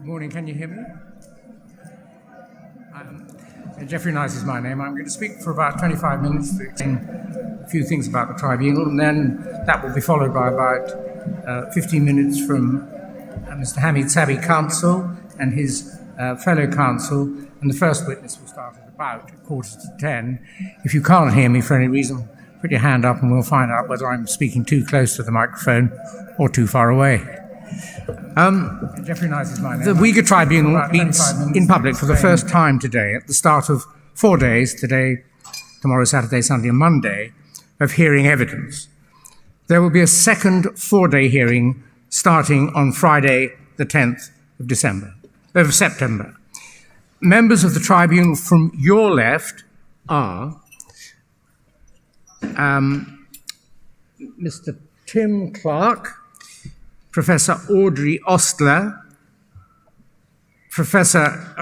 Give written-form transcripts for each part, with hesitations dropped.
Morning, can you hear me? Jeffrey Nice is my name. I'm going to speak for about 25 minutes to explain a few things about the tribunal, and then that will be followed by about 15 minutes from Mr. Hamid Sabi, counsel, and his fellow counsel, and the first witness will start at about 9:45. If you can't hear me for any reason, put your hand up and we'll find out whether I'm speaking too close to the microphone or too far away. Jeffrey Nice is my name. The Uyghur Tribunal meets in public for the first time today at the start of 4 days, today, tomorrow, Saturday, Sunday and Monday, of hearing evidence. There will be a second 4-day hearing starting on Friday, the 10th of September. Members of the tribunal from your left are Mr. Tim Clark, Professor Audrey Ostler, Professor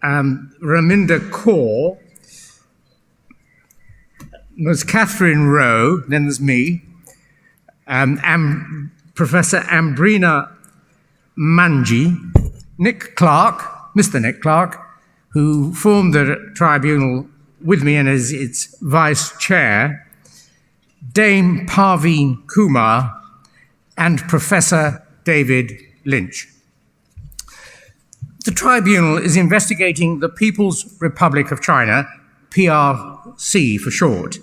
Raminder Kaur, Ms. Catherine Rowe, then there's me, Professor Ambrina Manji, Nick Clark, Mr. Nick Clark, who formed the tribunal with me and is its vice chair, Dame Parveen Kumar, and Professor David Lynch. The tribunal is investigating the People's Republic of China, PRC for short,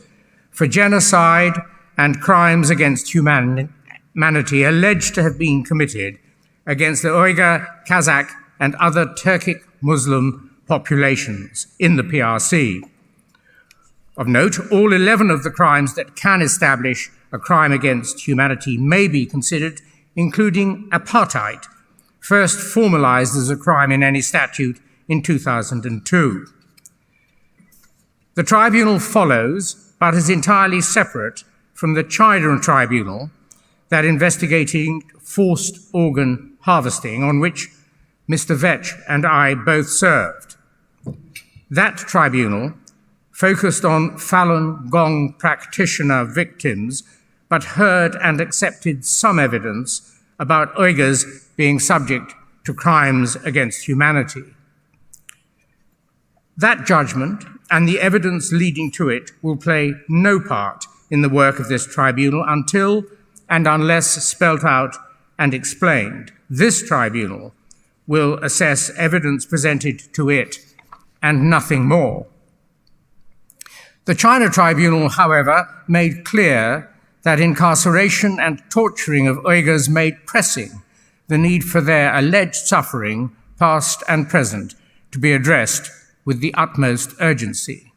for genocide and crimes against humanity alleged to have been committed against the Uyghur, Kazakh, and other Turkic Muslim populations in the PRC. Of note, all 11 of the crimes that can establish a crime against humanity may be considered, including apartheid, first formalized as a crime in any statute in 2002. The tribunal follows, but is entirely separate from the China tribunal that investigating forced organ harvesting, on which Mr. Vetch and I both served. That tribunal focused on Falun Gong practitioner victims, but heard and accepted some evidence about Uyghurs being subject to crimes against humanity. That judgment and the evidence leading to it will play no part in the work of this tribunal until and unless spelt out and explained. This tribunal will assess evidence presented to it and nothing more. The China tribunal, however, made clear that incarceration and torturing of Uyghurs made pressing the need for their alleged suffering, past and present, to be addressed with the utmost urgency.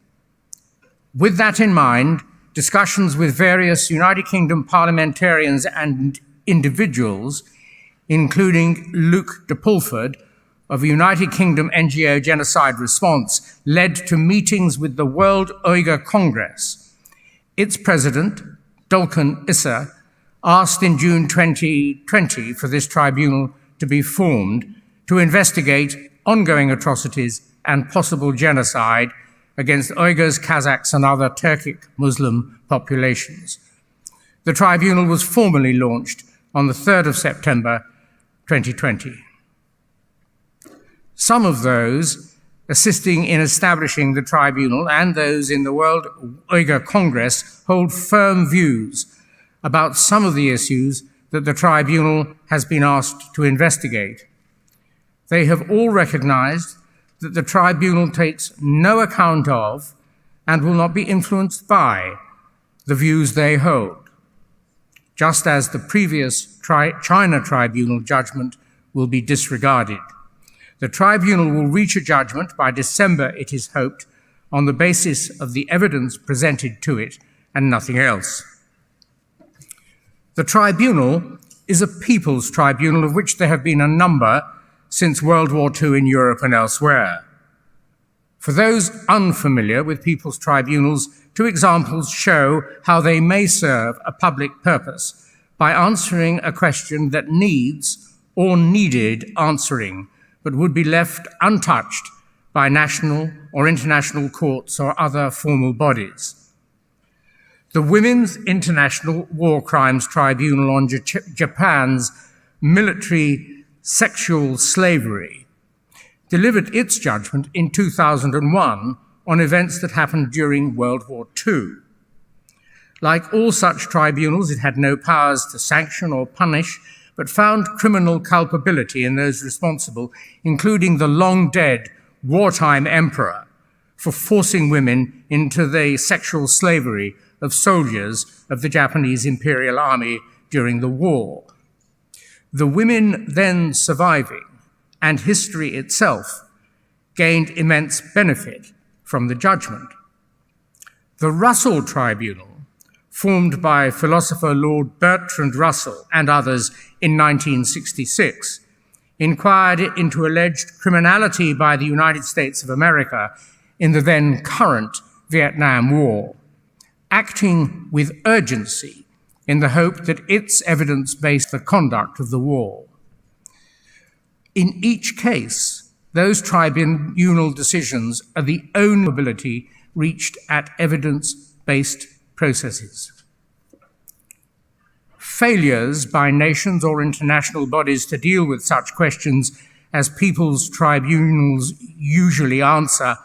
With that in mind, discussions with various United Kingdom parliamentarians and individuals, including Luke de Pulford of United Kingdom NGO Genocide Response, led to meetings with the World Uyghur Congress. Its president, Dulkan Issa, asked in June 2020 for this tribunal to be formed to investigate ongoing atrocities and possible genocide against Uyghurs, Kazakhs, and other Turkic Muslim populations. The tribunal was formally launched on the 3rd of September 2020. Some of those assisting in establishing the tribunal and those in the World Uyghur Congress hold firm views about some of the issues that the tribunal has been asked to investigate. They have all recognized that the tribunal takes no account of and will not be influenced by the views they hold, just as the previous China tribunal judgment will be disregarded. The tribunal will reach a judgment by December, it is hoped, on the basis of the evidence presented to it and nothing else. The tribunal is a people's tribunal, of which there have been a number since World War II in Europe and elsewhere. For those unfamiliar with people's tribunals, 2 examples show how they may serve a public purpose by answering a question that needs or needed answering, but would be left untouched by national or international courts or other formal bodies. The Women's International War Crimes Tribunal on Japan's military sexual slavery, delivered its judgment in 2001 on events that happened during World War II. Like all such tribunals, it had no powers to sanction or punish, but found criminal culpability in those responsible, including the long-dead wartime emperor, for forcing women into the sexual slavery of soldiers of the Japanese Imperial Army during the war. The women then surviving, and history itself, gained immense benefit from the judgment. The Russell Tribunal, formed by philosopher Lord Bertrand Russell and others in 1966, inquired into alleged criminality by the United States of America in the then current Vietnam War, acting with urgency in the hope that its evidence based the conduct of the war. In each case, those tribunal decisions are the only ability reached at evidence-based processes. Failures by nations or international bodies to deal with such questions as people's tribunals usually answer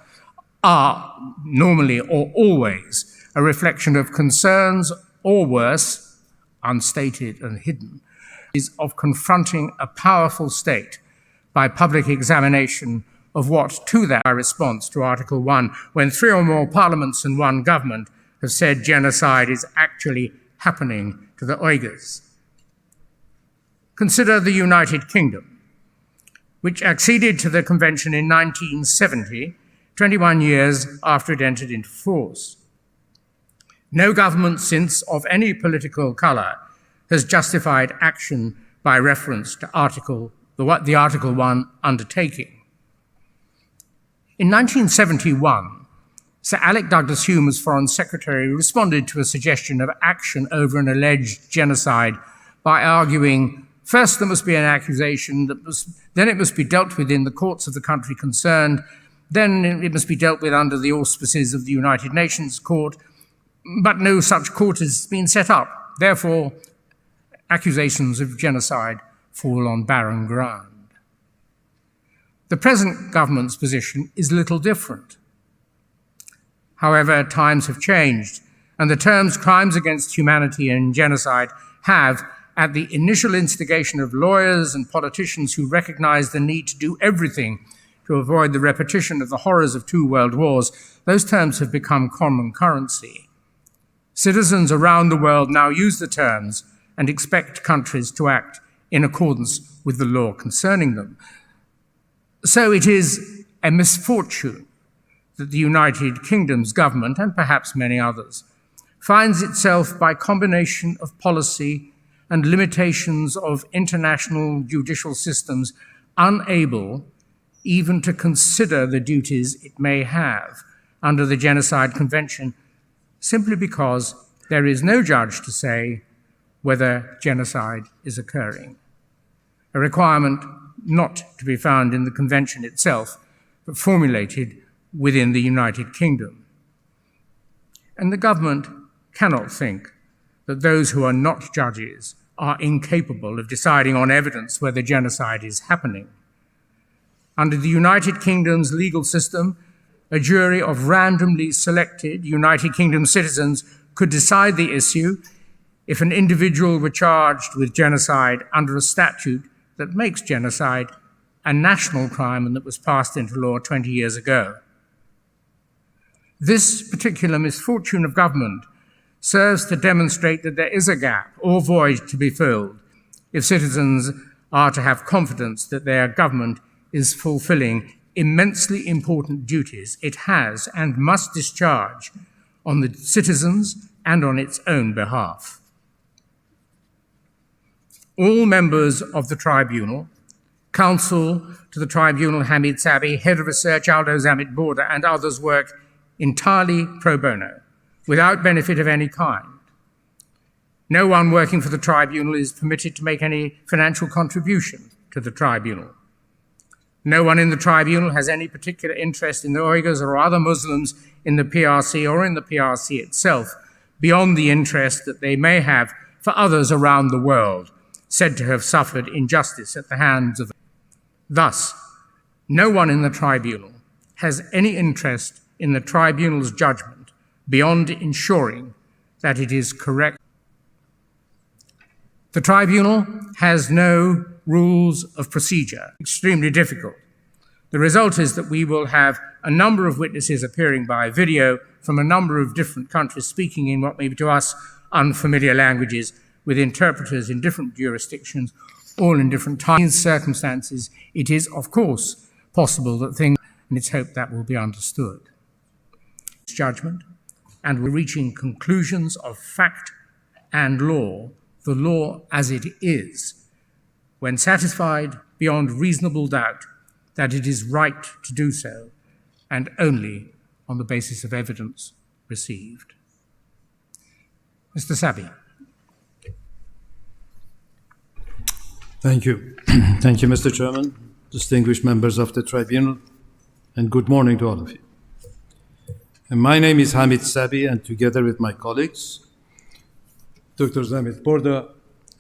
are normally or always a reflection of concerns, or worse, unstated and hidden, is of confronting a powerful state by public examination of what to that response to Article 1, when 3 or more parliaments and one government have said genocide is actually happening to the Uyghurs. Consider the United Kingdom, which acceded to the convention in 1970, 21 years after it entered into force. No government since, of any political colour, has justified action by reference to the Article 1 undertaking. In 1971, Sir Alec Douglas Hume, as Foreign Secretary, responded to a suggestion of action over an alleged genocide by arguing, first there must be an accusation, then it must be dealt with in the courts of the country concerned, then it must be dealt with under the auspices of the United Nations Court, but no such court has been set up. Therefore, accusations of genocide fall on barren ground. The present government's position is little different. However, times have changed, and the terms crimes against humanity and genocide have, at the initial instigation of lawyers and politicians who recognized the need to do everything to avoid the repetition of the horrors of 2 world wars, those terms have become common currency. Citizens around the world now use the terms and expect countries to act in accordance with the law concerning them. So it is a misfortune that the United Kingdom's government, and perhaps many others, finds itself by combination of policy and limitations of international judicial systems unable even to consider the duties it may have under the Genocide Convention, simply because there is no judge to say whether genocide is occurring, a requirement not to be found in the Convention itself, but formulated within the United Kingdom. And the government cannot think that those who are not judges are incapable of deciding on evidence whether genocide is happening. Under the United Kingdom's legal system, a jury of randomly selected United Kingdom citizens could decide the issue if an individual were charged with genocide under a statute that makes genocide a national crime and that was passed into law 20 years ago. This particular misfortune of government serves to demonstrate that there is a gap or void to be filled if citizens are to have confidence that their government is fulfilling immensely important duties it has and must discharge on the citizens and on its own behalf. All members of the tribunal, counsel to the tribunal Hamid Sabi, head of research Aldo Zamit Borda, and others work entirely pro bono, without benefit of any kind. No one working for the tribunal is permitted to make any financial contribution to the tribunal. No one in the tribunal has any particular interest in the Uyghurs or other Muslims in the PRC or in the PRC itself, beyond the interest that they may have for others around the world, said to have suffered injustice at the hands of. Thus, no one in the tribunal has any interest in the tribunal's judgment beyond ensuring that it is correct. The tribunal has no rules of procedure, extremely difficult. The result is that we will have a number of witnesses appearing by video from a number of different countries speaking in what may be to us unfamiliar languages with interpreters in different jurisdictions, all in different times. In circumstances, it is, of course, possible that things, and it's hoped that will be understood. Judgment, and we're reaching conclusions of fact and law, the law as it is, when satisfied beyond reasonable doubt that it is right to do so, and only on the basis of evidence received. Mr. Sabi. Thank you. Thank you, Mr. Chairman, distinguished members of the tribunal, and good morning to all of you. And my name is Hamid Sabi, and together with my colleagues, Dr. Zamit Borda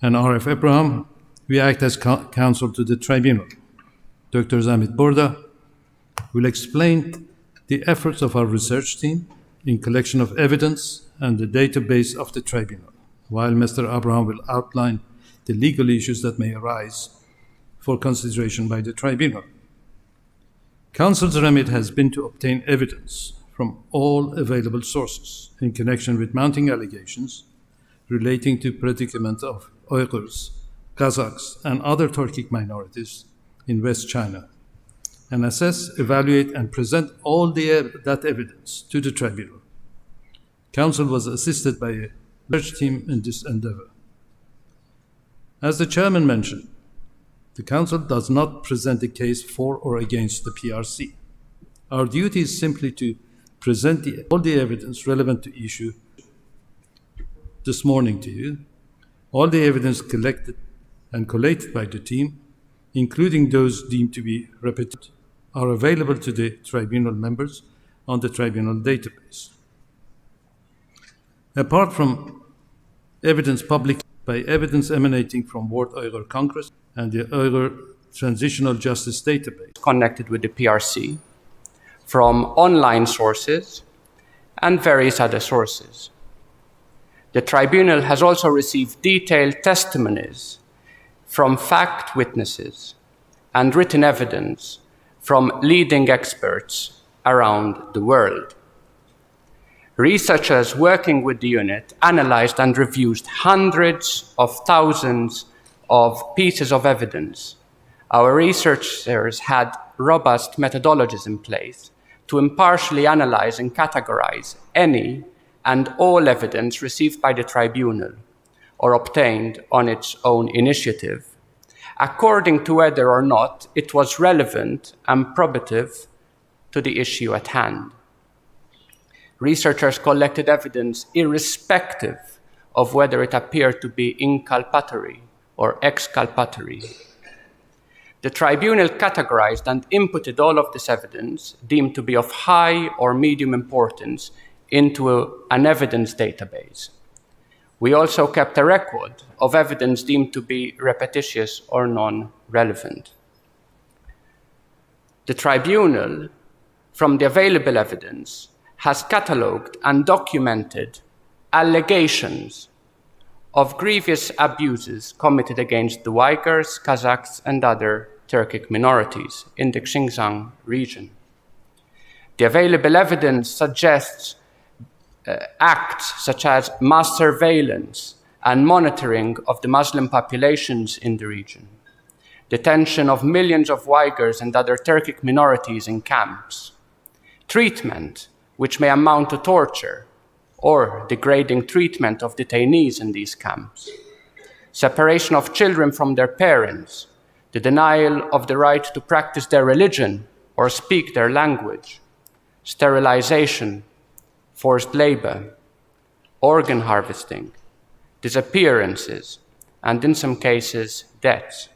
and R.F. Abraham, we act as counsel to the tribunal. Dr. Zamit Borda will explain the efforts of our research team in collection of evidence and the database of the tribunal, while Mr. Abraham will outline the legal issues that may arise for consideration by the tribunal. Counsel's remit has been to obtain evidence from all available sources in connection with mounting allegations relating to predicament of Uyghurs, Kazakhs, and other Turkic minorities in West China, and assess, evaluate, and present all that evidence to the tribunal. Counsel was assisted by a research team in this endeavor. As the chairman mentioned, the council does not present a case for or against the PRC. Our duty is simply to present all the evidence relevant to issue this morning to you. All the evidence collected and collated by the team, including those deemed to be repetitive, are available to the tribunal members on the tribunal database. Apart from evidence published by evidence emanating from World Uyghur Congress and the Uyghur Transitional Justice Database connected with the PRC, from online sources and various other sources. The tribunal has also received detailed testimonies from fact witnesses and written evidence from leading experts around the world. Researchers working with the unit analyzed and reviewed hundreds of thousands of pieces of evidence. Our researchers had robust methodologies in place to impartially analyze and categorize any and all evidence received by the tribunal or obtained on its own initiative, according to whether or not it was relevant and probative to the issue at hand. Researchers collected evidence irrespective of whether it appeared to be inculpatory or exculpatory. The tribunal categorized and inputted all of this evidence deemed to be of high or medium importance into an evidence database. We also kept a record of evidence deemed to be repetitious or non-relevant. The tribunal, from the available evidence, has catalogued and documented allegations of grievous abuses committed against the Uyghurs, Kazakhs, and other Turkic minorities in the Xinjiang region. The available evidence suggests acts such as mass surveillance and monitoring of the Muslim populations in the region, detention of millions of Uyghurs and other Turkic minorities in camps, treatment which may amount to torture or degrading treatment of detainees in these camps, separation of children from their parents, the denial of the right to practice their religion or speak their language, sterilization, forced labor, organ harvesting, disappearances, and in some cases, deaths.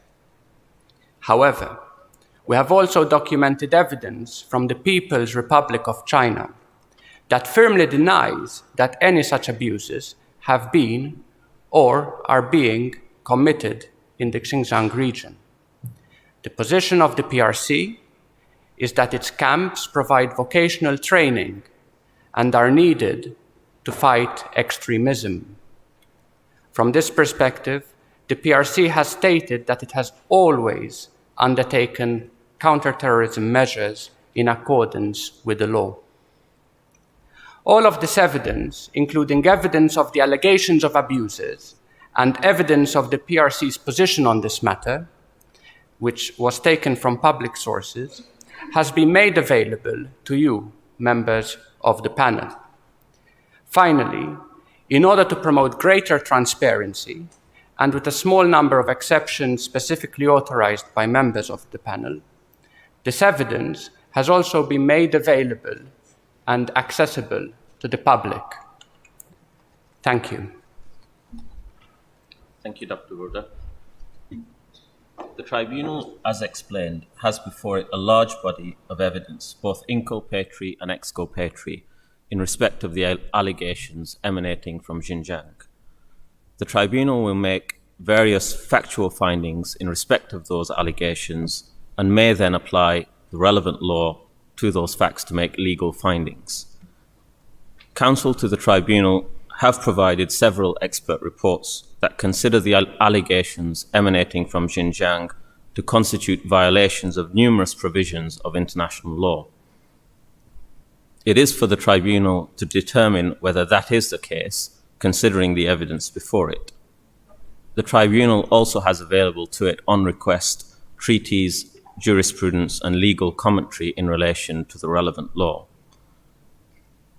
However, we have also documented evidence from the People's Republic of China that firmly denies that any such abuses have been or are being committed in the Xinjiang region. The position of the PRC is that its camps provide vocational training and are needed to fight extremism. From this perspective, the PRC has stated that it has always undertaken counterterrorism measures in accordance with the law. All of this evidence, including evidence of the allegations of abuses and evidence of the PRC's position on this matter, which was taken from public sources, has been made available to you, members of the panel. Finally, in order to promote greater transparency, and with a small number of exceptions specifically authorized by members of the panel, this evidence has also been made available and accessible to the public. Thank you. Thank you, Dr. Burda. The tribunal, as explained, has before it a large body of evidence, both inculpatory and exculpatory, in respect of the allegations emanating from Xinjiang. The tribunal will make various factual findings in respect of those allegations and may then apply the relevant law to those facts to make legal findings. Counsel to the tribunal have provided several expert reports that consider the allegations emanating from Xinjiang to constitute violations of numerous provisions of international law. It is for the tribunal to determine whether that is the case, considering the evidence before it. The tribunal also has available to it, on request, treaties, jurisprudence, and legal commentary in relation to the relevant law.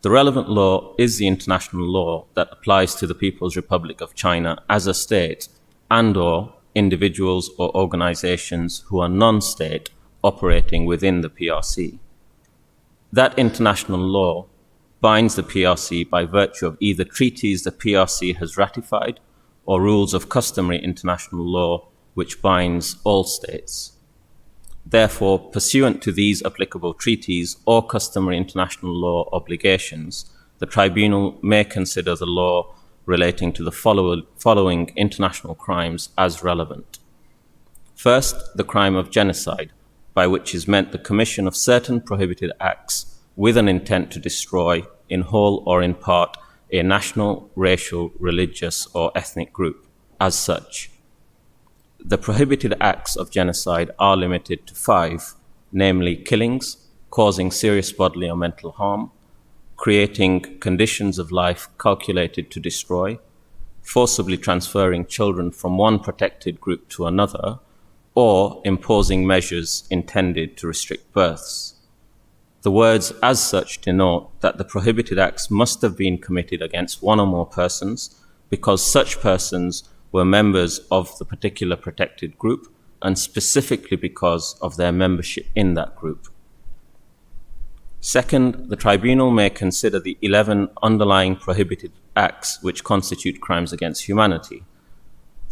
The relevant law is the international law that applies to the People's Republic of China as a state and/or individuals or organizations who are non-state operating within the PRC. That international law binds the PRC by virtue of either treaties the PRC has ratified or rules of customary international law which binds all states. Therefore, pursuant to these applicable treaties or customary international law obligations, the tribunal may consider the law relating to the following international crimes as relevant. First, the crime of genocide, by which is meant the commission of certain prohibited acts with an intent to destroy, in whole or in part, a national, racial, religious, or ethnic group as such. The prohibited acts of genocide are limited to 5, namely killings, causing serious bodily or mental harm, creating conditions of life calculated to destroy, forcibly transferring children from one protected group to another, or imposing measures intended to restrict births. The words as such denote that the prohibited acts must have been committed against one or more persons because such persons were members of the particular protected group and specifically because of their membership in that group. Second, the tribunal may consider the 11 underlying prohibited acts which constitute crimes against humanity.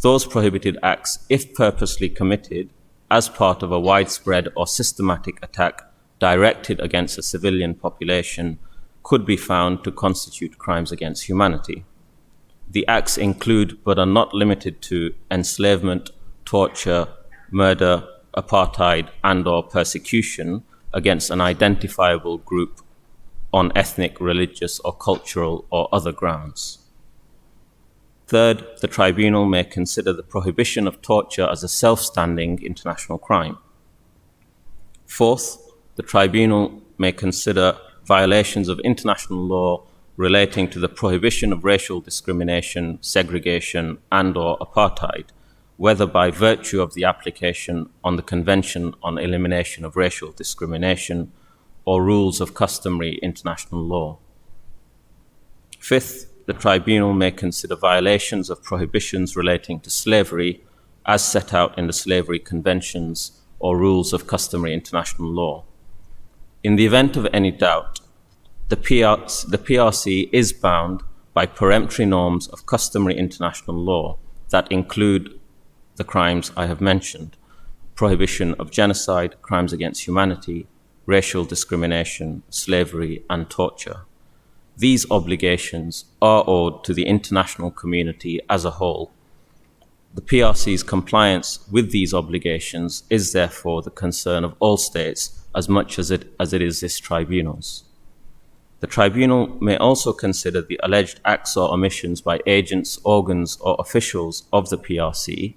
Those prohibited acts, if purposely committed as part of a widespread or systematic attack directed against a civilian population, could be found to constitute crimes against humanity. The acts include, but are not limited to, enslavement, torture, murder, apartheid, and/or persecution against an identifiable group on ethnic, religious, or cultural or other grounds. Third, the tribunal may consider the prohibition of torture as a self-standing international crime. Fourth, the tribunal may consider violations of international law relating to the prohibition of racial discrimination, segregation, and/or apartheid, whether by virtue of the application on the Convention on Elimination of Racial Discrimination or rules of customary international law. Fifth, the tribunal may consider violations of prohibitions relating to slavery as set out in the Slavery Conventions or rules of customary international law. In the event of any doubt, the PRC is bound by peremptory norms of customary international law that include the crimes I have mentioned: prohibition of genocide, crimes against humanity, racial discrimination, slavery, and torture. These obligations are owed to the international community as a whole, The PRC's compliance with these obligations is therefore the concern of all states as much as it is this tribunal's. The tribunal may also consider the alleged acts or omissions by agents, organs, or officials of the PRC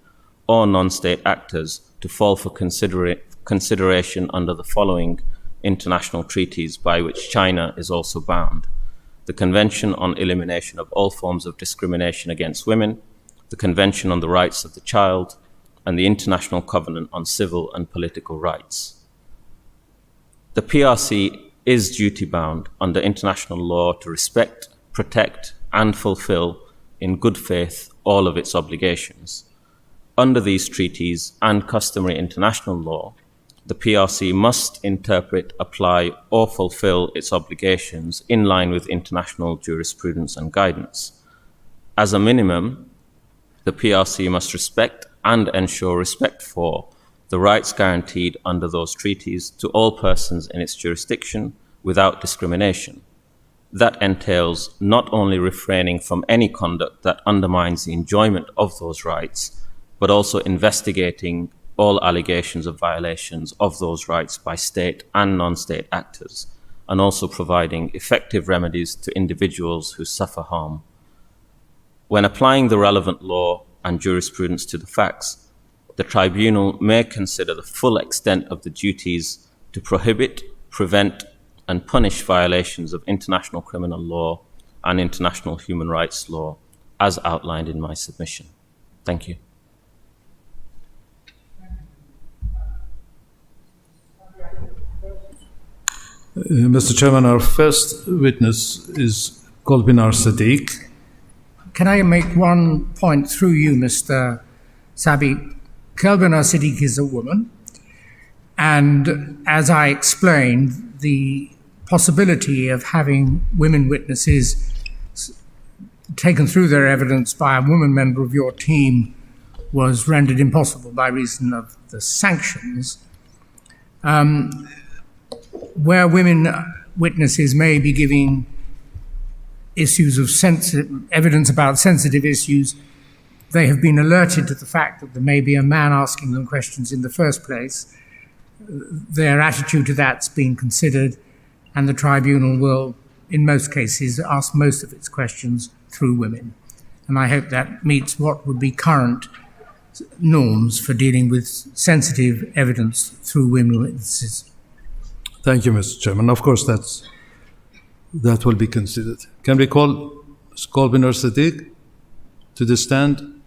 or non-state actors to fall for consideration under the following international treaties by which China is also bound: the Convention on Elimination of All Forms of Discrimination Against Women, the Convention on the Rights of the Child, and the International Covenant on Civil and Political Rights. The PRC is duty-bound under international law to respect, protect, and fulfill in good faith all of its obligations. Under these treaties and customary international law, the PRC must interpret, apply, or fulfill its obligations in line with international jurisprudence and guidance. As a minimum, the PRC must respect and ensure respect for the rights guaranteed under those treaties to all persons in its jurisdiction without discrimination. That entails not only refraining from any conduct that undermines the enjoyment of those rights, but also investigating all allegations of violations of those rights by state and non-state actors, and also providing effective remedies to individuals who suffer harm. When applying the relevant law and jurisprudence to the facts, the tribunal may consider the full extent of the duties to prohibit, prevent, and punish violations of international criminal law and international human rights law, as outlined in my submission. Thank you. Mr. Chairman, our first witness is Kolbinar Sadiq. Can I make one point through you, Mr. Sabi? Kolbinar Sadiq is a woman, and as I explained, the possibility of having women witnesses taken through their evidence by a woman member of your team was rendered impossible by reason of the sanctions. Where women witnesses may be giving issues of evidence about sensitive issues, they have been alerted to the fact that there may be a man asking them questions in the first place. Their attitude to that's been considered, and the tribunal will, in most cases, ask most of its questions through women. And I hope that meets what would be current norms for dealing with sensitive evidence through women witnesses. Thank you, Mr. Chairman. Of course, that will be considered. Can we call Kolbinar Sadiq to the stand?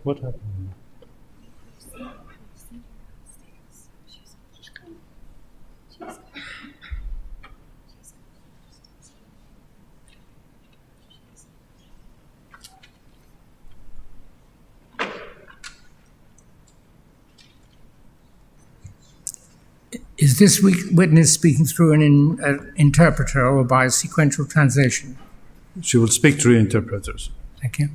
What happened? Is this witness speaking through an interpreter or by sequential translation? She will speak through interpreters. Thank you.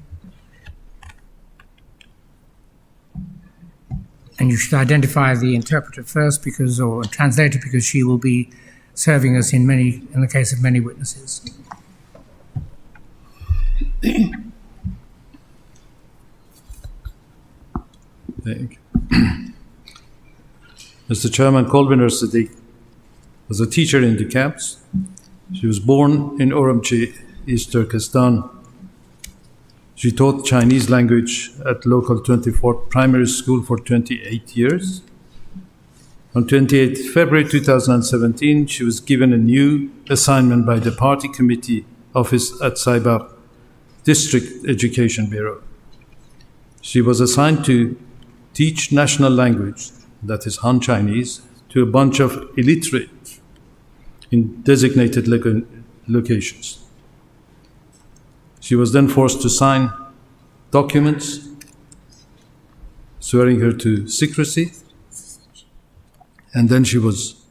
And you should identify the interpreter first, or a translator, because she will be serving us in the case of many witnesses. Thank you. Mr. Chairman, Kolbinar Sadiq was a teacher in the camps. She was born in Urumqi, East Turkestan. She taught Chinese language at local 24th primary school for 28 years. On 28 February 2017, she was given a new assignment by the party committee office at Saibab District Education Bureau. She was assigned to teach national language, that is Han Chinese, to a bunch of illiterate in designated locations. She was then forced to sign documents swearing her to secrecy, and then she was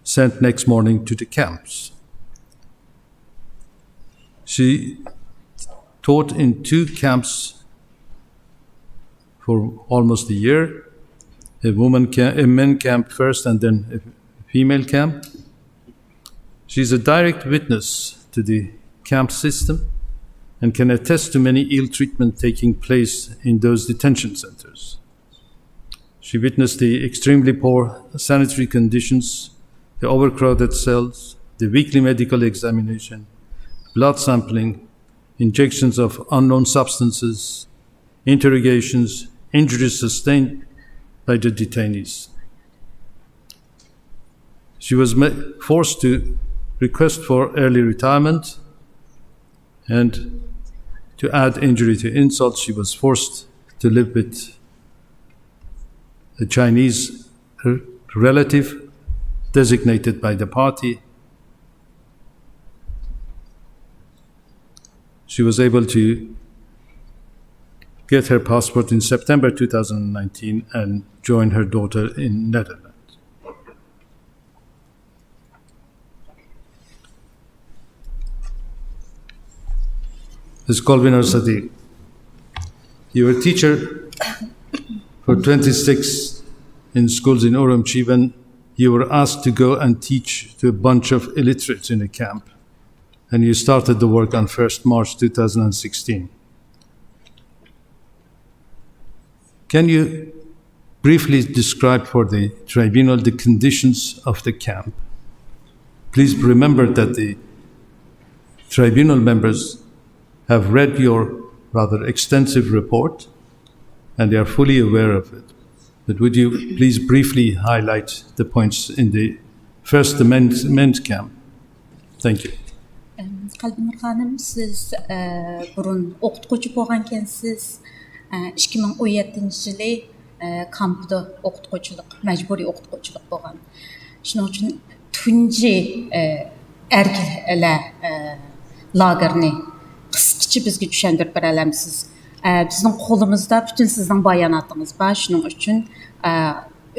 sent next morning to the camps. She taught in 2 camps for almost a year, a men camp first and then a female camp. She's a direct witness to the camp system and can attest to many ill treatment taking place in those detention centers. She witnessed the extremely poor sanitary conditions, the overcrowded cells, the weekly medical examination, blood sampling, injections of unknown substances, interrogations, injuries sustained by the detainees. She was forced to request for early retirement, and to add injury to insult, she was forced to live with a Chinese relative designated by the party. She was able to get her passport in September 2019 and join her daughter in Netherlands. Ms. Kolvinar Sadiq, you were a teacher for 26 in schools in Urumqi when you were asked to go and teach to a bunch of illiterates in a camp, and you started the work on 1st March 2016. Can you briefly describe for the tribunal the conditions of the camp? Please remember that the tribunal members have read your rather extensive report and they are fully aware of it. But would you please briefly highlight the points in the first men's camp? Thank you. Qalbinur Hanım, siz burun o'qituvchi bo'lgankensiz. 2017 yılı kampda o'qituvchilik, majburiy o'qituvchilik bo'lgan. Shuning uchun tunji erkaklar lagerini qisqacha bizga tushuntirib bera olamsiz. Bizning qo'limizda butun sizning bayonotingiz bor. Shuning uchun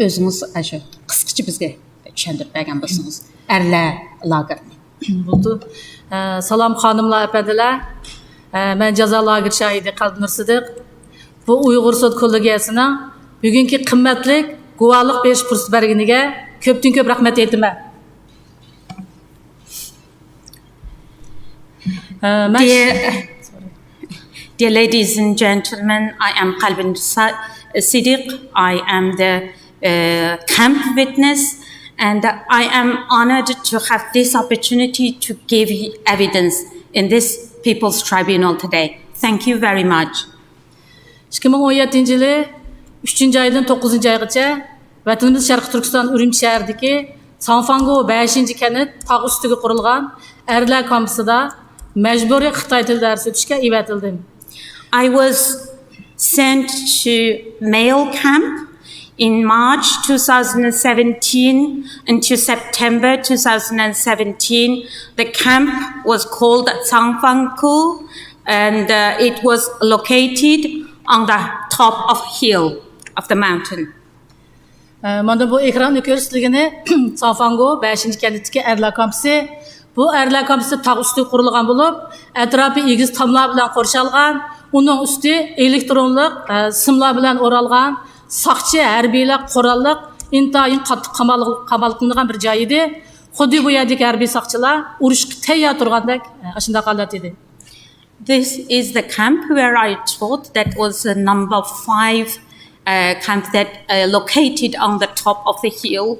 o'zingiz shu qisqacha bizga tushuntirib bergan bo'lsangiz, erlar lagerini. Bo'ldi. Salom xonimlar, efendiler. Men jazo lager şahidi Qalbinur Sadiq. Bu Uygur Sot Kollégiyesining bugungi qimmatli guvohlik berish fursati berganiga ko'pdan ko'p rahmat aytaman. Dear ladies and gentlemen, I am Qalbinur Sadiq. I am the camp witness, and I am honored to have this opportunity to give evidence in this People's Tribunal today. Thank you very much. 2017 yılı 3. aydan 9. aygacha vatanimiz Sharq Turkiston Urumqi shahridagi Sanfango 5. kanit tog' ustiga qurilgan erlar kampusida majburiy Xitoy tili dars o'tishga evatildim. I was sent to male camp in March 2017 until September 2017. The camp was called Sangfangu, and it was located on the top of hill of the mountain. Mana bu ekranda ko'rsatilgani Sanfango 5. kanitdagi erlar kampusi. Bu erlar kampusi tog' ustiga qurilgan bo'lib, atrofi egiz tomlar bilan qo'rshalgan, uning usti elektronlik simlar bilan o'ralgan, saqchi harbiylar qurolliq, intayin qattiq qamal qilingan bir joy edi. Xuddi bu yerdagi harbiy saqchilar urushga tayyor turgandek shunday holat edi. This is the camp where I taught. That was number 5 camp that located on the top of the hill.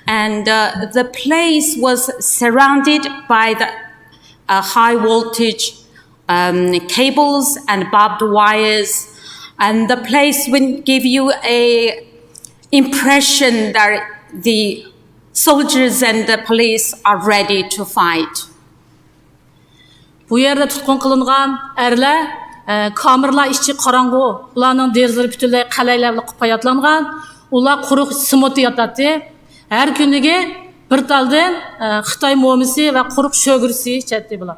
And the place was surrounded by the high voltage cables and barbed wires. And the place will give you a impression that the soldiers and the police are ready to fight. Bu yerde tutqun qilingan erlar kamerlar içi qarangu, ularning derzlari butunlay qalaylar bilan qo'yatlangan, ular quruq simotda yotadi. Har kuniga bir taldan Xitoy mo'misi va quruq sho'girsi ichadi bular.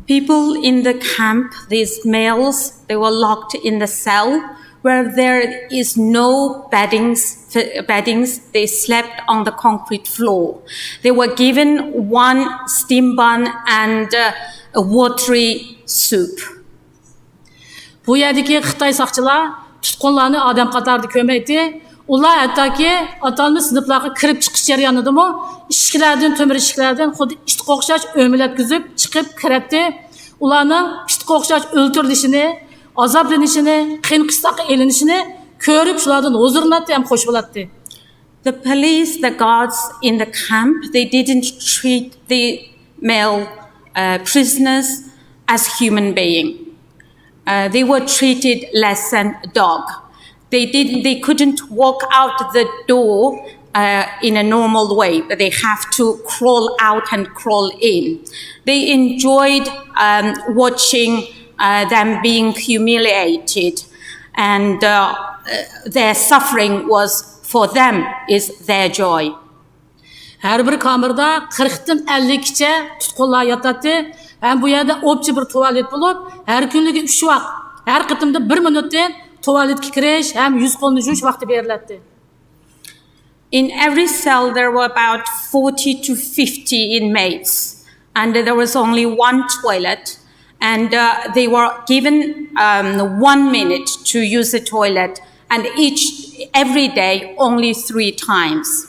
People in the camp, these males, they were locked in the cell where there is no beddings. They slept on the concrete floor. They were given one steam bun and a watery soup. Bu yerdagi Xitoy saqchilar tutqunlarni odam qatorida ko'maydi. ular hattoki atalmış sınıflarga kirib chiqish jarayonidami ishiklardan temir ishiklardan xuddi itga o'xshash o'malatkizib chiqib kiratdi. Ularning itga o'xshash o'ltirilishini, azoblanishini, qiyin qistoqqa elinishini ko'rib shulardan huzurlanadi ham xush bo'ladi. The police, the guards in the camp, they didn't treat the male prisoners as human beings. They were treated less than a dog. They couldn't walk out the door in a normal way. They have to crawl out and crawl in. They enjoyed watching them being humiliated, and their suffering was for them is their joy. Her bir kamerada 40'dan 50'gacha tutqunlar yotadi. Hem bu yerda opchi bir tuvalet bo'lib, har kunligi 3 vaqt, har qitimda 1 minutdan tuvaletga kirish ham yuz qo'lni yuvish vaqti beriladi. In every cell there were about 40 to 50 inmates, and there was only one toilet, and they were given 1 minute to use the toilet, and every day only 3 times.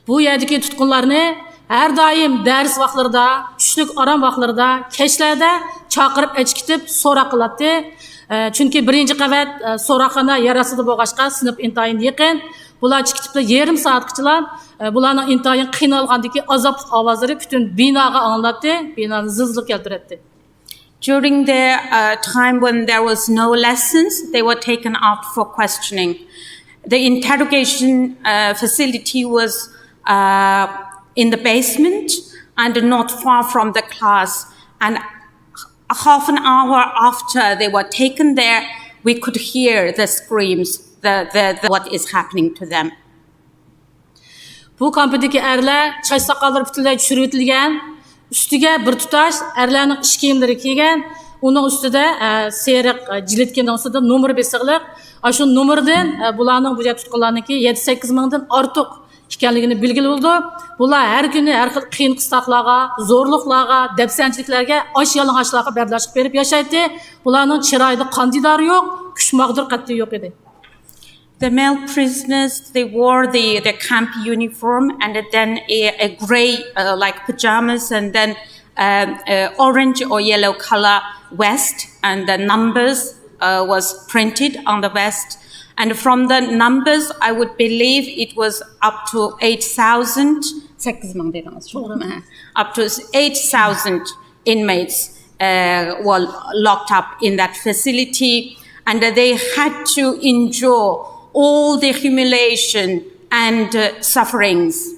Bu yerdagi tutqunlarni har doim dars vaqtlarida, tushlik orom vaqtlarida, kechlarda chaqirib echkitib so'roq qiladi. Chunki birinchi qavat so'roqxona yarasida bo'lg'achqa sinf intayin yaqin. Bular chiqibdi yarim soatgacha bularning intayin qiynalgandagi azob ovozlari butun binoga anglatdi, binoni zilzila keltirdi. During the time when there was no lessons, they were taken out for questioning. The interrogation facility was in the basement and not far from the class. And half an hour after they were taken there, we could hear the screams, what is happening to them. Bu kampdagi erlar choy soqollari butunlay tushirib o'tilgan, ustiga bir tutash erlarning ish kiyimlari kiygan, uning ustida seriq jilitgan ustida nomer besig'liq. Shu nomerdan bularning bu tutqunlarniki 7-8 mingdan ortiq ekanligini belgili bo'ldi. Bular har kuni har xil qiyin qistoqlarga, zo'rliqlarga, dafsanchiliklarga, osh-yalang'ochlarga bardashlik berib yashaydi. Bularning chiroyida qandidori yo'q, kuchmag'dur qatti yo'q edi. The male prisoners, they wore the camp uniform and then a gray like pajamas, and then orange or yellow color vest, and the numbers was printed on the vest. And from the numbers, I would believe it was up to 8,000, up to 8,000 inmates were locked up in that facility, and they had to endure all the humiliation and sufferings.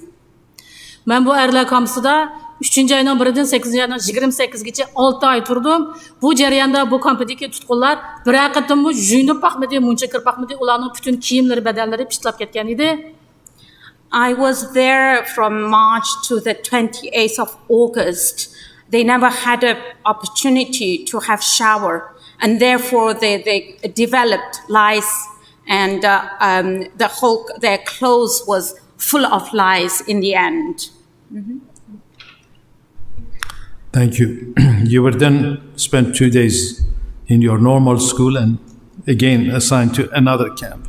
Ben bu erler kampsida 3. ayının 1'den 8. ayının 28'gacha 6 ay turdim. Bu jarayonda bu kampdagi tutqunlar bir haqiqatan bu juyinib baxmidi, muncha kirib baxmidi, ularning butun kiyimlari, badallari pichtlab ketgan edi. I was there from March to the 28th of August. They never had an opportunity to have shower, and therefore they developed lice, and their clothes was full of lice in the end. Mm-hmm. Thank you. You were then spent 2 days in your normal school and again assigned to another camp.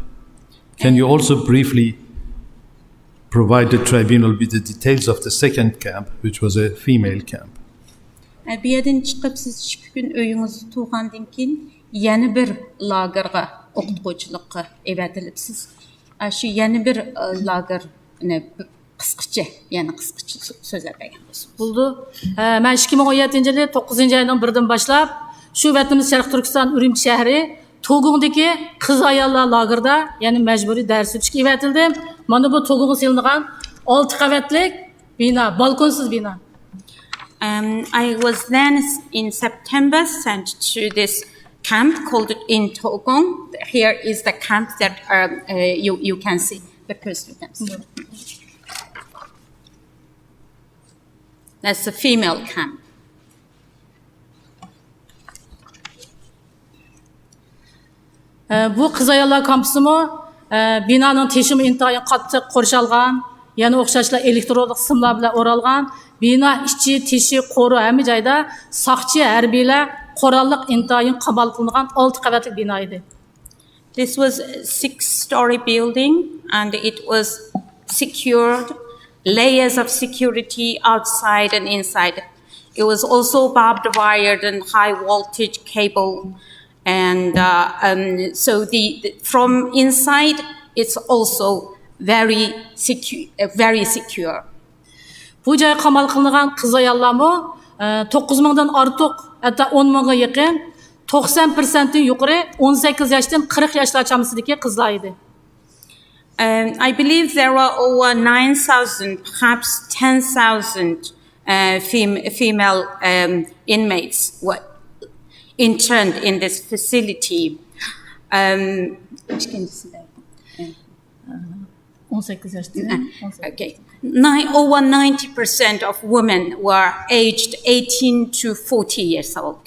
Can you also briefly provide the tribunal with the details of the second camp, which was a female camp? Bu yerdan chiqib siz 2 kun uyingizni tuğandan keyin yana bir lagerga o'qituvchilikqa evatilibsiz. Shu yana bir lagerni qisqacha so'zlab bergan bo'lsangiz. Bo'ldi. Men 2017-yil 9-ayning 1-dan boshlab shu vatanimiz Sharq Turkiston Urumchi shahri Tog'ungdagi qiz ayollar lagerda, ya'ni majburiy dars o'tishga evatildim. Mana bu Tog'ungga silingan 6 qavatlik bino, balkonsiz bino. I was then in September sent to this camp called in Tog'ung. Here is the camp that you can see, the first camp. That's the female camp. Bu qiz ayollar kampısımı binanın teşimi intayin qattiq qo'rshalgan, yana o'xshashla elektronik simlar bilan o'ralgan, bino ichi, teshi, qo'ri hamma joyda soqchi harbiylar qurolliq intayin qamal qilingan 6 qavatli bino edi. This was a 6-story building, and it was secured, layers of security outside and inside. It was also barbed wired and high voltage cable, and so from inside it's also very secure. Bu joy qamal qilingan qiz ayollarmi 9,000dan ortiq, hatto 10,000ga yaqin 90% yuqori 18 yoshdan 40 yoshlar chamasidagi qizlar edi. I believe there were over 9,000, perhaps 10,000 female inmates were interned in this facility. 18 yoshdan. Okay. Over 90% of women were aged 18 to 40 years old.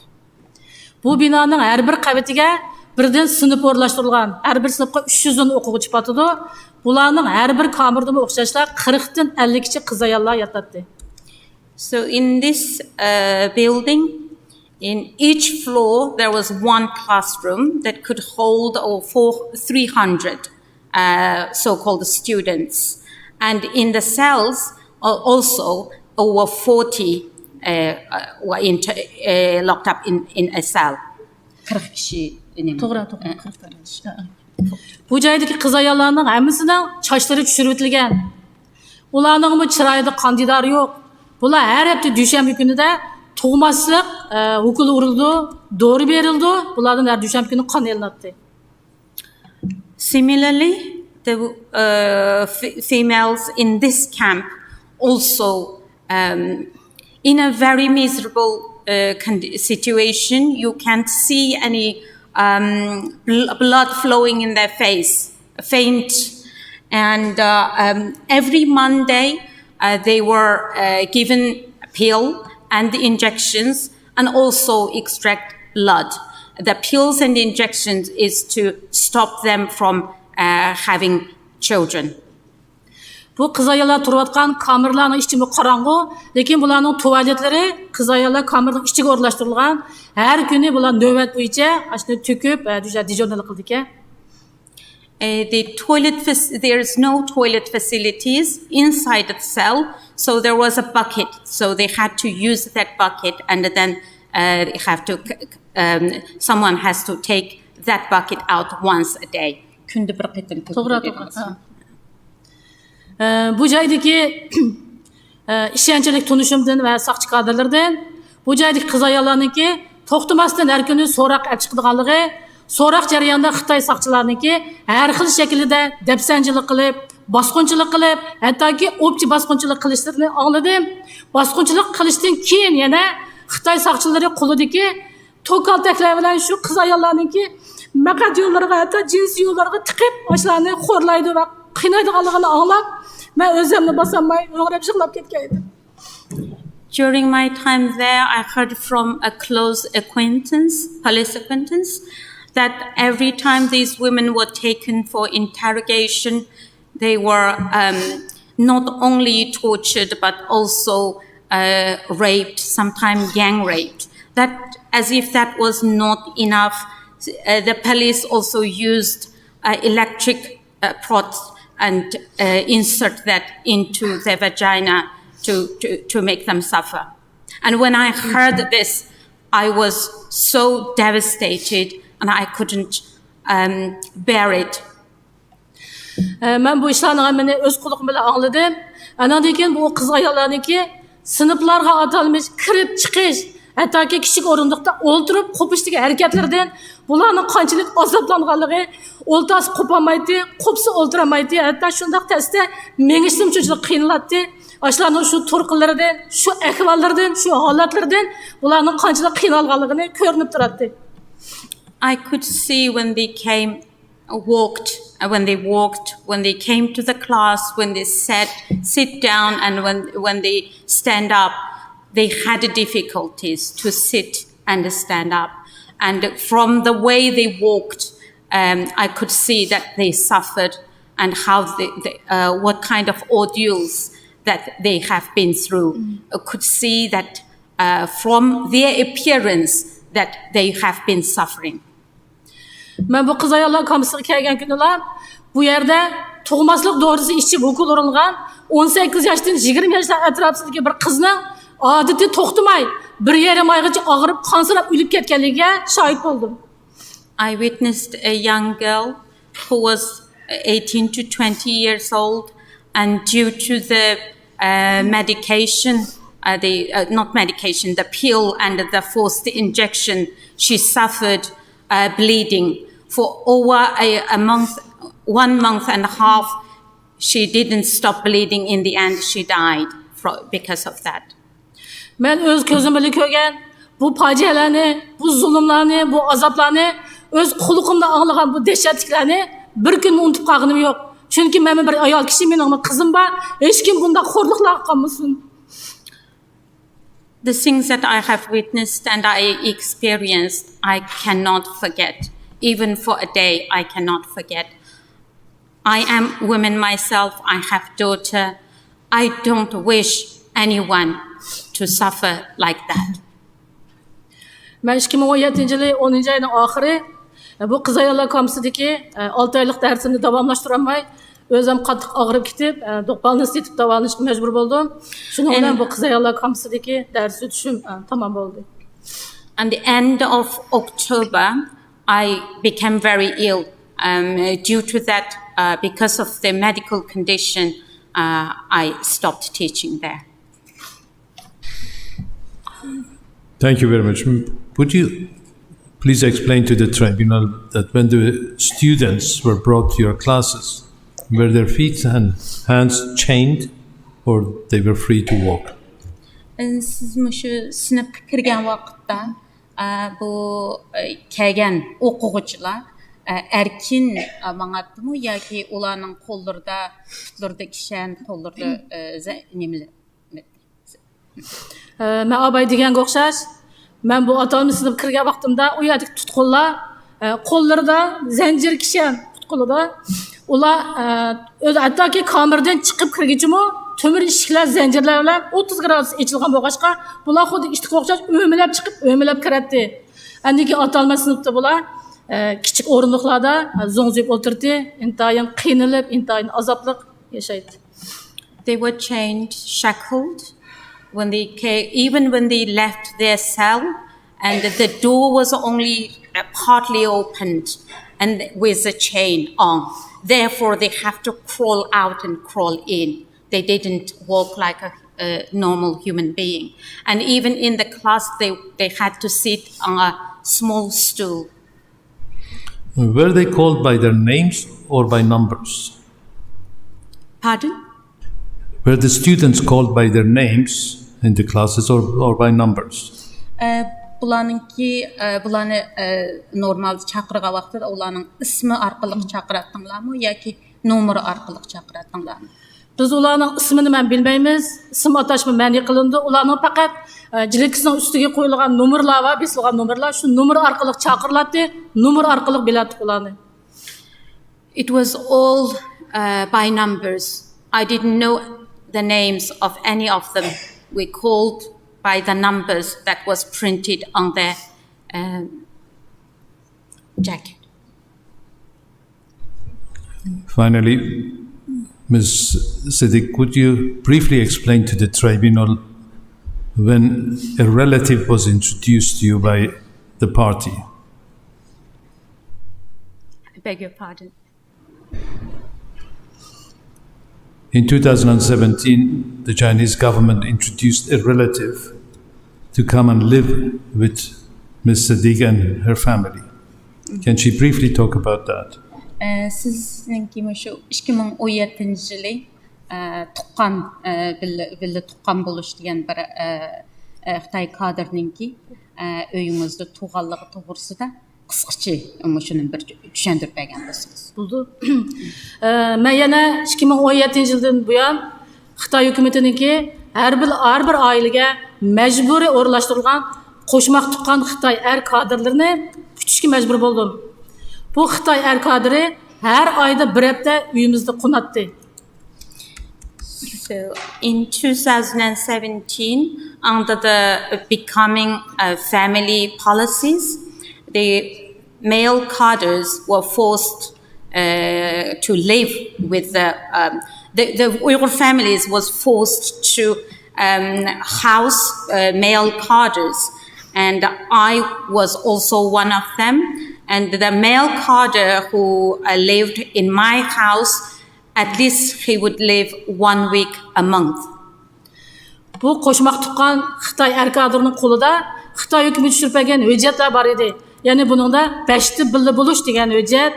Bu binoning har bir qavatiga birdan sinf o'rlashtirilgan. Har bir sinfga 300 dan o'quvchi botadi. Bularning har bir kamerda o'xshashlar 40 dan 50 kishi qiz ayollar yotadi. So in this building, in each floor there was one classroom that could hold over 300 so-called students. And in the cells also over 40 were locked up in a cell. 40 kishi. To'g'ri, 40 ta. Bu joydagi qiz ayollarning hammasining sochlari tushirib o'tilgan. Ularning chiroyida qandidar yo'q. Bular har hafta dushanba kunida tug'maslik ukol urildi, dori berildi. Bulardan har dushanba kuni qon elinadi. Similarly, the females in this camp also in a very miserable situation. You can't see any blood flowing in their face, faint. And every Monday they were given a pill and the injections, and also extract blood. The pills and the injections is to stop them from having children. Bu qiz ayollar turayotgan kamerlarning ichimi qorong'u, lekin bularning tuvaletlari qiz ayollar kamerning ichiga o'rlashtirilgan. Har kuni bular navbat bo'yicha ashuni to'kib, dijonalik qildi ekan. There is no toilet facilities inside the cell, so there was a bucket. So they had to use that bucket, and then someone has to take that bucket out once a day. Bu joydagi ishonchlik tunishimdan va saqchi kadrlardan bu joydagi qiz ayollarniki to'xtamasdan har kuni so'roq olib chiqadiganligi, so'roq jarayonida Xitoy saqchilarniki har xil shaklda dafsanchilik qilib, bosqinchilik qilib, hattoki o'pchi bosqinchilik qilishlarini angladim. Bosqinchilik qilishdan keyin yana Xitoy saqchilari qo'lidagi to'kaltaklar bilan shu qiz ayollarniki maqad yo'llariga, hatto jins yo'llariga tiqib, oshlarni xo'rlaydi va qiynaydiganligini anglab, men o'zimni bosolmay o'g'rab yig'lab ketgan edim. During my time there, I heard from a close acquaintance, police acquaintance, that every time these women were taken for interrogation, they were not only tortured but also raped, sometimes gang raped. That, as if that was not enough, the police also used electric prods and insert that into their vagina to make them suffer. And when I heard this, I was so devastated and I couldn't bear it. Ben bu işlerini hemen öz kulağım bile anladım. Anadaki bu kız ayollarınki sınıflarga atalmış kirip çıkış, hatta ki kişilik orundukta oturup kopuştaki hareketlerden bularning qanchalik azoblanganligi, oltasi qopamaydi, qopsa o'ltiramaydi, hatto shundoq tasda mengishim juda qiynaladi. Ashlarning shu turqilaridan, shu ahvollardan, shu holatlardan bularning qanchalik qiynalganligini ko'rinib turadi. I could see when they walked, when they came to the class, when they sit down, and when they stand up, they had difficulties to sit and stand up. And from the way they walked, I could see that they suffered and how what kind of ordeals that they have been through. I could see that from their appearance that they have been suffering. Ben bu kız ayollar kampüsüne kelgen günüler bu yerde tug'maslik dorisi içip ukul urilgan 18 yaşdan 20 yaşlar atrofidagi bir qizning odati to'xtamay 1,5 oygacha og'rib qansirab o'lib ketganligiga shohid bo'ldim. I witnessed a young girl who was 18 to 20 years old, and due to the medication, not medication, the pill and the forced injection, she suffered bleeding for over a month, 1 month and a half. She didn't stop bleeding. In the end, she died because of that. Men o'z ko'zim bilan ko'rgan bu fojialarni, bu zulmlarni, bu azoblarni, o'z quliqimda anglagan bu dehshatliklarni bir kun unutib qolganim yo'q. Chunki men bir ayol kishi, mening qizim bor, hech kim bunday xo'rliqlar qilmasin. The things that I have witnessed and I experienced, I cannot forget. Even for a day, I cannot forget. I am woman myself. I have daughter. I don't wish anyone to suffer like that. Men 2017 yılı 10. ayının ahiri bu kız ayollar kampüsüdeki 6 aylık dersini davamlaştıramay özüm qattiq ağrıp ketib do'qbalni setib davolanishga majbur bo'ldim. Shuning bilan bu qiz ayollar kampüsüdeki ders o'tishim tamam bo'ldi. At the end of October, I became very ill. Due to that, because of the medical condition, I stopped teaching there. Thank you very much. Would you please explain to the tribunal that when the students were brought to your classes, were their feet and hands chained or they were free to walk? Siz mushu sinfga kirgan vaqtda bu kelgan o'quvchilar erkin ma'nodami yoki ularning qo'llarida putlarida kishan, qo'llarida nimalar? Men abay deganga o'xshash, men bu atamni sinib kirgan vaqtimda u yerdagi tutqunlar qo'llarida zanjir kishan, tutqunida ular o'zi hattoki kamerdan chiqib kirgichimi temir eshiklar, zanjirlar bilan 30 gradus ochilgan bo'lg'achqa bular xuddi ishtiqqa o'xshash o'milab chiqib, o'milab kiratdi. Andiki atalma sinfda bular kichik o'rindiqlarda zo'ngzib o'tirdi, intayin qiynalib, intayin azobliq yashaydi. They were chained, shackled. When they came, even when they left their cell, and the door was only partly opened and with a chain on. Therefore, they have to crawl out and crawl in. They didn't walk like a normal human being. And even in the class, they had to sit on a small stool. Were they called by their names or by numbers? Pardon? Were the students called by their names in the classes or by numbers? Bularni normal chaqirgan vaqtida ularning ismi orqali chaqiratdinglarmi yoki nomeri orqali chaqiratdinglarmi? Biz ularning ismini men bilmaymiz. Ism atashma ma'ni qilindi. Ularning faqat jilikisining ustiga qo'yilgan nomerlar va besilgan nomerlar shu nomer orqali chaqiriladi, nomer orqali biladi ularni. It was all by numbers. I didn't know the names of any of them. We called by the numbers that was printed on their jacket. Finally, Ms. Siddiq, could you briefly explain to the tribunal when a relative was introduced to you by the party? I beg your pardon. In 2017, the Chinese government introduced a relative to come and live with Ms. Siddiq and her family. Can she briefly talk about that? Sizningki shu 2017-yili tuqqan birga tuqqan bo'lish degan bir Xitoy kadrninki uyingizda tug'anligi to'g'risida qisqacha shuni bir tushuntirib bergan bo'lsangiz. Buldu. Men yana 2017-yildan buyon Xitoy hukumatiniki har bir oilaga majburiy o'rlashtirilgan qo'shmaq tuqqan Xitoy kadrlarini kutishga majbur bo'ldim. Bu Xitoy kadri har oyda bir hafta uyimizda qonatdi. So in 2017, under the becoming family policies, male cadres were forced to live with the Uyghur families was forced to house male cadres, and I was also one of them. And the male cadre who lived in my house, at least he would live 1 week a month. Bu qo'shmoq tuqqan Xitoy kadrning qo'lida Xitoy hukumati tushirib bergan hujjatlar bor edi. Ya'ni buningda 5 ta birga bo'lish degan hujjat.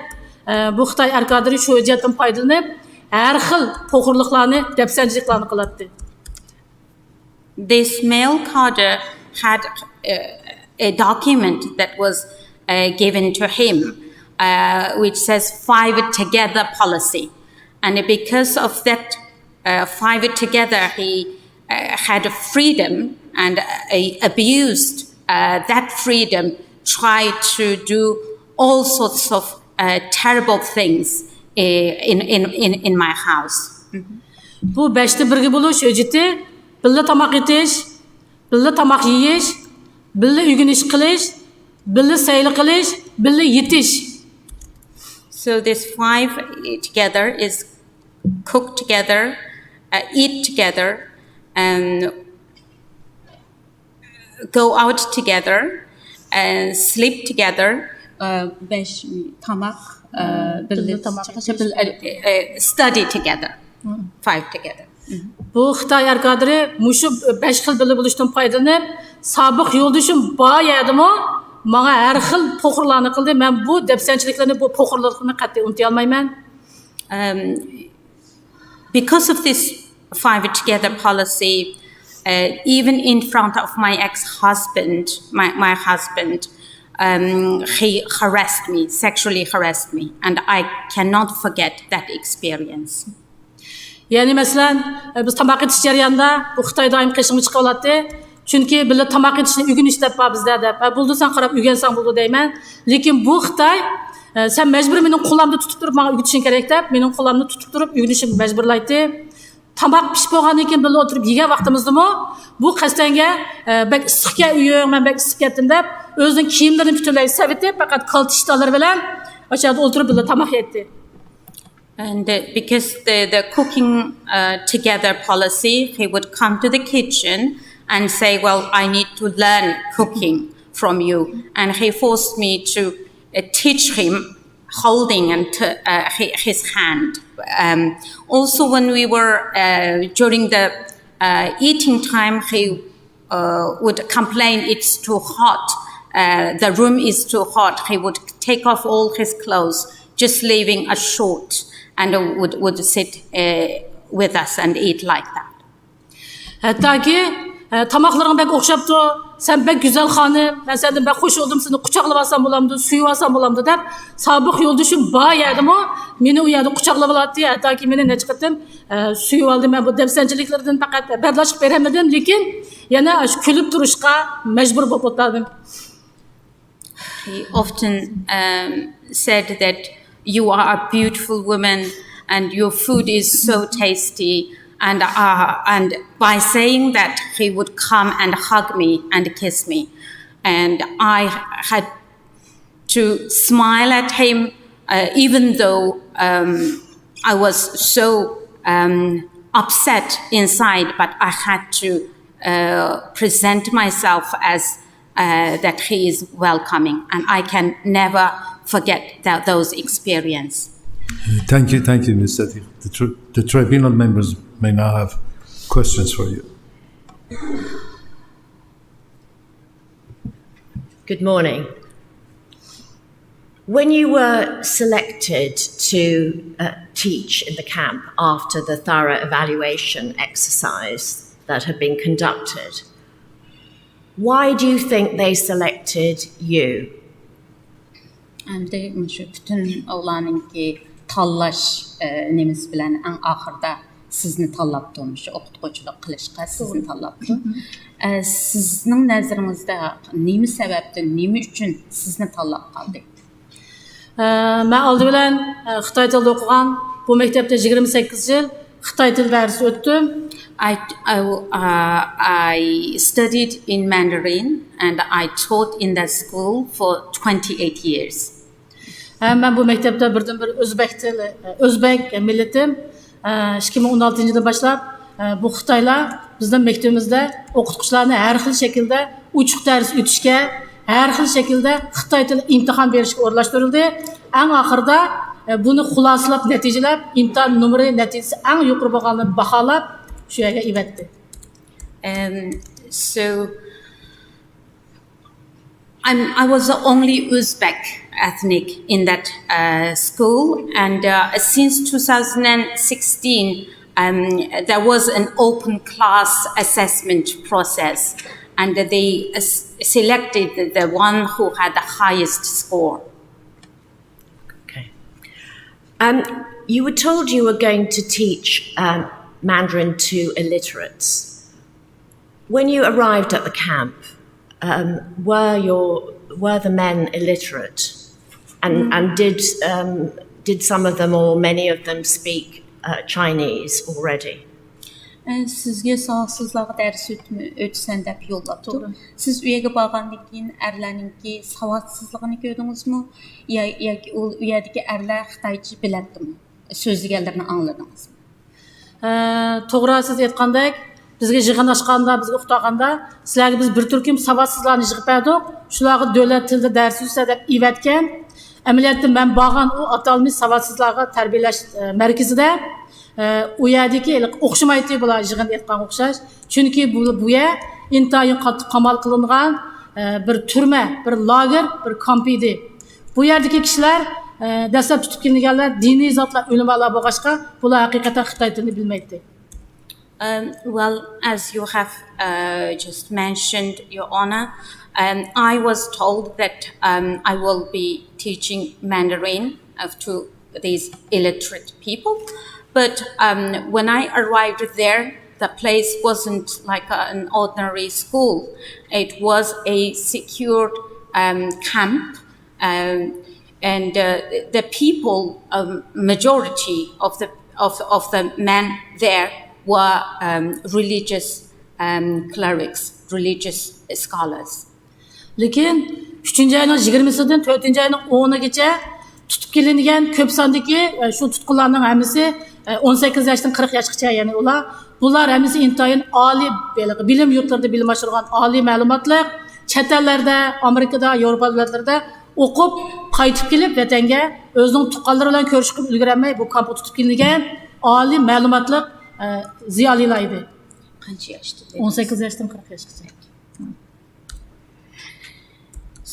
Bu Xitoy kadri shu hujjatdan foydalanib, har xil po'xirliqlarni, dafsanchiliklarni qiladi. This male cadre had a document that was given to him, which says 5 together policy. And because of that 5 together, he had a freedom and abused that freedom, tried to do all sorts of terrible things in my house. Bu 5'te birga bo'lish hujjati birga tamoq yetish, birga tamoq yeyish, birga uyg'unish qilish, birga sayl qilish, birga yetish. So this 5 together is cook together, eat together, and go out together, and sleep together. Study together. 5 together. Bu Xitoy kadri mushu 5 xil birga bo'lishdan foydalanib, sobiq yo'ldashim bor yerdimi? Menga har xil po'xirlarni qildi. Men bu dafsanchiliklarni, bu po'xirlarni qat'iy unutay olmayman. Because of this 5 together policy, even in front of my ex-husband, my husband, he harassed me, sexually harassed me, and I cannot forget that experience. Yani masalan, biz tamoq yetish jarayonida bu Xitoy doim qishimga chiqib oladi. Chunki birga tamoq yetishni uyg'unish deb bizda deb. Bo'ldi sen qarab uyg'onsang bo'ldi deyman. Lekin bu Xitoy sen majbur mening qo'limda tutib turib menga uyg'otishing kerak deb, mening qo'limda tutib turib uyg'onishim majburlaydi. Tamoq pishib bo'lgandan keyin birga o'tirib yegan vaqtimizdami, bu qasdanga bak issiqga uying, men bak issiq ketdim deb, o'zining kiyimlarini butunlay savitib, faqat qaltishtalari bilan o'shada o'tirib birga tamoq yetdi. And because the cooking together policy, he would come to the kitchen and say, well, I need to learn cooking from you. And he forced me to teach him holding and his hand. Also, when we were during the eating time, he would complain it's too hot. The room is too hot. He would take off all his clothes, just leaving a short, and would sit with us and eat like that. Hattoki tamoqlaring bek o'xshabdi, sen bek go'zal xonim, men sendan bek xush bo'ldim, seni quchoqlab olsam bo'lamdi, suyib olsam bo'lamdi deb, sobiq yo'ldashim bor yerdimi, meni u yerda quchoqlab oladi, hattoki meni necha qatim suyib oldi. Men bu dafsanchiliklardan faqat bardashib beramadim, lekin yana shu kulib turishga majbur bo'lib o'tdim. He often said that you are a beautiful woman and your food is so tasty. And by saying that, he would come and hug me and kiss me. And I had to smile at him, even though I was so upset inside, but I had to present myself as that he is welcoming. And I can never forget those experiences. Thank you, Ms. Sethi. The tribunal members may now have questions for you. Good morning. When you were selected to teach in the camp after the thorough evaluation exercise that had been conducted, why do you think they selected you? Endi shu butun o'g'laningki tanlash nemiz bilan eng oxirida sizni tanlabdi, shu o'qituvchilik qilishga sizni tanlabdi. Sizning nazaringizda nima sababdan, nima uchun sizni tanlab qoldi? Men oldi bilan Xitoy tilida o'qigan, bu maktabda 28 yil Xitoy tili darsi o'tdim. I studied in Mandarin and I taught in that school for 28 years. Ben bu mektepte birden-bir Özbek milletim 2016 yılında başlap bu Xitaylar bizden mektebimizde o'qituvchilarni her xil şekilde uçuk ders ötüşke, her xil şekilde Xitay tili imtihan berishga o'rlashtirildi. Eng oxirida buni xulosalab natijalab imtihan numeri natijasi eng yuqori bo'lganini baholab shu yerga ivetdi. So I was the only Uzbek ethnic in that school, and since 2016, there was an open class assessment process, and they selected the one who had the highest score. Okay. You were told you were going to teach Mandarin to illiterates. When you arrived at the camp, were the men illiterate, and did some of them or many of them speak Chinese already? Sizge savadsızlığa ders ötsen dep yollaptı. Siz uyega bargandan keyin erlerinki savadsızlığını gördünüzmü? Yoki ol uyadagi erler Xitaycha biladimi? So'zlaganlarini angladingizmi? To'g'ri siz aytgandek, bizga yig'in ochganda, bizga uqtaganda, sizlarga biz bir turkum savadsizlarni yig'ib berdik. Shularga davlat tilida dars o'tsa deb ivatgan. Amaliyotda men borgan u atalmish savadsizlarga tarbiyalash markazida u yerdagi o'xshamaydi bular yig'in aytgan o'xshash. Chunki bu yer intayin qattiq qamal qilingan bir turma, bir lager, bir kamp edi. Bu yerdagi kishilar dastlab tutib kelinganlar diniy zotlar ulamolar bo'lg'achqa bular haqiqatan Xitoy tilini bilmaydi. Well, as you have just mentioned, Your Honor, I was told that I will be teaching Mandarin to these illiterate people. But when I arrived there, the place wasn't like an ordinary school. It was a secured camp, and the people, majority of the men there were religious clerics, religious scholars. Lekin 3-ayning 20-sidan 4-ayning 10-gacha tutib kelingan ko'p sondagi shu tutqunlarning hammasi 18 yoshdan 40 yoshgacha, ya'ni bular hammasi intayin oliy bilim yurtlarida bilim oshirgan oliy ma'lumotlar, chet ellarda, Amerikada, Yevropa davlatlarida o'qib, qaytib kelib vatanga o'zining tuqqanlari bilan ko'rishib ulgurolmay bu kampga tutib kelingan oliy ma'lumotli ziyolilar edi. Qancha yoshda? 18 yoshdan 40 yoshgacha.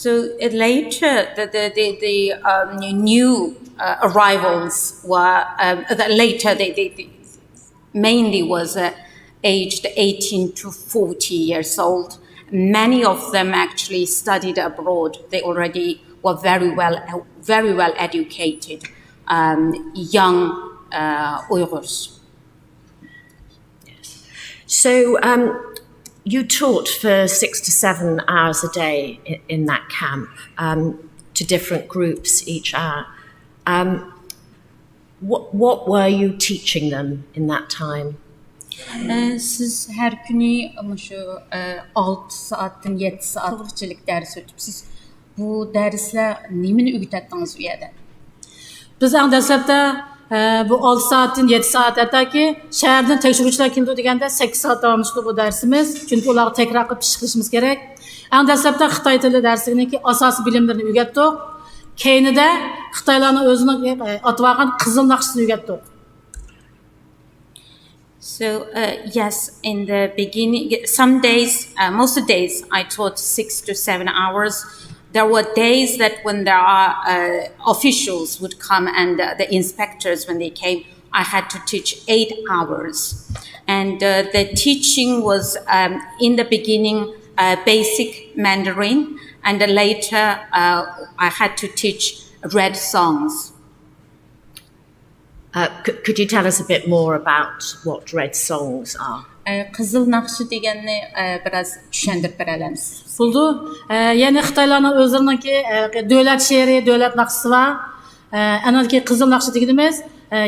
So later, the new arrivals were later. They mainly was aged 18 to 40 years old. Many of them actually studied abroad. They already were very well educated young Uyghurs. Yes. So. You taught for 6 to 7 hours a day in that camp to different groups each hour. What were you teaching them in that time? Siz her günü şu 6 saatten 7 saat Uyghurchilik ders ötüpsiz. Bu dersler nemini öğütettiniz bu yerden? Biz dastlabda bu 6 saatin 7 saat hattoki shahardan tekshiruvchilar keldi deganda 8 saat davomlashdi bu darsimiz. Chunki ularga takrar qilib ish qilishimiz kerak. Ang dastlabda Xitoy tili darsininki asosiy bilimlarini o'rgatdik. Keyinida Xitoylarning o'zining atib olgan qizil naqshini o'rgatdik. So yes, in the beginning, some days, most of the days, I taught 6 to 7 hours. There were days that when there are officials would come and the inspectors, when they came, I had to teach 8 hours. And the teaching was, in the beginning, basic Mandarin, and later I had to teach red songs. Could you tell us a bit more about what red songs are? Qizil naqshi deganni biraz tushuntirib beramiz. Bo'ldi. Ya'ni Xitoylarning o'zlarininki davlat she'ri, davlat naqshisi bor. Anadagi qizil naqshi deganimiz,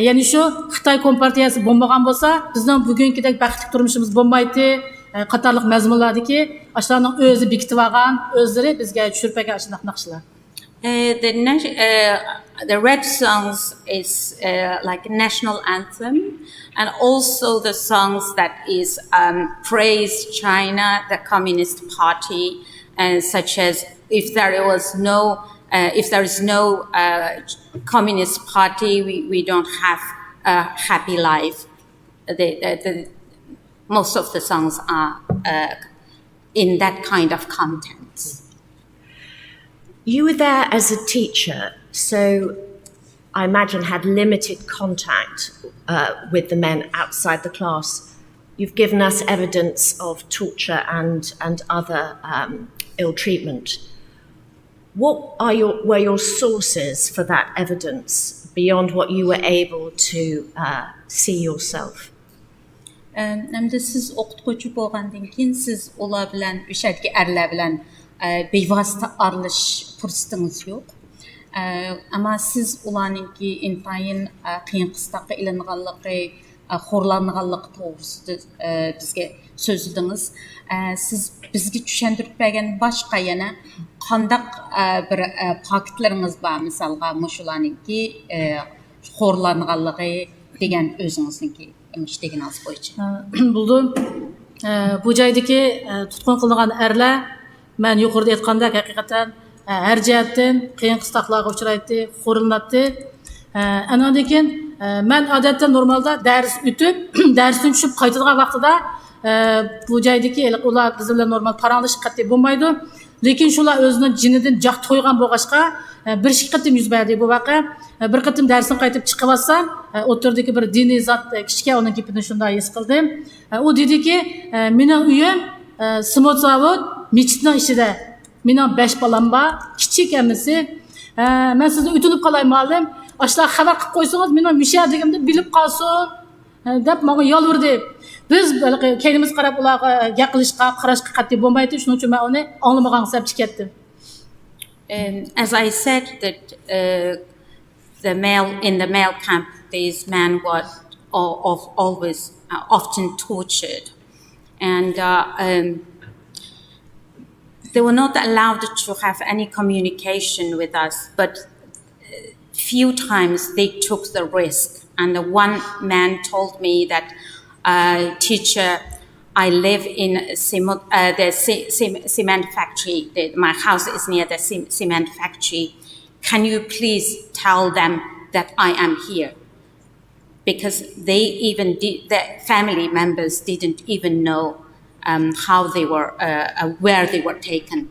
ya'ni shu Xitoy kompartiyasi bo'lmagan bo'lsa, bizning bugünkidek baxtli turmushimiz bo'lmaydi. Qatorliq mazmunlardagi ashlarning o'zi bekitib olgan, o'zlari bizga tushirib bergan ashunday naqshlar. The Red Songs is like a national anthem, and also the songs that is praise China, the Communist Party, such as if there is no Communist Party, we don't have a happy life. Most of the songs are in that kind of content. You were there as a teacher, so I imagine had limited contact with the men outside the class. You've given us evidence of torture and other ill treatment. What were your sources for that evidence beyond what you were able to see yourself? Endi siz o'qituvchi bo'lgandan keyin siz ular bilan o'sha yerga erlar bilan bevosita aralashish fursatingiz yo'q. Ammo siz ularningki intayin qiyin qistoqqa ilinganligi, xo'rlanganligi to'g'risida bizga so'zladingiz. Siz bizga tushuntirib bergan boshqa yana qandaq bir faktlaringiz bor, misolga mushularningki xo'rlanganligi degan o'zingizningki deganingiz bo'yicha. Buldu. Bu joydagi tutqun qilingan erlar men yuqorida aytgandek haqiqatan har jihatdan qiyin qistoqlarga uchraydi, xo'rinlatdi. Andan keyin men odatda normalda dars o'tib, darsdan tushib qaytadigan vaqtida bu joydagi ular biz bilan normal paranglashib qat'iy bo'lmaydi. Lekin shular o'zining jinidan joq to'ygan bo'lg'achqa bir ikki qatim yuz berdi bu voqea. Bir qatim darsdan qaytib chiqib olsam, o'tirdagi bir diniy zot kichika uning gapini shunday his qildim. U dediki, mening uyim Simot zavod mechitning ichida. Mening 5 bolam bor, kichik emisi. Men sizni o'tinib qolay ma'lum. Ashlar xabar qilib qo'ysangiz, mening mishadligimni bilib qolsin deb menga yolvurdi. Biz keynimiz qarab ularga gapirishga, qarashga qat'iy bo'lmaydi. Shuning uchun men uni anglamagan sabab ketdim. As I said that in the male camp, these men were always often tortured, and they were not allowed to have any communication with us. But few times they took the risk, and the one man told me that, teacher, I live in the cement factory. My house is near the cement factory. Can you please tell them that I am here? Because the family members didn't even know how they were, where they were taken.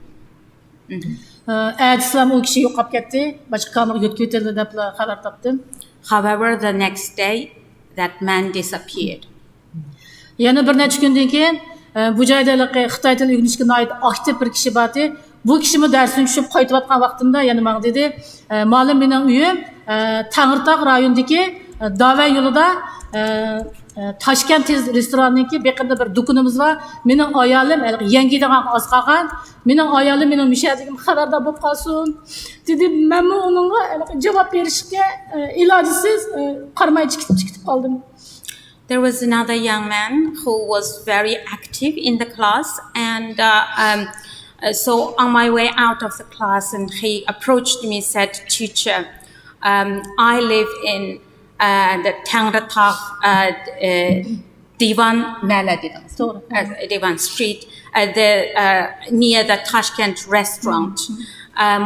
However, the next day, that man disappeared. Yana bir necha kundan keyin bu joydagi Xitoy tili o'rganishga oid aktiv bir kishi bordi. Bu kishimi darsdan tushib qaytayotgan vaqtimda yana menga dedi, "Ma'lum mening uyim Tangirtog rayonidagi Dava yo'lida Toshkent restoranidagi beqinda bir dukunimiz bor. Mening ayolim yangi degan oz qolgan. Mening ayolim mening mishadligim xabardor bo'lib qolsin." Dedi, men uningga javob berishga ilojisiz qarmay chiqib qoldim. There was another young man who was very active in the class, and so on my way out of the class, and he approached me and said, "Teacher, I live in the Tangratag Divan Street, near the Tashkent restaurant.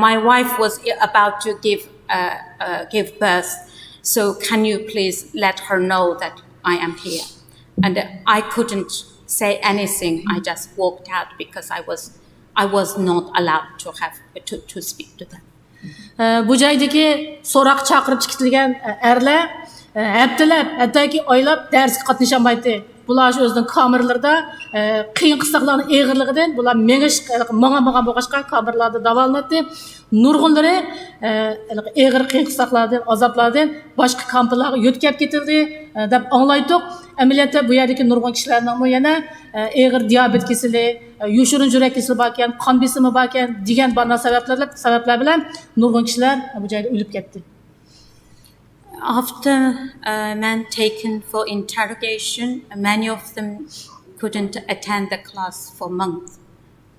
My wife was about to give birth, so can you please let her know that I am here?" And I couldn't say anything. I just walked out because I was not allowed to speak to them. Bu joydagi so'roq chaqirib chiqilgan erlar haftalab, hattoki oylab darsga qatnashamaydi. Bular o'zining kameralarida qiyin qistoqlarning eg'irligidan bular menga bo'lg'achqa kameralarda davolanadi. Nurg'unlari eg'ir qiyin qistoqlardan, azoblardan boshqa kamplarga yo'tkab ketildi deb anglaydik. Amaliyotda bu yerdagi nurg'un kishilarning yana eg'ir diabet kasali, yoshirin yurak kasali bor ekan, qon besimi bor ekan degan bana sabablar bilan nurg'un kishilar bu joyda o'lib ketdi. After men taken for interrogation, many of them couldn't attend the class for months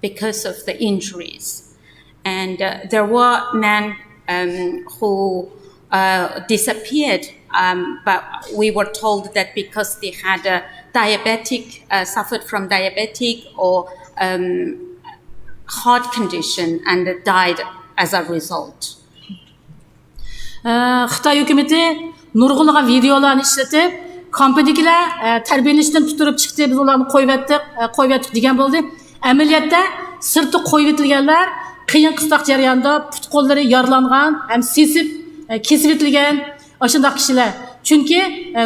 because of the injuries. And there were men who disappeared, but we were told that because they had a suffered from diabetic or heart condition and died as a result. Xitoy hukumati nurg'unlagan videolarni ishlatib, kampadagilar tarbiyalanishdan tutirib chiqdi, biz ularni qo'yib degan bo'ldi. Amaliyotda sirti qo'yib etilganlar qiyin qistoq jarayonda put qo'llari yaralangan, ham sesib, kesib etilgan ashunday kishilar. Chunki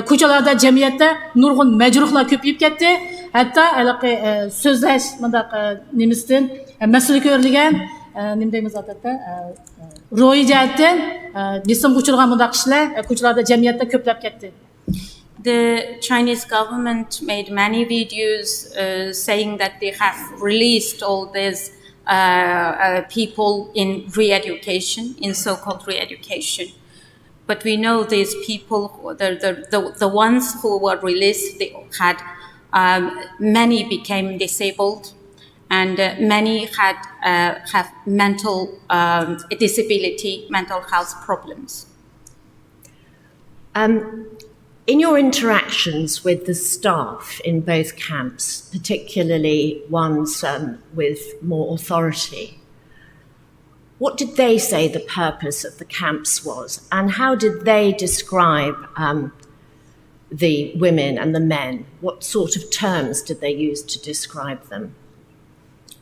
ko'chalarda jamiyatda nurg'un majruhlar ko'payib ketdi. Hatto so'zlash bundaq nemisdan mas'ul ko'rilgan, nima deymiz odatda, ro'yi jihatdan besimga uchirgan bundaq kishilar ko'chalarda jamiyatda ko'plab ketdi. The Chinese government made many videos saying that they have released all these people in re-education, in so-called re-education. But we know these people, the ones who were released, they had many became disabled, and many had have mental disability, mental health problems. In your interactions with the staff in both camps, particularly ones with more authority, what did they say the purpose of the camps was, and how did they describe the women and the men? What sort of terms did they use to describe them?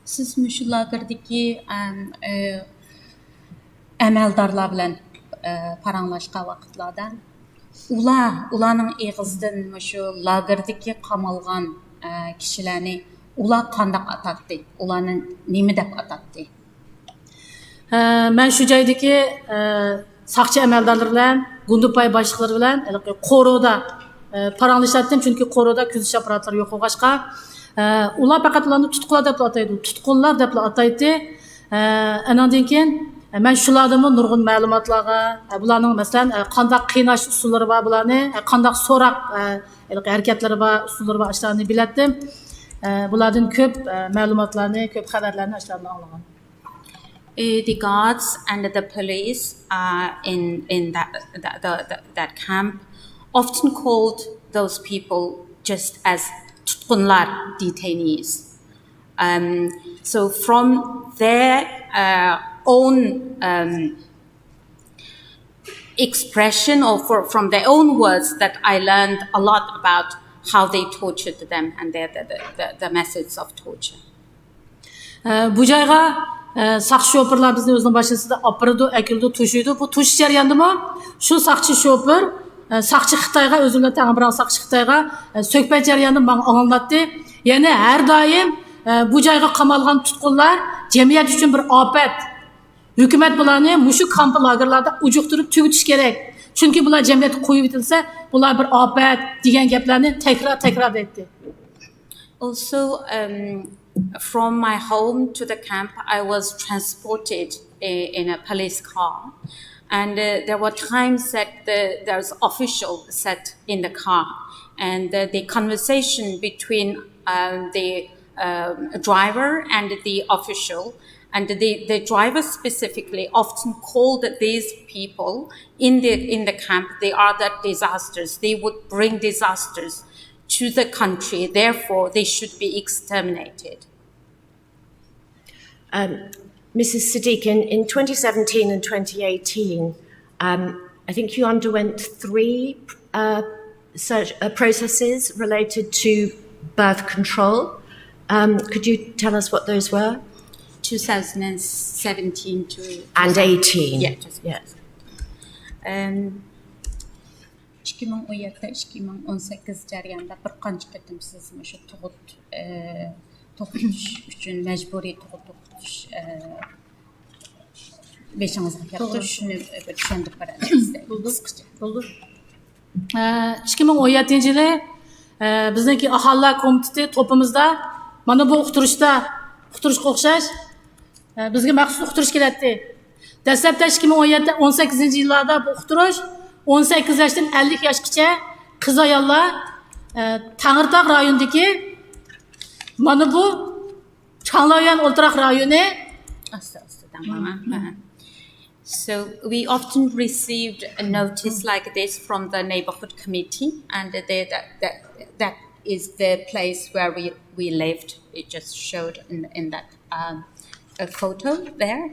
Siz mushu lagerdagi amaldarlar bilan paranglashgan vaqtlarda ularning eg'izdan mushu lagerdagi qamalgan kishilarni ular qanday atatdi, ularni nima deb atatdi? Men shu joydagi saqchi amaldorlar bilan, gundupay boshliqlari bilan qo'roda paranglashdim, chunki qo'roda kuzish apparatlari yo'q bo'lg'achqa ular faqat ularni tutqunlar deb ataydi, tutqunlar deb ataydi. Andan keyin men shulardan nurg'un ma'lumotlarga, bularning masalan qanday qiynash usullari bor, bularni qanday so'roq harakatlari bor, usullari bor, ashlarni biladim. Bulardan ko'p ma'lumotlarni, ko'p xabarlarni ashlarni olgan. The guards and the police in that camp often called those people just as tutqunlar, detainees. So from their own expression, or from their own words, that I learned a lot about how they tortured them and the methods of torture. Bu joyga saqchi şoförler bizni o'zining boshida opirdi, akildi, tushidi. Bu tush jarayonida shu saqchi şoför saqchi Xitoyga o'zimlar tang'ibroq saqchi Xitoyga so'kpat jarayonini menga anglatdi. Ya'ni har doim bu joyga qamalgan tutqunlar jamiyat uchun bir ofat. Hukumat bularni mushu kamp lagerlarda ujuqtirib tugutish kerak. Chunki bular jamiyatga qo'yib etilsa, bular bir ofat degan gaplarni takror aytdi. Also, from my home to the camp, I was transported in a police car, and there were times that there's official sat in the car, and the conversation between the driver and the official, and the driver specifically often called these people in the camp, they are the disasters, they would bring disasters to the country, therefore they should be exterminated. Mrs. Siddiq, in 2017 and 2018, I think you underwent 3 processes related to birth control. Could you tell us what those were? 2017 to... And 18. Yeah. Yes. 2017-2018 jarayonida bir qancha qatim siz shu tug'utish uchun majburiy tug'utish beshingizga keldi. Shuni bir tushuntirib berasiz. Bo'ldi. 2017-yili bizniki aholilar komiteti topimizda mana bu uqtirishga o'xshash bizga maxsus uqtirish kerakdi. Dastlabda 2017-18-yillarda bu uqtirish 18 yoshdan 50 yoshgacha qiz ayollar Tangirtog' rayonidagi mana bu Changlayan o'ltiroq rayoni So we often received a notice like this from the neighborhood committee, and that is the place where we lived. It just showed in that a photo there.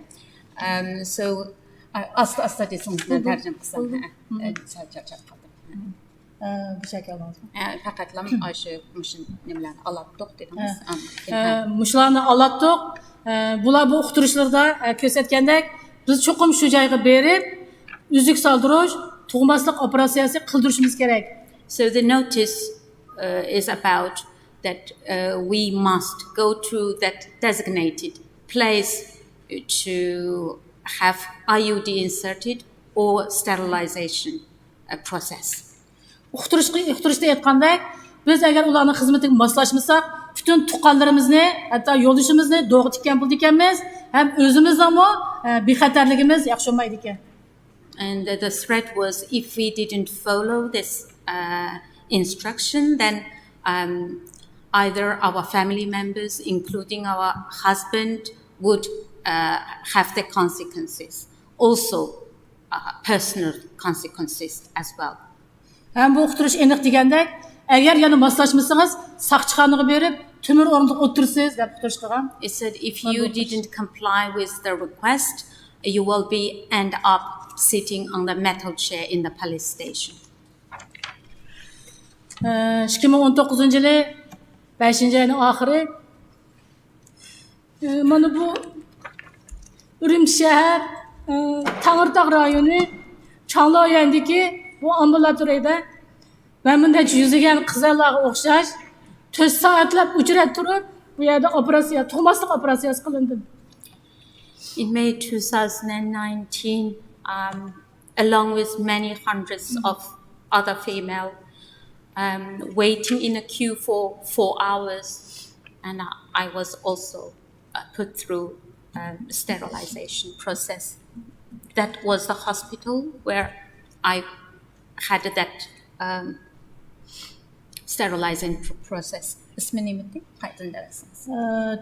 So asta desiniz. tercüme kılsam. Bu şekilde oldu. Faqatlam aşı müşün nimlarni alatdık dediniz. Muşlarni alatdık. Bular bu uqtirishlarda ko'rsatgandek biz cho'qim shu joyga berib, uzuk soldirish, tug'maslik operatsiyasi qildirishimiz kerak. So the notice is about that we must go to that designated place to have IUD inserted or sterilization process. Uqtirishda aytgandek, biz agar ularning xizmatiga moslashmasak, butun tuqqanlarimizni, hatto yo'lishimizni do'g'ri tikkan bo'ldi ekanmiz, ham o'zimizning bexatarligimiz yaxshi bo'lmaydi ekan. And the threat was if we didn't follow this instruction, then either our family members, including our husband, would have the consequences, also personal consequences as well. Ham bu uqtirish aniq degandek, agar yana moslashmasangiz, saqchixonaga berib, tumir o'rindiqda o'tirsiz deb uqtirish qilgan. It said if you didn't comply with the request, you will end up sitting on the metal chair in the police station. 2019-yili 5-oyning oxiri mana bu Urumchi shahar Tangirtog' rayoni Changloyandagi bu ambulatoriyada men bunda yuzigan qizlarga o'xshash 4 soatlab uchrab turib, bu yerda operatsiya, tug'maslik operatsiyasi qilindim. In May 2019, along with many hundreds of other female, waiting in a queue for 4 hours, and I was also put through sterilization process. That was the hospital where I had that sterilizing process. İsmi neydi? Kaydın dersiniz.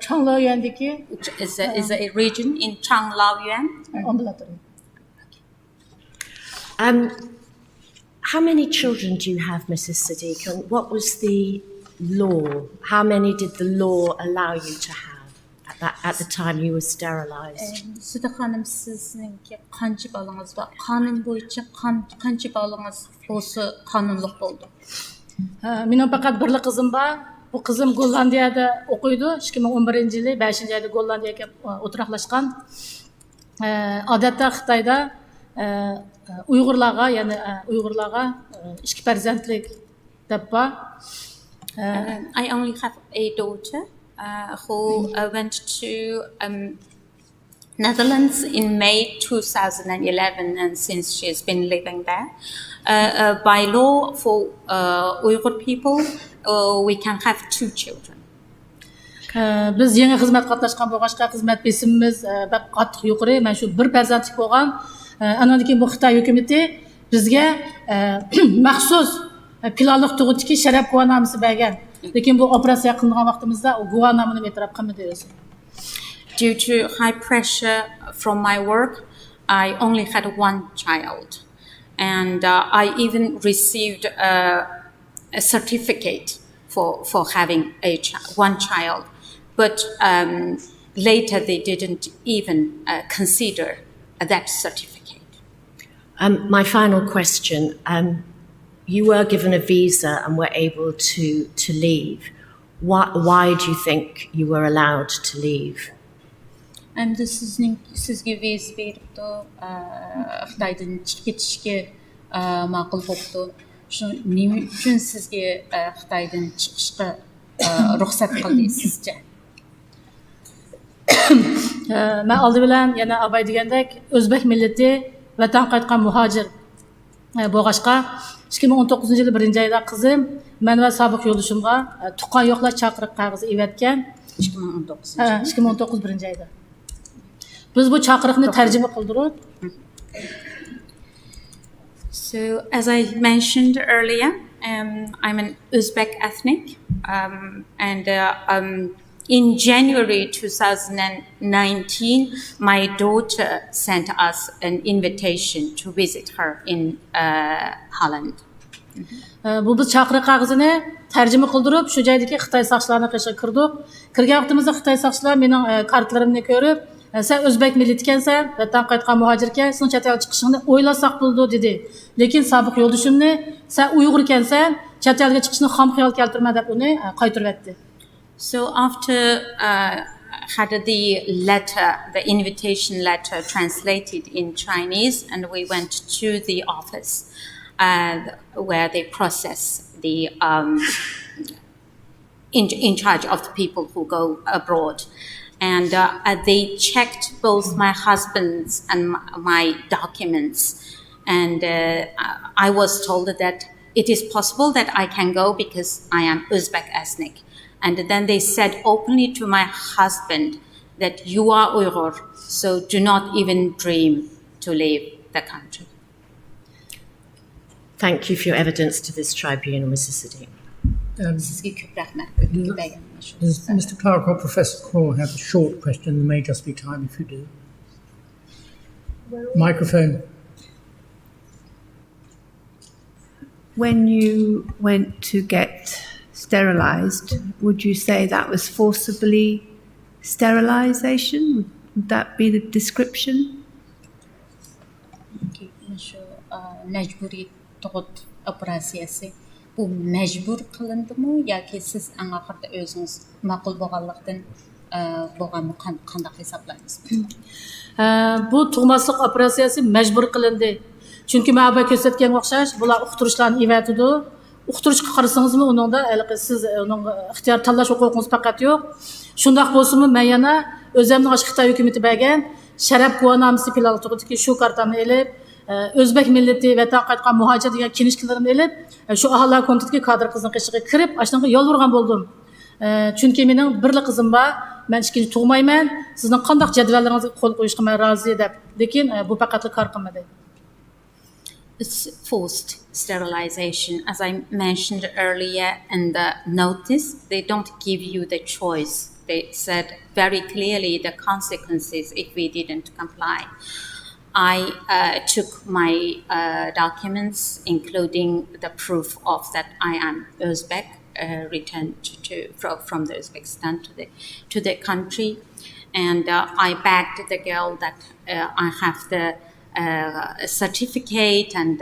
Changloyandagi is a region in Changlaoyuan. Ambulatory. How many children do you have, Mrs. Sadiq? And what was the law? How many did the law allow you to have at the time you were sterilized? Sadiq Hanım, sizinki qancha balangiz var? Qonun bo'yicha qancha balangiz bo'lsa qonunliq bo'ldi? Mening faqat bir qizim bor. Bu qizim Gollandiyada o'qiydi. 2011-yili 5-oyda Gollandiyaga o'tiraqlashgan. Odatda Xitoyda Uyg'urlarga, ya'ni Uyg'urlarga ikki farzandlik deb bor. I only have a daughter who went to Netherlands in May 2011, and since she has been living there. By law for Uyghur people, we can have 2 children. Biz yangi xizmat qatnashgan bo'lg'achqa xizmat besimimiz qattiq yuqori. Men shu bir farzandlik bo'lgan. Andan keyin bu Xitoy hukumatı bizga maxsus planliq tug'utki sharaf guvohnomasi bergan. Lekin bu operatsiya qilingan vaqtimizda u guvohnomani e'tirof qilmadi o'zi. Due to high pressure from my work, I only had 1 child. And I even received a certificate for having 1 child. But later they didn't even consider that certificate. My final question. You were given a visa and were able to leave. Why do you think you were allowed to leave? And sizga viza beribdi, Xitoydan chiqib ketishga ma'qul bo'libdi. Shu nima uchun sizga Xitoydan chiqishga ruxsat qildi sizcha? Men oldi bilan yana abay degandek o'zbek millati vatan qaytgan muhojir bo'lg'achqa 2019-yili 1-oyda qizim men va sobiq yo'ldoshimga tuqqan yo'qlar chaqiriq qog'ozi evatgan 2019 1-oyda. Biz bu chaqiriqni tarjima qildirib. So as I mentioned earlier, I'm an Uzbek ethnic, and In January 2019, my daughter sent us an invitation to visit her in Holland. Bu biz chaqiriq qog'ozini tarjima qildirib, shu joydagi Xitoy soqchilarini qishiga kirdik. Kirgan vaqtimizda Xitoy soqchilar mening kartlarimni ko'rib, sen o'zbek millati ekansan, vatan qaytgan muhojirkan, sen chet elga chiqishingni o'ylasak bo'ldi dedi. Lekin sobiq yo'ldoshimni sen Uyg'ur ekansan, chet elga chiqishni xam xiyol keltirma deb uni qaytarib etdi. So after had the letter, the invitation letter translated in Chinese, and we went to the office where they process the in charge of the people who go abroad. And they checked both my husband's and my documents. And I was told that it is possible that I can go because I am Uzbek ethnic. And then they said openly to my husband that you are Uyghur, so do not even dream to leave the country. Thank you for your evidence to this tribunal, Mrs. Sadiq. Does Mr. Clark or Professor Kaur have a short question? There may just be time if you do. Microphone. When you went to get sterilized, would you say that was forcibly sterilization? Would that be the description? Bu mecbur qılındımı yoki siz eng oxirida o'zingiz ma'qul bo'lganlikdan bo'lganmi qanday hisoblaysiz? Bu tug'maslik operatsiyasi majbur qilindi. Chunki men bu ko'rsatganga o'xshash, bular uqtirishlarni evatidi. Uqtirishga qarasangizmi, uningda siz uning ixtiyor tanlash huquqingiz faqat yo'q. Shundoq bo'lsa-mu, men yana o'zimning Xitoy hukumati bergan sharaf guvohnomasi bilan tug'diki, shu kartamni elib Özbek milleti vatan qaytgan muhacir degan kinishkilarimni elib, shu aholi komitetidagi kadr qizning qishiga kirib, ashunga yo'l urgan bo'ldim. Chunki mening birli qizim bor, men ikkinchi tug'mayman, sizning qanday jadvallaringizga qo'l qo'yishga men rozi deb. Lekin bu faqatli kar qilmadi. It's forced sterilization. As I mentioned earlier in the notice, they don't give you the choice. They said very clearly the consequences if we didn't comply. I took my documents, including the proof of that I am Uzbek, returned from the Uzbekistan to the country, and I begged the girl that I have the certificate and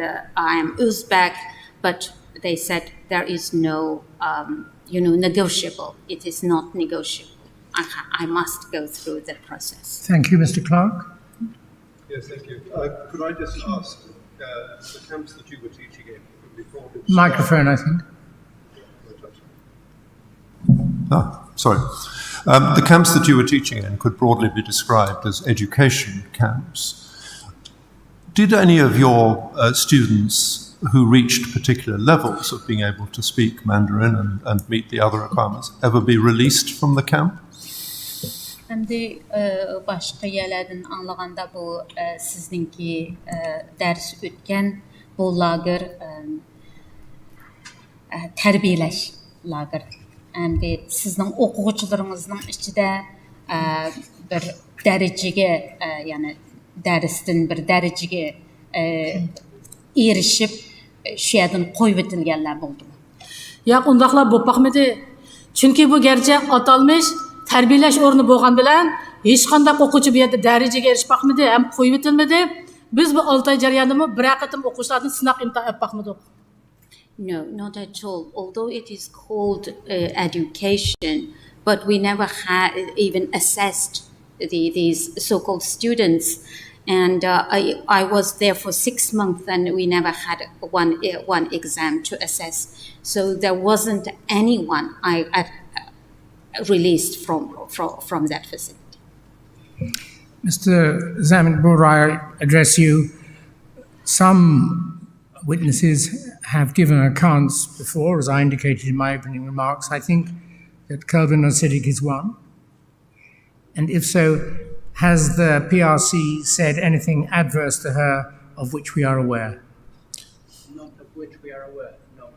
I am Uzbek, but they said there is no, negotiable. It is not negotiable. I must go through the process. Thank you, Mr. Clark. Yes, thank you. Could I just ask, the camps that you were teaching in before this... Microphone, I think. Sorry. The camps that you were teaching in could broadly be described as education camps. Did any of your students who reached particular levels of being able to speak Mandarin and meet the other requirements ever be released from the camp? Endi başqa yerlerden anlaganda bu sizningki ders o'tgan bu lager tarbiyalash lager. Endi sizning o'quvchilaringizning ichida bir darajaga, ya'ni darsdan bir darajaga erishib shu yerdan qo'yib etilganlar bo'ldimi? Yo'q, undaqlar bo'lib boqmadi. Chunki bu gerçi atalmış tarbiyalash o'rni bo'lgan bilan hech qanday o'quvchi bu yerda darajaga erishib boqmadi, ham qo'yib etilmadi. Biz bu 6 oy jarayonida bir qatim o'quvchilardan sinab imtihon olib boqmadik. No, not at all. Although it is called education, but we never had even assessed these so-called students. And I was there for 6 months, and we never had one exam to assess. So there wasn't anyone released from that facility. Mr. Zamin Bora, I address you. Some witnesses have given accounts before, as I indicated in my opening remarks. I think that Kelvin Siddiq is one. And if so, has the PRC said anything adverse to her of which we are aware? Not of which we are aware, no.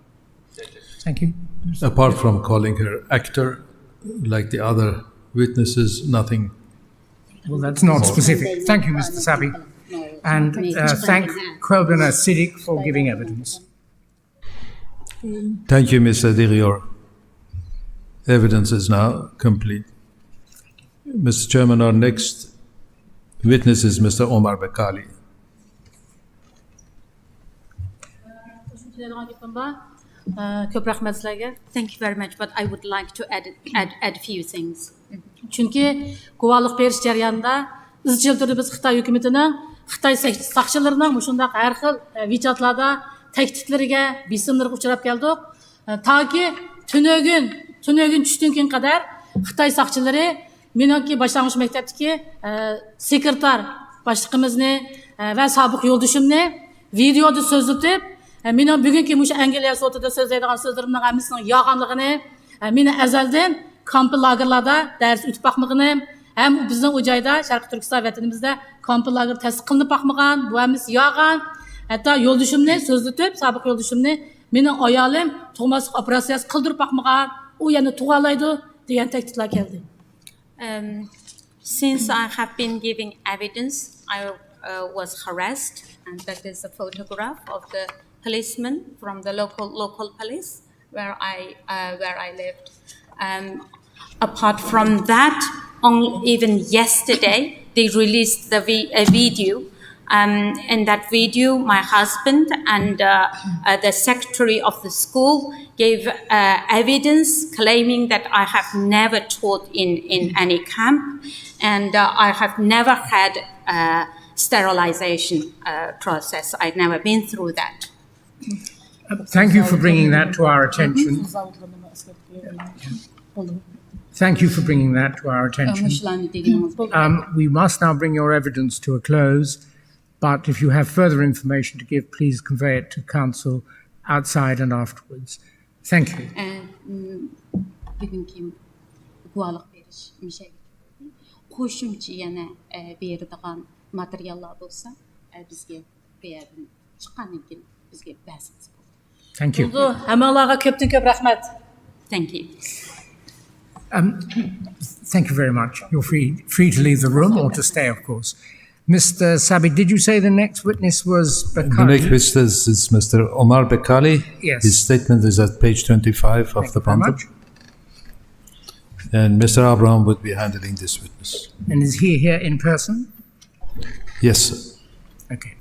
Thank you. Apart from calling her actor, like the other witnesses, nothing. Well, that's not specific. Thank you, Mr. Sabi. And thank Quelbina Siddiq for giving evidence. Thank you, Mr. Dir. Your evidence is now complete. Mr. Chairman, our next witness is Mr. Omar Bekali. Ko'p rahmat sizlarga. Thank you very much, but I would like to add a few things. Chunki guvohlik berish jarayonida izchil turda biz Xitoy hukumatining, Xitoy saqchilarining mushundaq har xil vijatlarda taktiklariga, bisimlarga uchrab keldik. Toki tunogin tushdan keyin qadar Xitoy saqchilari meniki boshlang'ich maktabdagi sekretar boshlig'imizni va sobiq yo'ldoshimni videoda so'zlatib, meni bugungi mush Angliya sotida so'zlaydigan so'zlarimning hammasining yolg'onligini, meni azaldan kamp lagerlarda dars o'tib baqmaganim, ham bizning u joyda Sharqiy Turkiston vatanimizda kamp lager ta'sis qilinib baqmagan, bu hammasi yolg'on. Hatto yo'ldoshimni so'zlatib, sobiq yo'ldoshimni meni ayolim tug'maslik operatsiyasi qildirib baqmagan, u yana tug'alaydi degan takliflar keldi. Since I have been giving evidence, I was harassed, and that is a photograph of the policeman from the local police where I lived. Apart from that, even yesterday they released a video. In that video, my husband and the secretary of the school gave evidence claiming that I have never taught in any camp, and I have never had a sterilization process. I've never been through that. Thank you for bringing that to our attention. Thank you for bringing that to our attention. We must now bring your evidence to a close, but if you have further information to give, please convey it to counsel outside and afterwards. Thank you. Qo'shimcha yana beradigan materiallar bo'lsa, bizga berib chiqqandan keyin bizga ba'zimiz bo'ldi. Thank you. Hammalarga ko'pdan ko'p rahmat. Thank you. Thank you very much. You're free to leave the room or to stay, of course. Mr. Sabi, did you say the next witness was Bekali? The next witness is Mr. Omar Bekali. Yes. His statement is at page 25 of the very pamphlet. much. And Mr. Abraham would be handling this witness. And is he here in person? Yes, sir. Okay.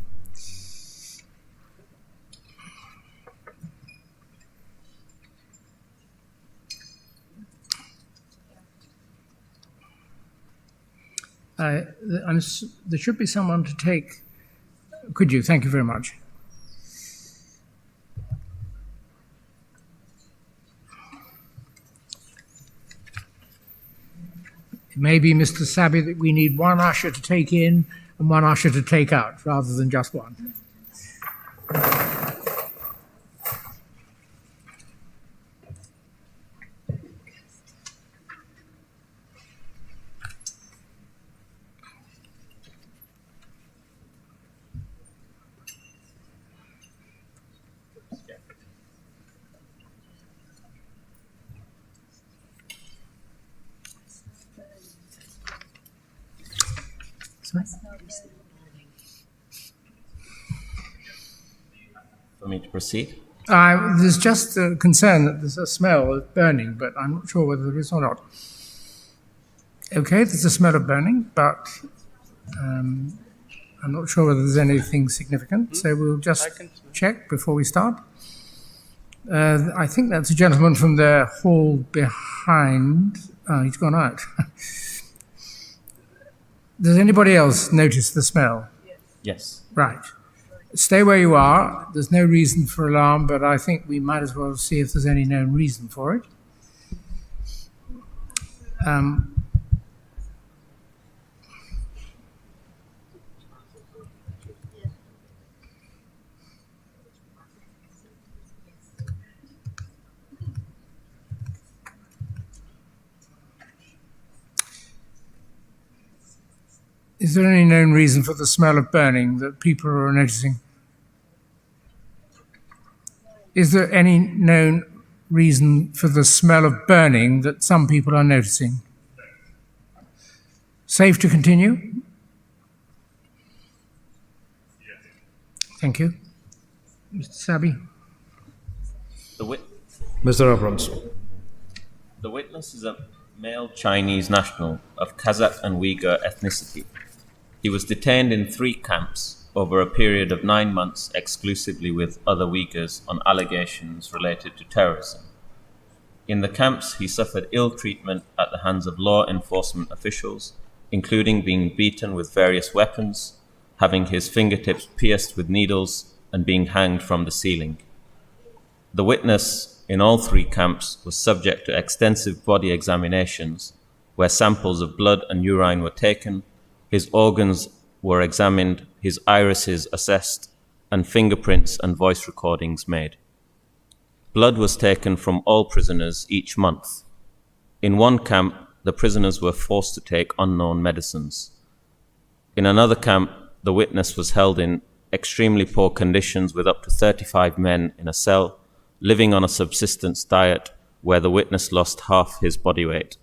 There should be someone to take. Could you? Thank you very much. It may be, Mr. Sabi, that we need one usher to take in and one usher to take out, rather than just one. For me to proceed? There's just a concern that there's a smell of burning, but I'm not sure whether there is or not. Okay, there's a smell of burning, but I'm not sure whether there's anything significant, so we'll just check before we start. I think that's a gentleman from the hall behind. Oh, he's gone out. Does anybody else notice the smell? Yes. Right. Stay where you are. There's no reason for alarm, but I think we might as well see if there's any known reason for it. Is there any known reason for the smell of burning that people are noticing? Is there any known reason for the smell of burning that some people are noticing. Safe to continue? Thank you. Mr. Sabi. Mr. Abrams. The witness is a male Chinese national of Kazakh and Uyghur ethnicity. He was detained in 3 camps over a period of 9 months exclusively with other Uyghurs on allegations related to terrorism. In the camps, he suffered ill treatment at the hands of law enforcement officials, including being beaten with various weapons, having his fingertips pierced with needles, and being hanged from the ceiling. The witness in all 3 camps was subject to extensive body examinations where samples of blood and urine were taken, his organs were examined, his irises assessed, and fingerprints and voice recordings made. Blood was taken from all prisoners each month. In one camp, the prisoners were forced to take unknown medicines. In another camp, the witness was held in extremely poor conditions with up to 35 men in a cell, living on a subsistence diet where the witness lost half his body weight.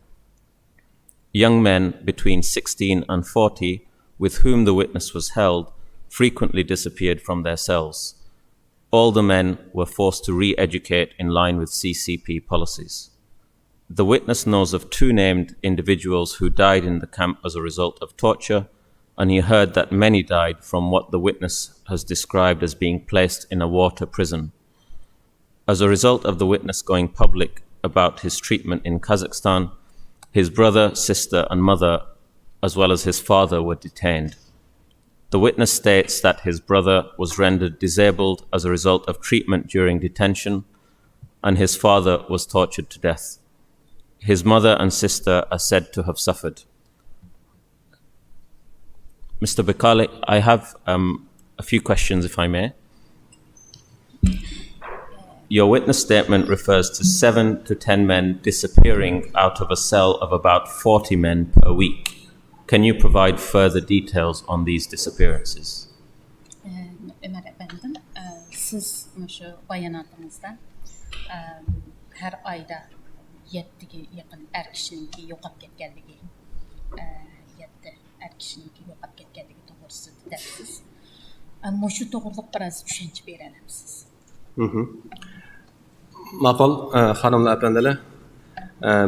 Young men between 16 and 40 with whom the witness was held frequently disappeared from their cells. All the men were forced to re-educate in line with CCP policies. The witness knows of 2 named individuals who died in the camp as a result of torture, and he heard that many died from what the witness has described as being placed in a water prison. As a result of the witness going public about his treatment in Kazakhstan, his brother, sister, and mother, as well as his father, were detained. The witness states that his brother was rendered disabled as a result of treatment during detention, and his father was tortured to death. His mother and sister are said to have suffered. Mr. Bekali, I have a few questions, if I may. Your witness statement refers to 7 to 10 men disappearing out of a cell of about 40 men per week. Can you provide further details on these disappearances? Ömer efendim, siz şu bayanatınızda her ayda 7'ye yakın er kişininki yo'qolib ketganligi, 7 er kişininki yo'qolib ketganligi to'g'risida deyapsiz. Ammo shu to'g'riliq biroz tushuncha bera olamsiz? Ma'qul, xonimlar, apandilar.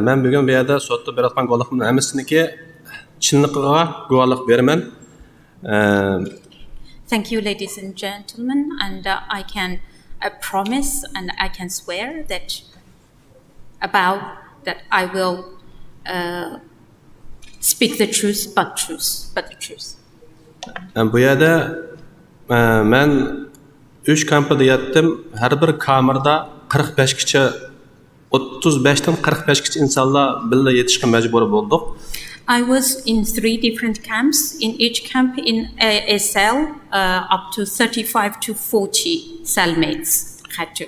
Men bugun bu yerda sotda berayotgan guvohlikimni hammasiniki chinligiga guvohlik beraman. Thank you, ladies and gentlemen, and I can promise and I can swear that I will speak the truth, but the truth. Bu yerda men 3 kampda yatdim. Har bir kamerda 45 kishi 35 dan 45 kishi insonlar birga yetishga majbur bo'ldik. I was in 3 different camps. In each camp, in a cell, up to 35 to 40 cellmates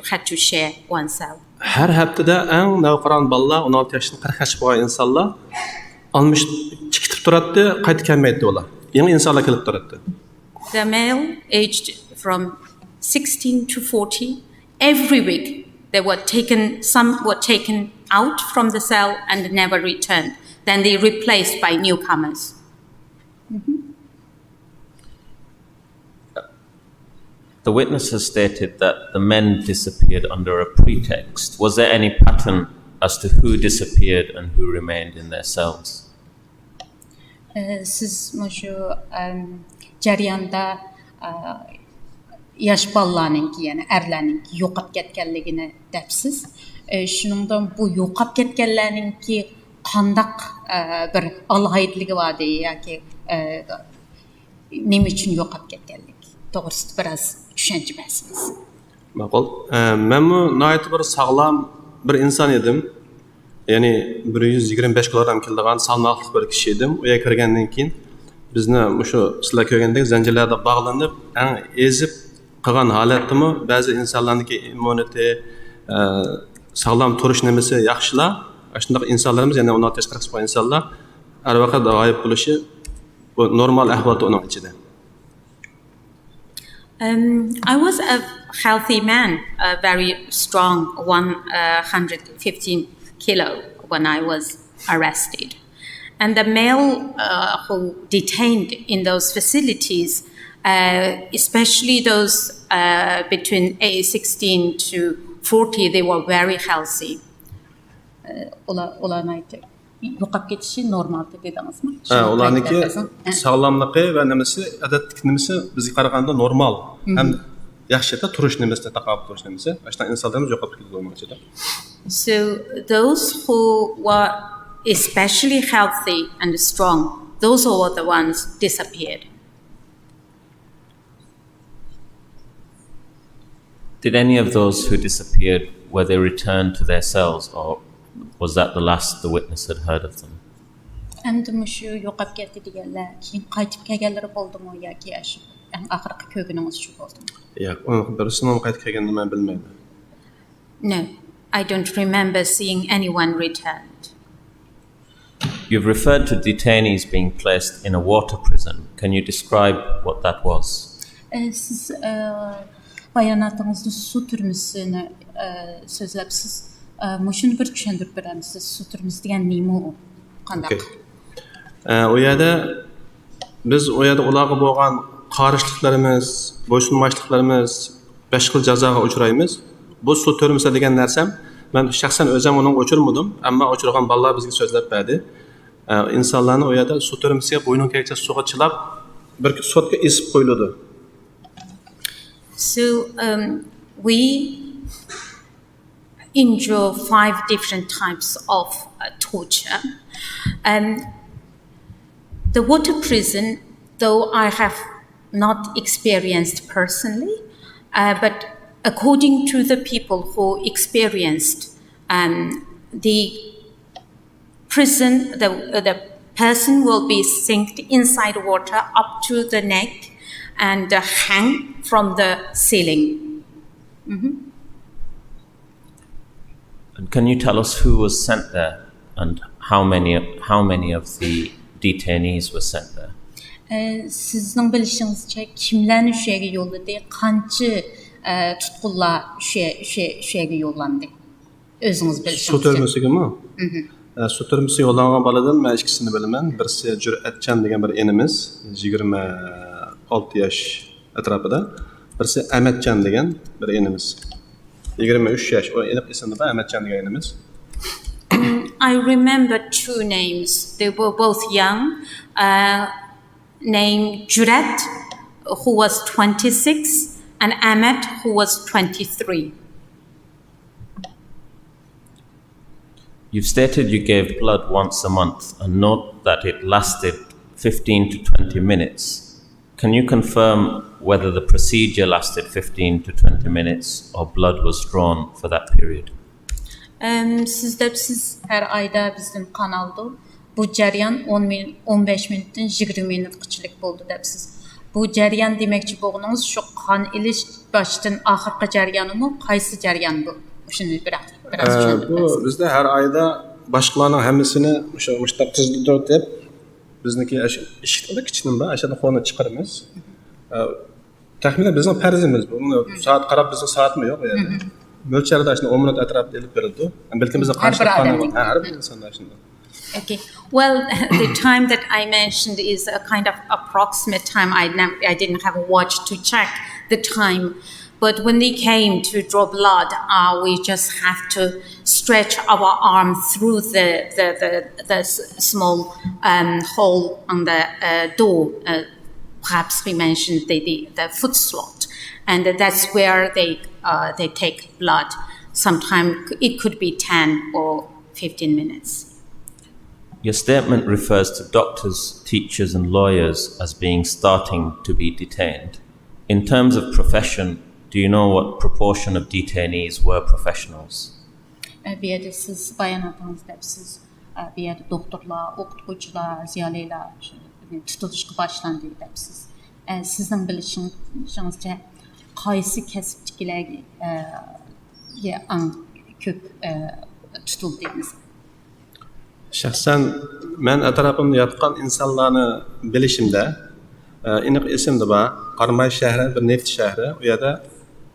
had to share one cell. Har haftada eng navqiron bolalar 16 yoshdan 40 yoshga bo'lgan insonlar almış tikitib turadi, qayta kelmaydi ular. Yangi insonlar kelib turadi. The male aged from 16 to 40, every week some were taken out from the cell and never returned. Then they replaced by newcomers. The witness has stated that the men disappeared under a pretext. Was there any pattern as to who disappeared and who remained in their cells? Siz şu jarayonda yosh bolalarninki, ya'ni erlarninki yo'qolib ketganligini deyapsiz. Shuningdan bu yo'qolib ketganlarninki qandaq bir alohidligi bordi yoki nima uchun yo'qolib ketganlik to'g'risida biroz tushuncha bersangiz. Ma'qul. Menmi nihoyat bir sog'lom bir inson edim. Ya'ni 125 kilogram keladigan salmoqli bir kishi edim. U yerga kirgandan keyin bizni shu sizlar ko'rgandek zanjirlarda bog'lanib, eng ezib qilgan holatdami ba'zi insonlarniki immunity, sog'lom turish nimasi yaxshilar. Shunday insonlarimiz, ya'ni 16 yoshga 40 insonlar har vaqt g'oyib bo'lishi bu normal ahvolda uning ichida. I was a healthy man, very strong, 115 kilo when I was arrested. And the male who detained in those facilities, especially those between age 16 to 40, they were very healthy. Ularni aytib, yo'qolib ketishi normal dedingizmi? Ularniki sog'lomligi va nimasi, odatdagi nimasi bizga qaraganda normal. Ham yaxshida turish nimasi, taqob turish nimasi, ashta insonlarimiz yo'qolib ketadi o'rmonchida. So those who were especially healthy and strong, those were the ones disappeared. Did any of those who disappeared, were they returned to their cells, or was that the last the witness had heard of them? Endi mushu yo'qolib ketdi deganlar keyin qaytib kelganlari bo'ldimi yoki shu eng oxirgi ko'rganingiz shu bo'ldimi? Yo'q, birisini qaytib kelganini men bilmayman. No, I don't remember seeing anyone returned. You've referred to detainees being placed in a water prison. Can you describe what that was? Siz bayonotіңізді su түрмісini so'zlabsiz. Shuni bir tushuntirib beramiz. Su turmisi degan nima u? Qanday? O yerda biz o yerda ularga bo'lgan qarishliklarimiz, bo'ysunmashliklarimiz 5 xil jazoga uchraymiz. Bu su turmisi degan narsam men shaxsan o'zim uni o'chirmadim, ammo o'chirgan bolalar bizga so'zlab berdi. İnsanlarni o yerda su turmisiga bo'ynin kekcha suvga chilab bir sotka isib qo'yiladi. So we endure 5 different types of torture. The water prison, though I have not experienced personally, but according to the people who experienced the prison, the person will be sunk inside water up to the neck and hang from the ceiling. Mm-hmm. And can you tell us who was sent there and how many of the detainees were sent there? Sizning bilishingizcha kimlarni shu yerga yo'lladi? Qancha tutqunlar shu yerga yo'llandi? O'zingiz bilishingizcha. Su turmisigimi? Su turmisi yo'llangan boladan men ikkisini bilaman. Birisi Jur'atchan degan bir enimiz, 26 yosh atrofida. Birisi Amatchan degan bir enimiz. 23 yosh. O aniq esimda Amatchan degan enimiz. I remember 2 names. They were both young. Named Jurat, who was 26, and Ahmed, who was 23. You've stated you gave blood once a month and note that it lasted 15 to 20 minutes. Can you confirm whether the procedure lasted 15 to 20 minutes or blood was drawn for that period? Siz her ayda bizden kan aldı. Bu jaryan 15 minutdan 20 minutgacha bo'ldi debsiz. Bu jaryan demekçi bo'g'ingiz shu qon ilish boshdan oxirgi jaryanimi? Qaysi jaryan bu? Shuni biraz tushuntirib. Bu bizda har ayda boshqalarning hammasini o'sha mushtaq tizdirib deb bizniki eshikda kichkinba, ashada xona chiqaramiz. Taxminan bizning farzimiz bu. Soat qarab bizning soatmi yo'q yani. Mo'lcharda shuni 10 minut atrofida elib beradi. Balkim bizning qarshi har bir insonlar shunday. Okay. Well, the time that I mentioned is a kind of approximate time. I didn't have a watch to check the time. But when they came to draw blood, we just have to stretch our arm through the small hole on the door. Perhaps we mentioned the foot slot. And that's where they take blood. Sometimes it could be 10 or 15 minutes. Your statement refers to doctors, teachers and lawyers as being starting to be detained. In terms of profession, do you know what proportion of detainees were professionals? Bir yerde siz bayanatınızda siz bir yerde doktorlar, o'qituvchilar, ziyolilar tutulishga boshlandi debsiz. Sizning bilishingizcha qaysi kasbchilarga eng ko'p tutildingiz? Shaxsan men atrofimda yotgan insonlarni bilishimda aniq esimda bor, Qarmay shahri bir neft shahri, u yerda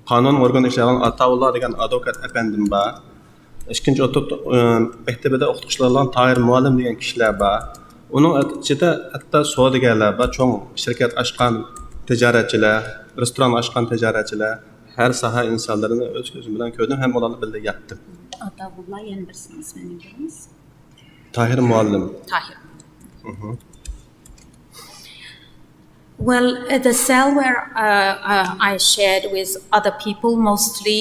qonun organ ishlagan Atavullah degan advokat apandim bor. Ikkinchi maktabida o'qituvchilar Tahir muallim degan kishilar bor. Uning ichida hatto savdogarlar bor, cho'ng shirkat ochgan tijoratchilar, restoran ochgan tijoratchilar, har soha insonlarini o'z ko'zim bilan ko'rdim, ham ularni birga yaptim. Atavullah yana birisini ismini bilamiz. Tahir muallim. Tahir. Well, the cell where I shared with other people, mostly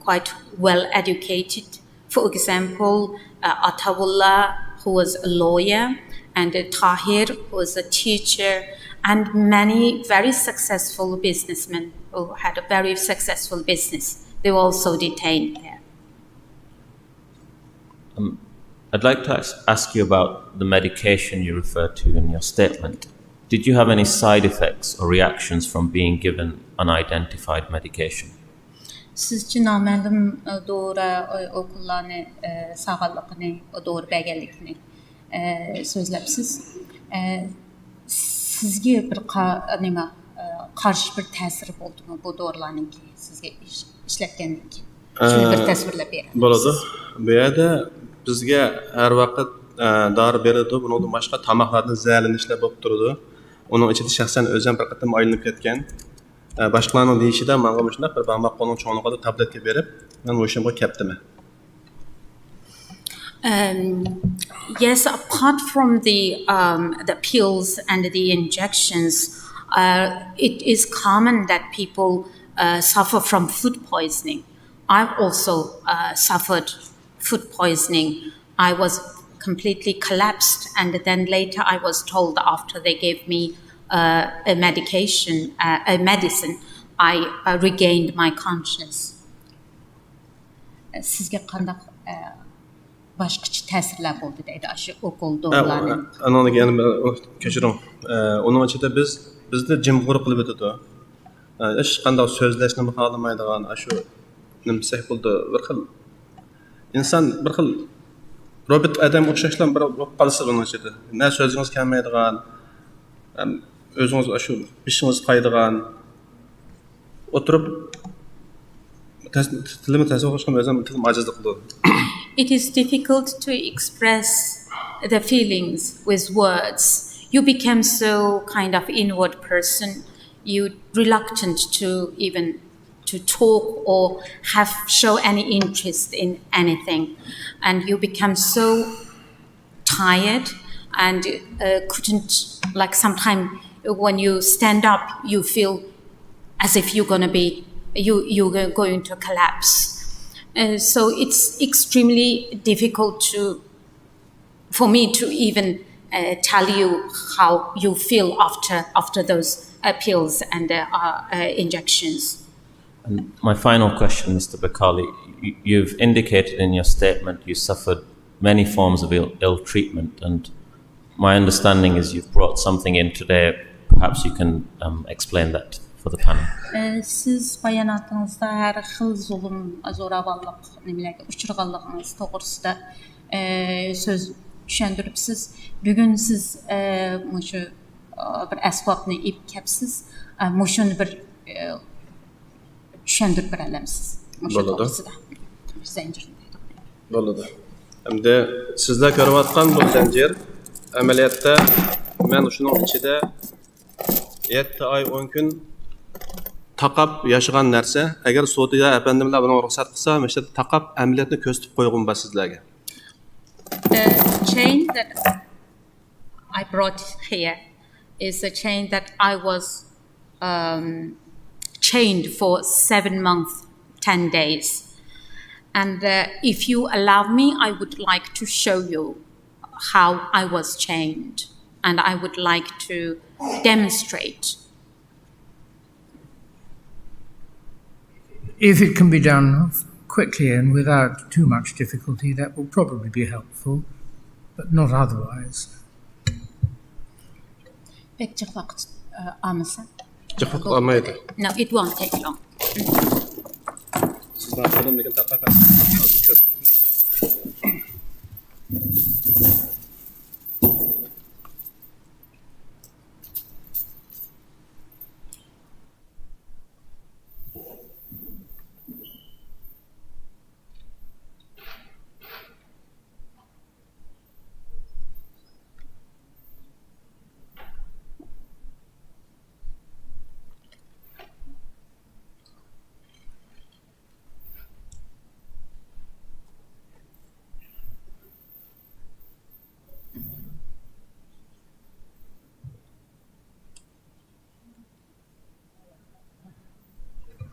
quite well educated. For example, Atavullah, who was a lawyer, and Tahir, who was a teacher, and many very successful businessmen who had a very successful business. They were also detained there. I'd like to ask you about the medication you referred to in your statement. Did you have any side effects or reactions from being given unidentified medication? Sizce naməlum doğru okullarını, sağlıqını, doğru bəgəllikini sözləbsiz. Sizge bir qarşı bir təsir oldu mu bu doğrularının ki, sizge işlətgəndən ki? Şunu bir təsvirlə verin. Болады. Bu yerdə bizga har vaqt dori beradi, bundan boshqa tamoqlardan zaharlanishlar bo'lib turadi. Onun içinde şahsen özüm bir qatam aylanıp ketken. Başkalarının deyişide manga müşündaq bir barmaq qo'lning cho'ng'ida tabletga berib, men o'shimga keptimi. Yes, apart from the pills and the injections, it is common that people suffer from food poisoning. I've also suffered food poisoning. I was completely collapsed, and then later I was told after they gave me a medicine, I regained my consciousness. Sizge qandaq başqacha ta'sirlar bo'ldi deydi shu o'qol dorilarning. Anani yana kechiring. Uning ichida bizni jimg'ur qilib o'tadi. Hech qanday so'zlashni xohlamaydigan shu nimsak bo'ldi. Bir xil inson bir xil robot adam o'xshashlar bir qolsa uning ichida. Ne so'zingiz kelmaydigan, o'zingiz shu bishingiz qaydigan o'tirib tilim tasavvurishga o'zim tilim ojizlik qiladi. It is difficult to express the feelings with words. You become so kind of inward person. You're reluctant to even to talk or show any interest in anything, and you become so tired and couldn't, like sometimes when you stand up, you feel as if you're going to collapse. So it's extremely difficult for me to even tell you how you feel after those pills and injections. And my final question, Mr. Bakali, you've indicated in your statement you suffered many forms of ill treatment, and my understanding is you've brought something in today. Perhaps you can explain that for the panel. Siz bayanatınızda her xil zulüm, zoravallık, nemilərə uçurğanlığınız doğrusunda söz düşəndiribsiz. Bugün siz şu bir əsbabını ip kəpsiz, şunu bir düşəndirib verələmsiz. Болады. Болады. Hamda sizlar ko'rayotgan bu zanjir amaliyotda men shuning ichida 7 oy 10 kun taqab yashagan narsa. Agar Saudiya efendimlar buni ruxsat qilsa, mana taqab amaliyotni ko'rsatib qo'ygan bor sizlarga. The chain that I brought here is a chain that I was chained for 7 months, 10 days. And if you allow me, I would like to show you how I was chained. And I would like to demonstrate. If it can be done quickly and without too much difficulty, that will probably be helpful, but not otherwise. Pek çok vaqt almasa? No, it won't take long.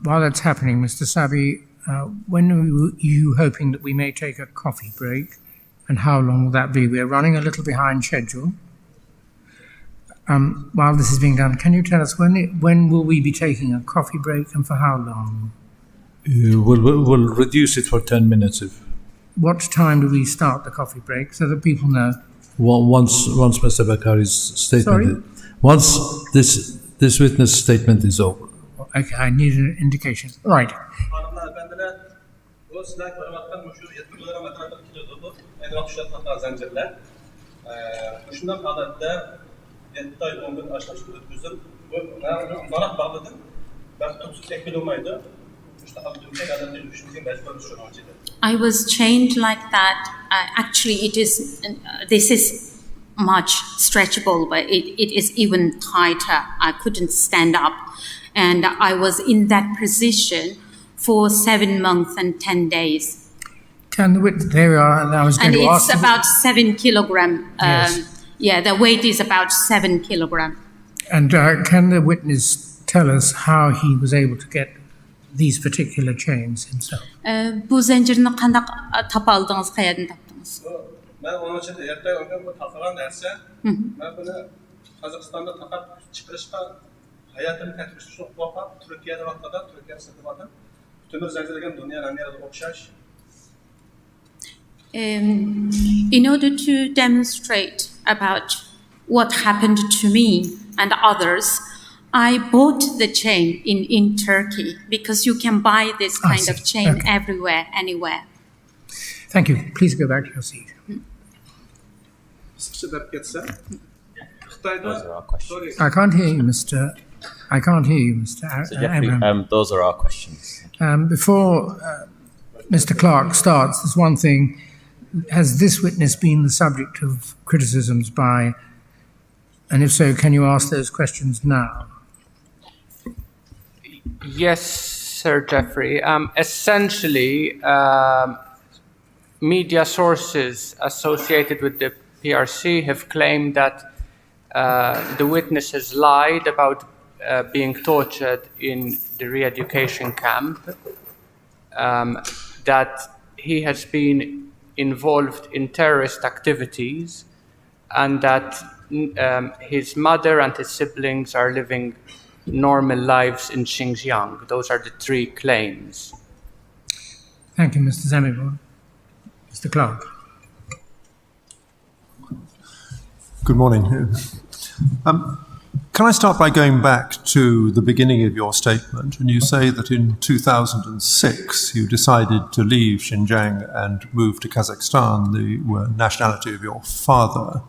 while that's happening, Mr. Sabi, when are you hoping that we may take a coffee break, and how long will that be? We're running a little behind schedule. While this is being done, can you tell us when will we be taking a coffee break and for how long? We'll reduce it for 10 minutes. What time do we start the coffee break so that people know? Once Mr. Bakari's statement. Once this witness statement is over. Okay, I need an indication. Right. I was chained like that. Actually, this is much stretchable, but it is even tighter. I couldn't stand up. And I was in that position for 7 months and 10 days. Can the witness, there we are, and I was going and to ask. And it's about 7 kilogram. Yes. Yeah, the weight is about 7 kilogram. And can the witness tell us how he was able to get these particular chains himself? Bu zincirni qandaq tapa aldınız, qayerdan tapdınız? Ben onun için ertəyə gün bu taxılan нәрsə, mən bunu Qazaxstanda taxab çıxırışqa hayatımı tətbiqi çox baxıb, Türkiyədə vaxtda Türkiyədə satıb aldım. Bütün zəncirlərin dünyanın Amerikada oxşar. In order to demonstrate about what happened to me and others, I bought the chain in Turkey because you can buy this kind of chain everywhere, anywhere. Thank you. Please go back to your seat. Those are our questions. I can't hear you, Mr. So Jeffrey, those are our questions. Before Mr. Clark starts, there's one thing. Has this witness been the subject of criticisms by, and if so, can you ask those questions now? Yes, Sir Jeffrey. Essentially, media sources associated with the PRC have claimed that the witness has lied about being tortured in the re-education camp, that he has been involved in terrorist activities, and that his mother and his siblings are living normal lives in Xinjiang. Those are the three claims. Thank you, Mr. Zamibor. Mr. Clark. Good morning. Can I start by going back to the beginning of your statement? And you say that in 2006 you decided to leave Xinjiang and move to Kazakhstan, the nationality of your father.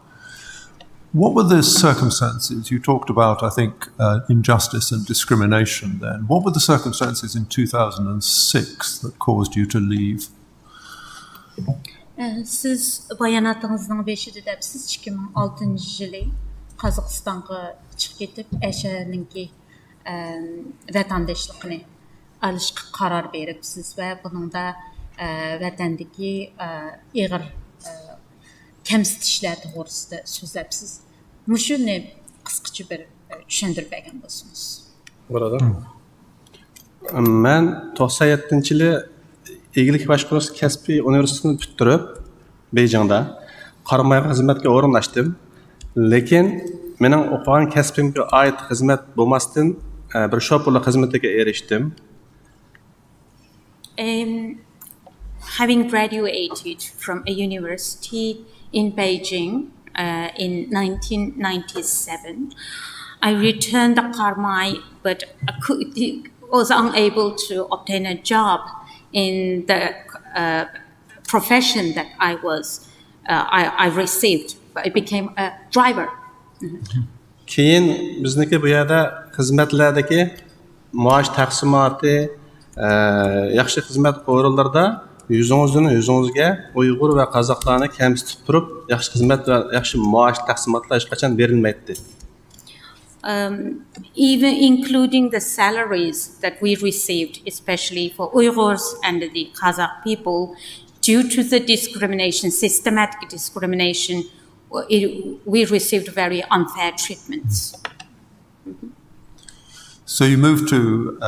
What were the circumstances? You talked about, I think, injustice and discrimination then. What were the circumstances in 2006 that caused you to leave? Siz bayanatınızdan beşidi dəbsiz 2006 yılı Qazaxstanğa çıxıb getib əşəninki vətəndaşlığını alışqa qarar veribsiz və bunun da vətəndəki ağır kəmsitişlər doğrusunda sözləbsiz. Muşunu qısqaça bir düşündürüb bəgən bolsunuz. Burada. Mən 97 yılı İg'ilik Başqaruması Kəsbi Universitetini bitirib Beyjingda qaramağa xizmətə orunlaşdım. Lekin mening o'qigan kasbimga oid xizmat bo'lmasdan bir shopurlik xizmatiga erishdim. Having graduated from a university in Beijing in 1997, I returned to Karmai, but was unable to obtain a job in the profession that I received. I became a driver. Keyin bizniki bu yerda xizmatlardagi maosh taqsimoti, yaxshi xizmat o'rinlarida yüzünüzge Uygur ve Kazaklarını kamsitib turib, yaxshi xizmat va yaxshi maosh taqsimotlar hech qachon berilmaydi. Even including the salaries that we received, especially for Uyghurs and the Kazakh people, due to the discrimination, systematic discrimination, we received very unfair treatments. So you moved to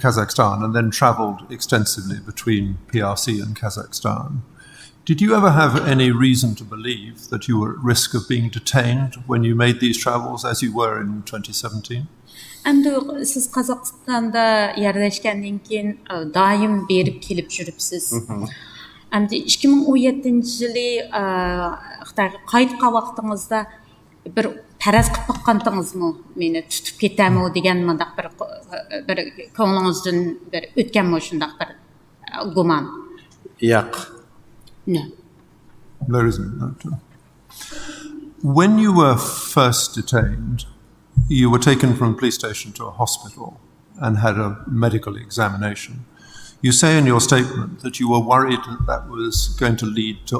Kazakhstan and then travelled extensively between PRC and Kazakhstan. Did you ever have any reason to believe that you were at risk of being detained when you made these travels, as you were in 2017? Endi siz Qozog'istonda yerleşkenden keyin daim berip kelip жүрüpsiz. Endi 2017-yili Xitoyga qaytgan vaqtingizda bir taraz qilib baqqandingizmi? Meni tutib ketami degan mundaq bir ko'nglingizdan bir o'tganmi shundaq bir gumon? Yo'q. No. There isn't. No. When you were first detained, you were taken from a police station to a hospital and had a medical examination. You say in your statement that you were worried that was going to lead to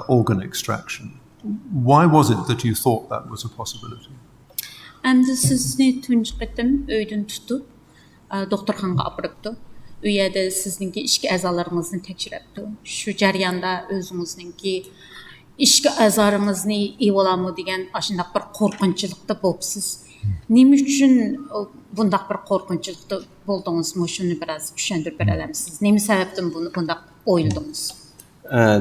organ extraction. Why was it that you thought that was a possibility? Endi sizni tunji qitim uydan tutib, doktorxonaga olib boribdi. U yerda sizningki ichki a'zolaringizni tekshiribdi. Shu jarayonda o'zingizninki ichki a'zolaringizni evolami degan ashundaq bir qo'rqinchlikda bo'libsiz. Nima uchun bundaq bir qo'rqinchlikda bo'ldingizmi? Shuni biroz tushuntirib berasiz. Nima sababdan bundaq o'yladingiz?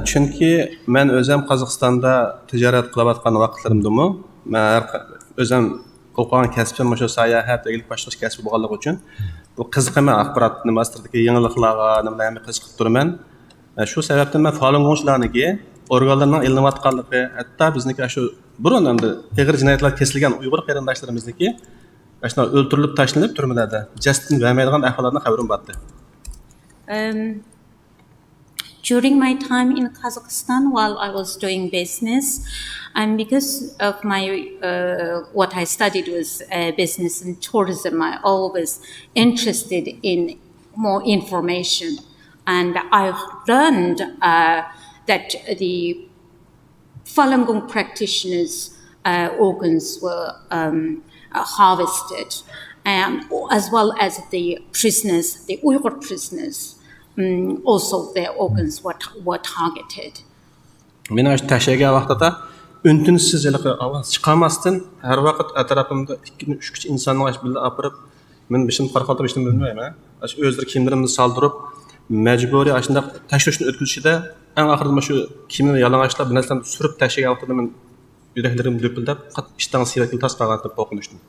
Chunki men o'zim Qozog'istonda tijorat qilayotgan vaqtlarimdami, men o'zim qo'lqon kasbim o'sha sayohat egilib boshlash kasbi bo'lganligi uchun bu qiziqaman axborotni masterdagi yangiliklarga nimalarni qiziqib turaman. Shu sababdan men faollanuvchilarniki organlarning ilinayotganligi, hatto bizniki shu burun endi og'ir jinoyatlar kesilgan Uyg'ur qarindoshlarimizniki ashuna o'ltirilib tashlanib turmalarda jastin vermaydigan ahvollardan xabarim bordi. During my time in Kazakhstan, while I was doing business, and because of my what I studied was business and tourism, I always interested in more information, and I learned that the Falun Gong practitioners' organs were harvested, as well as the prisoners, the Uyghur prisoners. Also, their organs were targeted. Men aş təşəyə vaxtda üntünüzsüz avaz çıxamasdan hər vaxt ətrafımda 2-3 kiçik insanlar aş billə apırıb men başım qarqaltıb işini bilməyəm. Aş özləri kimlərini saldırıb məcburi aşında təşvişini ötküzüşdə ən axırda şu kimini yalang'achlab bir narsalarni surib təşəyə vaxtda men yürəklərim löpüldəb işdən siyrakil tas qalğandı qo'rqinishdim.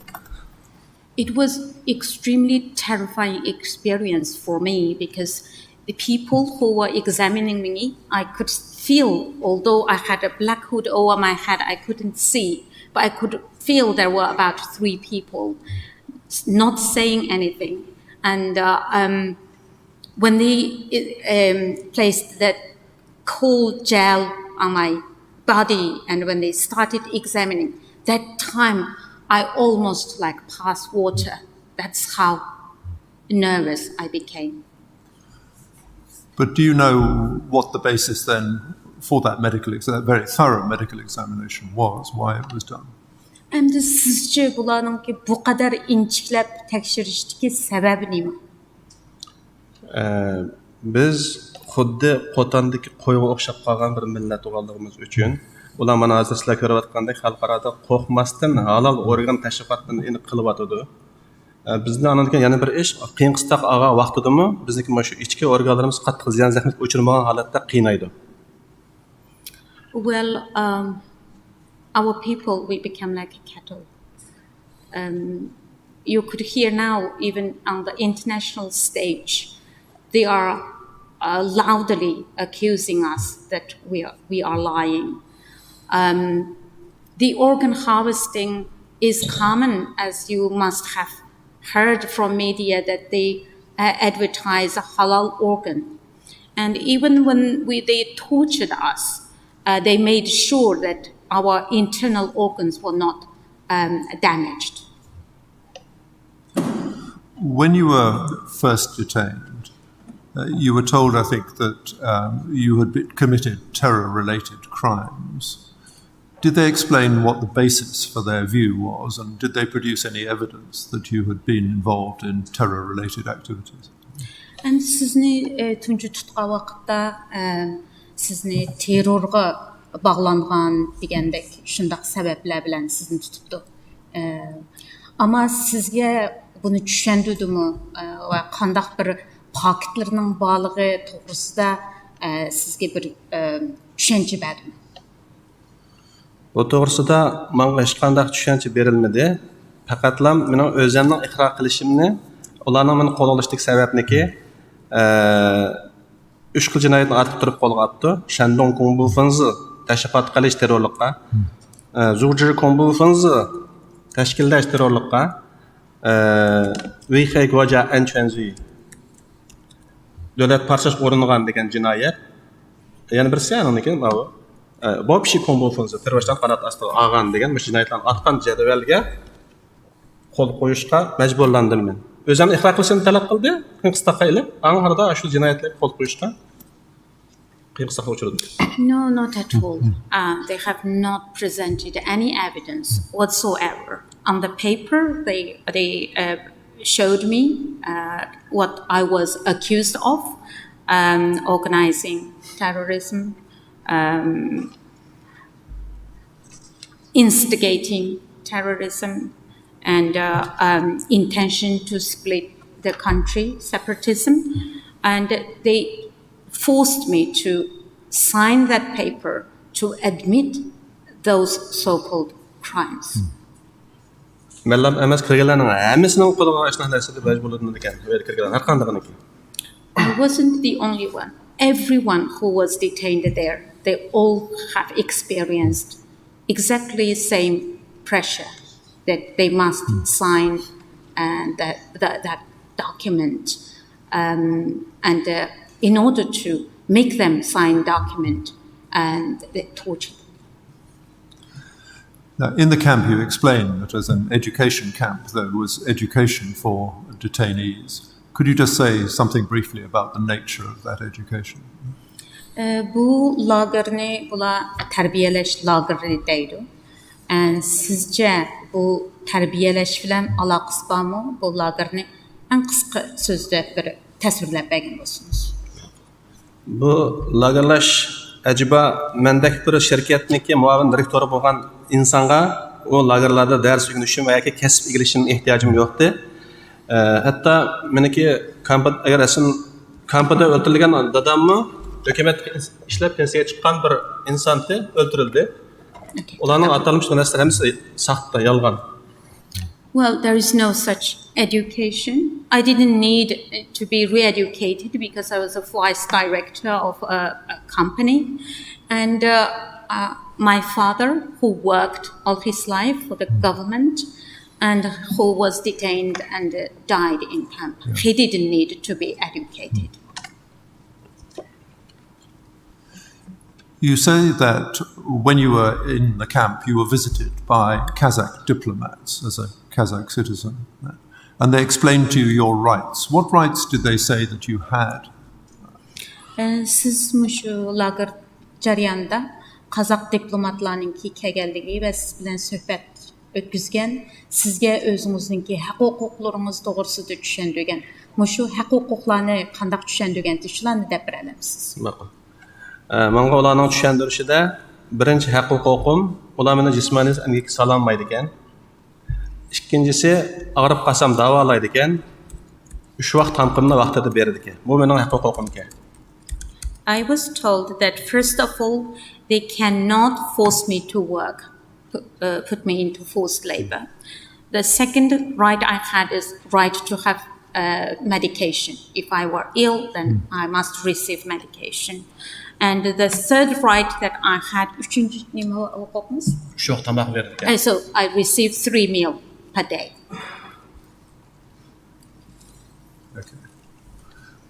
It was extremely terrifying experience for me because the people who were examining me, I could feel, although I had a black hood over my head, I couldn't see, but I could feel there were about 3 people not saying anything. And when they placed that cold gel on my body and when they started examining, that time I almost like passed water. That's how nervous I became. But do you know what the basis then for that very thorough medical examination was, why it was done? Endi sizce bularninki bu kadar inçiklep tekshirishdagi sababi nima? Biz xuddi qotandagi qo'yga o'xshab qolgan bir millat bo'lganligimiz uchun ular mana hozir sizlar ko'rayotgandek xalqarada qo'rqmasdan halol organ tashrifatini qilyotdi. Bizning anadigan yana bir ish qiyin-qistoq olgan vaqtidami bizniki mana shu ichki organlarimiz qattiq ziyon zahmat o'chirmagan holatda qiynaydi. Well, our people, we become like a cattle. You could hear now, even on the international stage, they are loudly accusing us that we are lying. The organ harvesting is common, as you must have heard from media that they advertise a halal organ. And even when they tortured us, they made sure that our internal organs were not damaged. When you were first detained, you were told, I think, that you had committed terror-related crimes. Did they explain what the basis for their view was, and did they produce any evidence that you had been involved in terror-related activities? And sizni tunji tutgan vaqtda sizni terrorga bağlangan degandek shundaq sabablar bilan sizni tutibdi. Ama sizga buni tushundimi va qandaq bir faktlarning borligi to'g'risida sizga bir tushuncha berdim. Bu to'g'risida menga hech qanday tushuncha berilmadi. Faqatla mening o'zimning iqror qilishimni, ularning meni qo'l olishlik sababniki 3 xil jinoyatni ortib turib qo'lga olibdi. Shandong Kongbu Fenzi tashviqot qilish terrorlikqa, Zhuzhi Kongbu Fenzi tashkillash terrorlikqa, Uyghur Goja Anchuanzi davlat parchash o'rnigan degan jinoyat. Yana birisi aniki bu Bobshi Kongbu Fenzi terroristlar qanot ostida olgan degan jinoyatlarni atgan jadvalga qo'l qo'yishga majburlandim men. O'zim iqror qilishni talab qildi, qiyinchilikqa qilib, anharda shu jinoyatlarga qo'l qo'yishga qiyinchilikqa uchradim. No, not at all. They have not presented any evidence whatsoever. On the paper, they showed me what I was accused of, organizing terrorism, instigating terrorism, and intention to split the country, separatism. And they forced me to sign that paper to admit those so-called crimes. Mellam emas kirganlarning hammasining qo'liga ashna narsada majburlangan ekan. Kirganlar har qanday. I wasn't the only one. Everyone who was detained there, they all have experienced exactly the same pressure that they must sign that document. And in order to make them sign document, and they tortured. Now, in the camp, you explained that as an education camp, there was education for detainees. Could you just say something briefly about the nature of that education? Bu lagerni bula tarbiyalash lageri deydi. Sizce bu tarbiyalash bilan aloqasi bormi? Bu lagerni en qisqa so'zda bir tasvirlab bergan bo'lsangiz. Bu lagerlash ajiba mendek bir şirketniki muavin direktori bo'lgan insonga o lagerlarda ders o'rganishim va yoki kasb egilishim ehtiyojim yo'qdi. Hatta meniki agar aslin kampida o'ltirilgan dadammi hukumat ishlab pensiyaga chiqqan bir insonni o'ltirildi. Ularning atalmış narsalar hamsi saxta, yolg'on. Well, there is no such education. I didn't need to be re-educated because I was a vice director of a company. And my father, who worked all his life for the government and who was detained and died in camp, he didn't need to be educated. You say that when you were in the camp, you were visited by Kazakh diplomats as a Kazakh citizen, and they explained to you your rights. What rights did they say that you had? Siz mushu lager jarayonida Qozaq diplomatlarninki kelganligi va siz bilan suhbat o'tkazgan, sizga o'zingizning huquqlaringiz to'g'risida tushuntirgan. Mushu huquqlarni qanday tushuntirgan shularni deb berasiz. Ma'qul. Menga ularning tushuntirishida birinchi huquqim ular meni jismoniy amgakka sololmaydi ekan. Ikkinchisi og'rib qolsam davolaydi ekan. Shu vaqt tanqimni vaqtida beradi ekan. Bu mening huquqim ekan. I was told that first of all, they cannot force me to work, put me into forced labor. The second right I had is right to have medication. If I were ill, then I must receive medication. And the third right that I had, so I received 3 meals per day. Okay.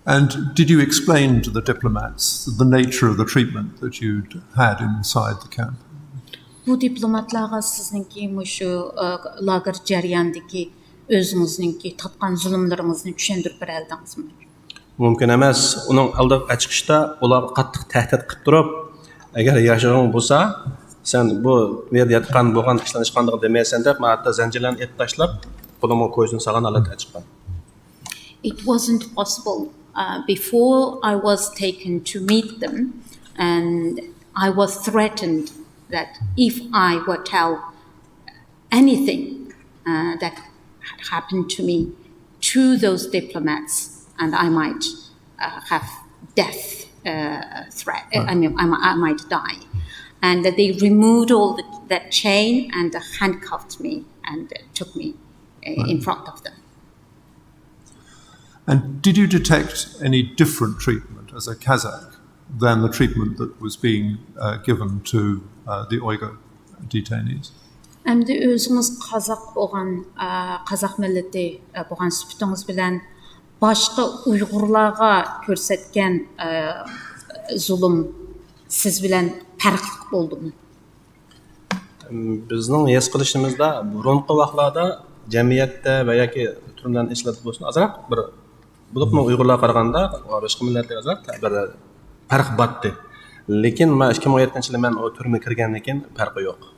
And did you explain to the diplomats the nature of the treatment that you'd had inside the camp? Bu diplomatlarga sizningki mushu lager jarayonidagi o'zingizning tatgan zulmlaringizni tushuntirib beraldingizmi? Mumkin emas. Uning aldiga chiqishda ular qattiq tahdid qilib turib, agar yashag'ing bo'lsa, sen bu yerda yotgan bo'lgan ishlanish qanday demaysan deb, men hatto zanjirlarni et tashlab, qo'limga ko'zini solgan holatda chiqqan. It wasn't possible. Before I was taken to meet them, and I was threatened that if I were tell anything that had happened to me to those diplomats, and I might have death threat. I mean, I might die. And that they removed all that chain and handcuffed me and took me in front of them. And did you detect any different treatment as a Kazakh than the treatment that was being given to the Uyghur detainees? Әмді өзіңіз қазақ милләте болған сүптіңіз білән башқа ұйғырларға көрсеткен зұлым сіз білән пәрқлік болды ма? Біздің ес қылышымызда бұрынғы вақларда жәмиятте və яки түрмәләрдә эшләп булсын азрак bir булып ұйғырларға қарағанда башқа милләтләргә азрак bir пәрқ батты. Lekin 2017 жылы мен о түрмәгә кергәннән кин пәрқи юк.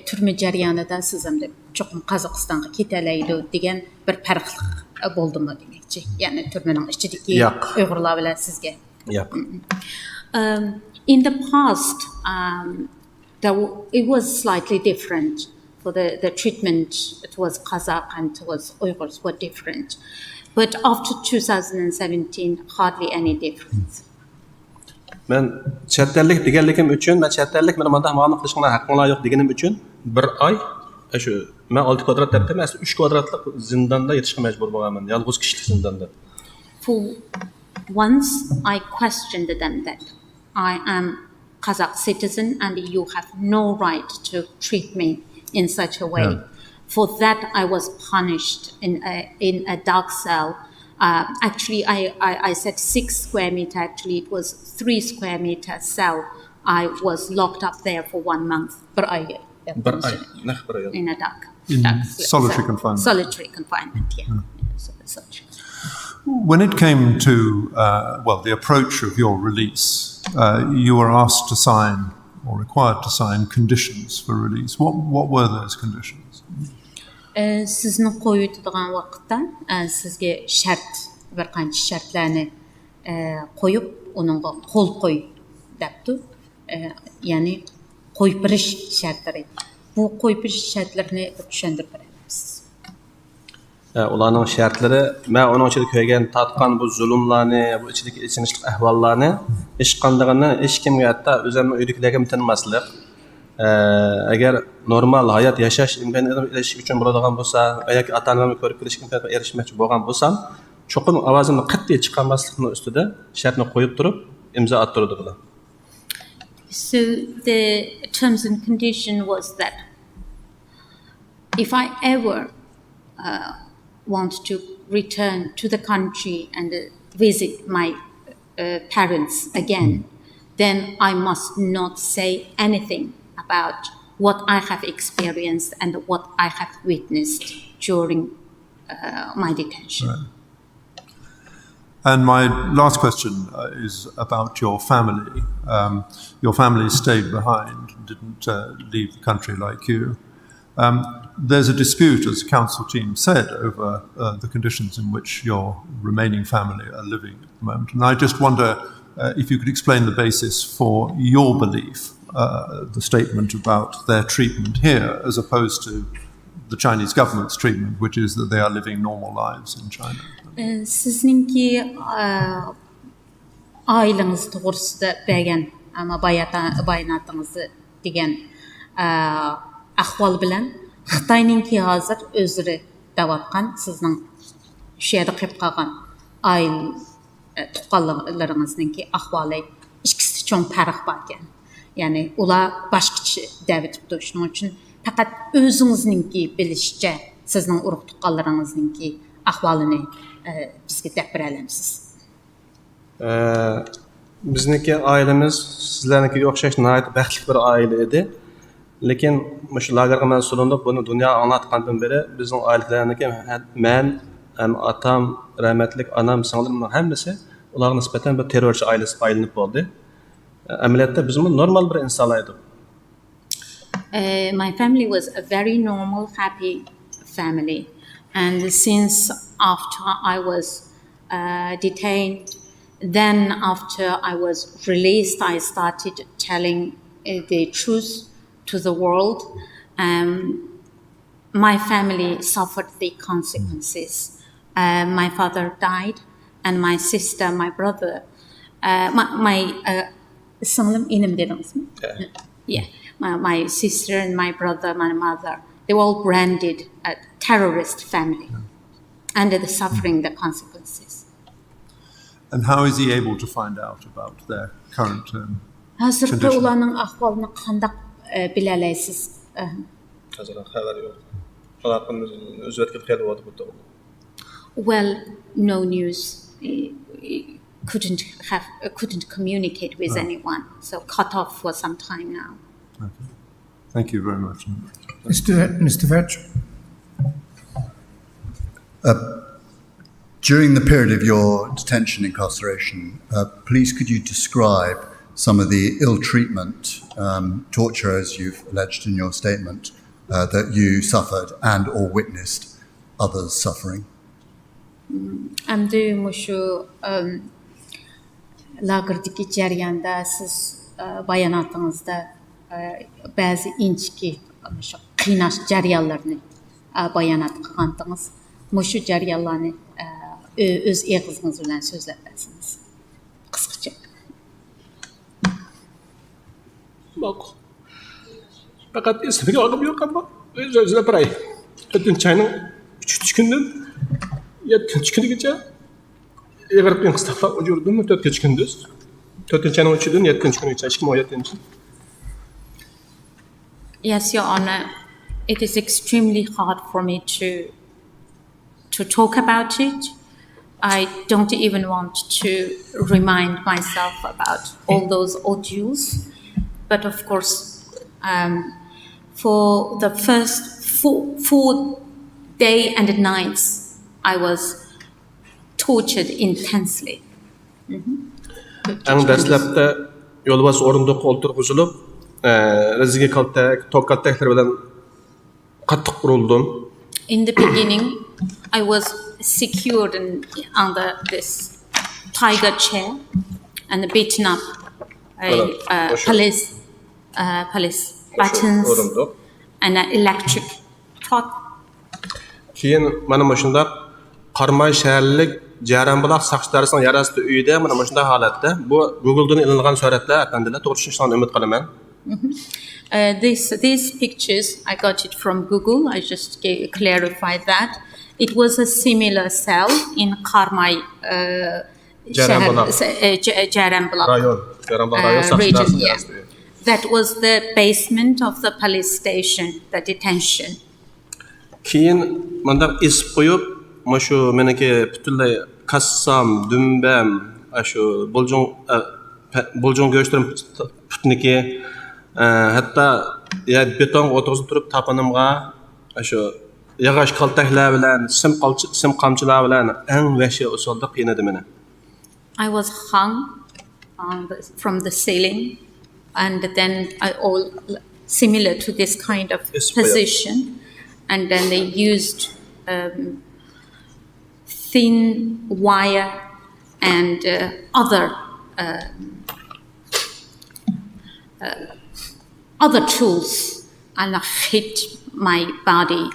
Түрме жарыянында сіз әмді чоқым Қазақстанға кетелейді деген бір пәрқлік болды ма демекші? Яғни түрменің ішчідегі ұйғырлар білән сізге? In the past, it was slightly different. For the treatment, it was Kazakh and it was Uyghurs were different. But after 2017, hardly any difference. Men chetellik deganligim uchun, men chetellik meni manda muomala qilishga haqqim yo'q deganim uchun bir oy shu men 6 kvadrat debdim, men 3 kvadratlik zindonda yetishga majbur bo'lganman, yolg'iz kishilik zindonda. For once I questioned them that I am Kazakh citizen and you have no right to treat me in such a way. For that I was punished in a dark cell. Actually, I said 6 square meter. Actually, it was 3 square meter cell. I was locked up there for 1 month. In a dark solitary confinement. Solitary confinement, solitary. When it came to the approach of your release, you were asked to sign or required to sign conditions for release. What were those conditions? Sizning qo'yiladigan vaqtda sizga shart bir qancha shartlarni qo'yib, uningga qo'l qo'y debdi. Ya'ni qo'yib berish shartlari. Bu qo'yib berish shartlarini tushuntirib beramiz. Ularning shartlari, men uning ichida ko'rgan tatqan bu zulmlarni, bu ichidagi ichinishlik ahvollarni hech qanday hech kimga hatto o'zimning uydagilarga tinmaslik. Agar normal hayot yashash imkoniyatini erish uchun bo'ladigan bo'lsa, yoki ota-onamni ko'rib kelish imkoniyatiga erishmoqchi bo'lgan bo'lsam, cho'qim ovozimni qat'iy chiqarmaslikning ustida shartni qo'yib turib, imzo attirdi bular. So the terms and condition was that if I ever want to return to the country and visit my parents again, then I must not say anything about what I have experienced and what I have witnessed during my detention. Right. And my last question is about your family. Your family stayed behind, didn't leave the country like you. There's a dispute, as the council team said, over the conditions in which your remaining family are living at the moment. And I just wonder if you could explain the basis for your belief, the statement about their treatment here, as opposed to the Chinese government's treatment, which is that they are living normal lives in China. Sizningki ailengiz to'g'risida bergan bayonotingizni degan ahvol bilan Xitoyningki hozir o'zlari davatgan sizning shu yerda qolib qolgan tuqqanlaringizningki ahvoli ikkisi cho'ng farq bor ekan. Ya'ni ular boshqacha davatibdi. Shuning uchun faqat o'zingizningki bilishcha sizning urug' tuqqanlaringizningki ahvolini bizga deb bera olamsiz. Bizniki oilamiz sizlarnikiga o'xshash nihoyat baxtli bir oila edi. Lekin shu lagerga men solinib buni dunyo anlatgandan beri bizning oilalarniki men, otam, rahmatlik onam, singlimning hammasi ularga nisbatan bir terrorchi oilasi aylanib bo'ldi. Amaliyotda biz normal bir insonlar edik. My family was a very normal, happy family. And since after I was detained, then after I was released, I started telling the truth to the world. my family suffered the consequences. My father died, and my sister, my brother, singlim inim dedingiz mi? Yeah. My sister and my brother, my mother, they were all branded a terrorist family, and they're suffering the consequences. And how is he able to find out about their current Hazırkı condition? ulanın ahvalını qandaq biləlaysiz? Well, no news. Couldn't communicate with anyone, so cut off for some time now. Okay. Thank you very much. Mr. Vetch. During the period of your detention incarceration, please could you describe some of the ill treatment, torture as you've alleged in your statement, that you suffered and or witnessed others suffering? Endi mushu lagerdagi jarayonda siz bayonotingizda ba'zi inchki shu qiynash jarayonlarini bayonot qilgandingiz. Mushu jarayonlarni o'z eg'izingiz bilan so'zlab bersangiz qisqacha. Ma'qul. Faqat ismiga olib yo'q ammo o'zlab beray. 4-ayning 3 kundan 7 kunigacha eg'ir qiyin qisqatlab o'jurdim 4 kunduz. 4-ayning 3-dan 7 kunigacha 2017. Yes, Your Honor, it is extremely hard for me to talk about it. I don't even want to remind myself about all those ordeals. But of course, for the first four days and nights, I was tortured intensely. Ang dastlabda yo'lbos o'rindiqqa o'ltirg'izilib, rizqi kaltak, tok kaltaklar bilan qattiq urildim. In the beginning, I was secured under this tiger chair and beaten up. Police buttons and an electric pot. Keyin mana shunda Qarmay shaharlik Jaranbuloq saqchilarning yarasida uyida mana shunda holatda bu Google'dan ilingan suratlar akandilar to'g'ri tushishdan umid qilaman. These pictures, I got it from Google. I just clarified that. It was a similar cell in Qarmay Jaranbuloq region. Yeah. That was the basement of the police station, the detention. Keyin manda isib qo'yib, shu meniki butunlay kassam, dumbam, shu bo'ljong go'shtlarim putniki, hatto beton o'tirg'izib turib tapanimga shu yog'och qaltaklar bilan, sim qamchilar bilan eng vahshiy usulda qiynadi meni. I was hung from the ceiling, and then all similar to this kind of position, and then they used thin wire and other tools, and hit my body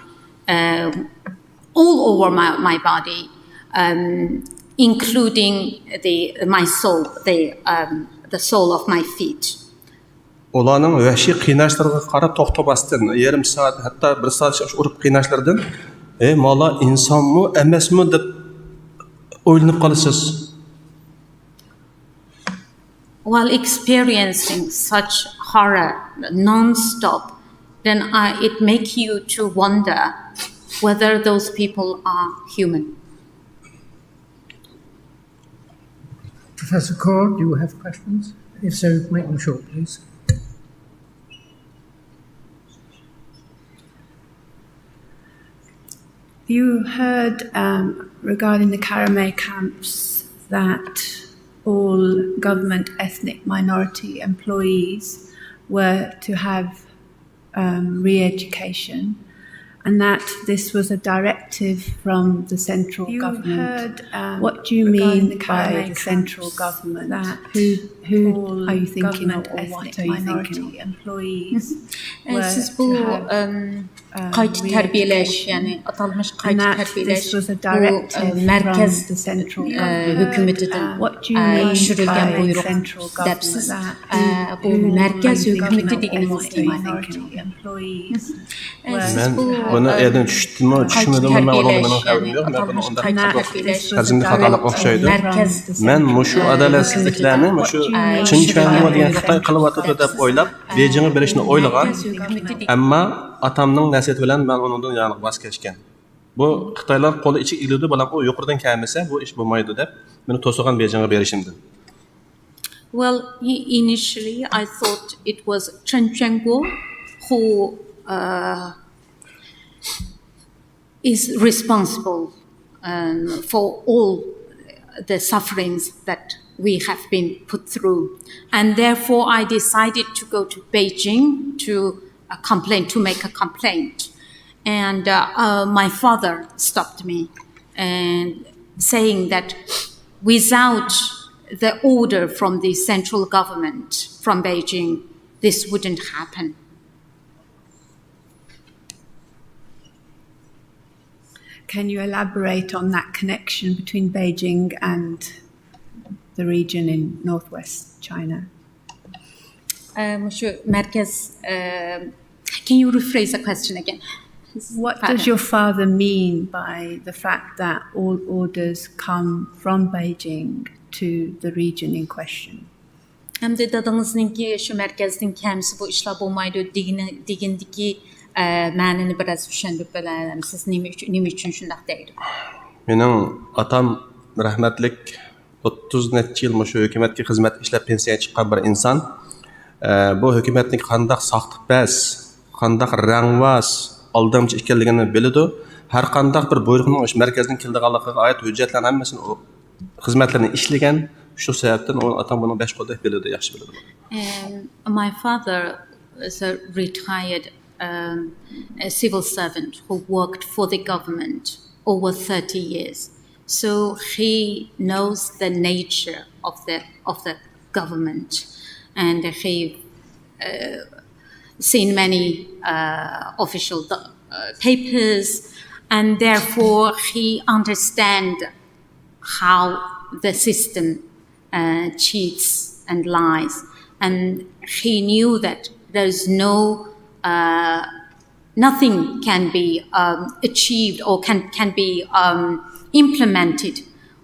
all over my body, including my soul, the sole of my feet. Ularning vahshiy qiynashlarga qarab to'xtamasdan, yarim soat, hatto 1 soat urib qiynashlardan, mala insonmi, emasmi deb o'ylanib qolasiz. While experiencing such horror non-stop, then it makes you to wonder whether those people are human. Professor Kaur, do you have questions? If so, make them short, please. You heard regarding the Karamay camps that all government ethnic minority employees were to have re-education, And that this was a directive from the central government. What do you mean by the central government? Who are you thinking of, or what are you thinking of? Employees. Siz bu qayta terbiyeleş, yani atalmış qayta terbiyeleş bu merkez hükümetinden düşürülgen buyruk depsiz. Bu merkez hükümeti dediğiniz Ben bunu yerden düştüm mü düşmedim mi ben benim haberim yok. Ben bunu ondan tercümde hatalık okşaydı. Ben muşu adaletsizliklerini muşu Çinçanlığa degan Xitoy qilyapti deb o'ylab, Beijingga berishni o'ylagan, ammo atamning nasihati bilan ben onundan yanıq voz kechgan. Bu Xitoylar qo'li ichik iludi bilan u yuqoridan kelmasa, bu ish bo'lmaydi deb meni to'sigan Beijingga berishimdi. Well, initially I thought it was Chen Quanguo who is responsible for all the sufferings that we have been put through. And therefore I decided to go to Beijing to make a complaint. And my father stopped me and saying that without the order from the central government from Beijing, this wouldn't happen. Can you elaborate on that connection between Beijing and the region in northwest China? Can you rephrase the question again? What does your father mean by the fact that all orders come from Beijing to the region in question? Hem de dadınızınki şu merkezden kendisi bu işler olmaydı digindiki ma'nini biraz düşündürüp bilerim. Siz nima üçün şundaq deydi? Mening atam rahmatlik 30 necha yil shu hukumatga xizmat ishlab pensiyaga chiqqan bir inson bu hukumatning qandaq soxtipaz, qandaq rangvas, aldamchi ekanligini biladi. Har qandaq bir buyruqning o'sha markazdan keldiganligiga oid hujjatlarning hammasini xizmatlarini ishlagan. Shu sababdan atam buni besh qo'lda biladi, yaxshi biladi. My father is a retired a civil servant who worked for the government over 30 years. So he knows the nature of the government, and he seen many official papers, and therefore he understands how the system cheats and lies, and he knew that there is nothing can be achieved or can be implemented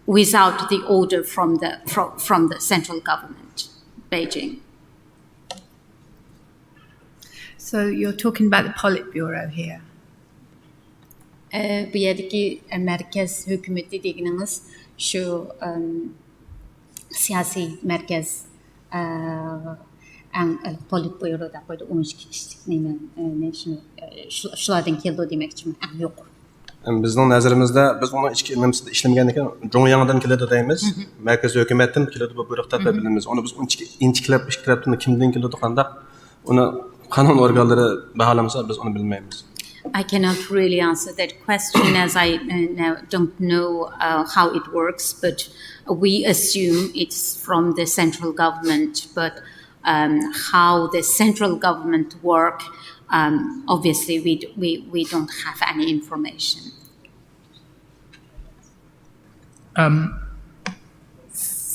without the order from the central government, Beijing. So you're talking about the Politburo here. Bu yerdeki merkez hükümeti dediğiniz şu siyasi merkez Politburo'da koydu 12 kişilik shulardan keldi demoqchi yo'q. Bizning nazarimizda biz uni ichki nimsida ishlamagan ekan, Jongyangdan keladi deymiz. Markaziy hukumatdan keladi bu buyruqlar deb bilamiz. Uni biz inchiklab ishtirabdan kimdan keladi, qanday uni qonun organlari baholamasa biz uni bilmaymiz. I cannot really answer that question as I don't know how it works, but we assume it's from the central government. But how the central government work, obviously we don't have any information.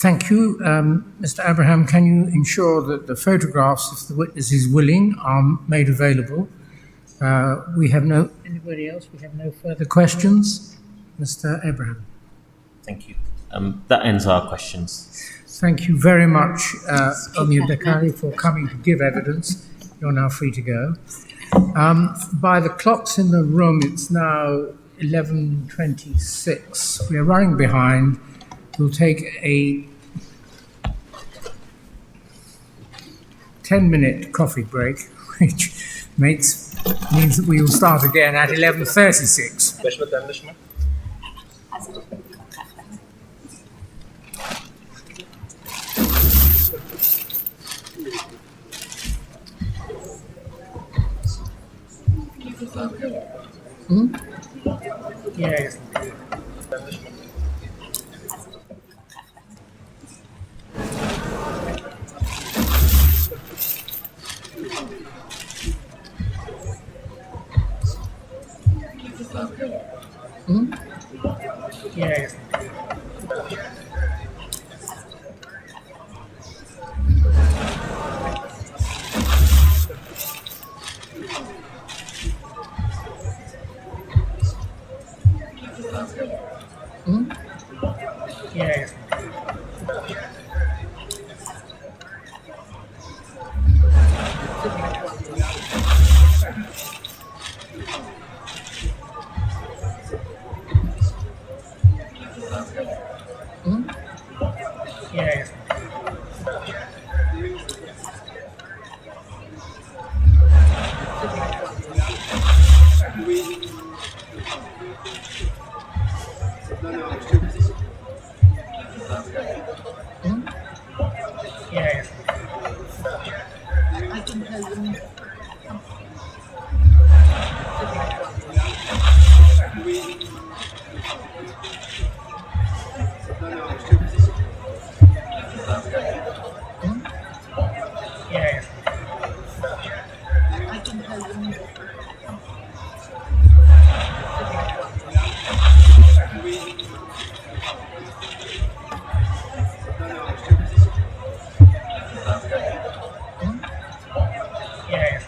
Thank you. Mr. Abraham, can you ensure that the photographs, if the witness is willing, are made available? Anybody else? We have no further questions. Mr. Abraham. Thank you. That ends our questions. Thank you very much, Omid Bakari, for coming to give evidence. You're now free to go. By the clocks in the room, it's now 11:26. We are running behind. We'll take a 10-minute coffee break, which means that we will start again at 11:36. Yes. Yes. Yes. Yes. Yes. I can tell them. Yes. I can tell them. Yes.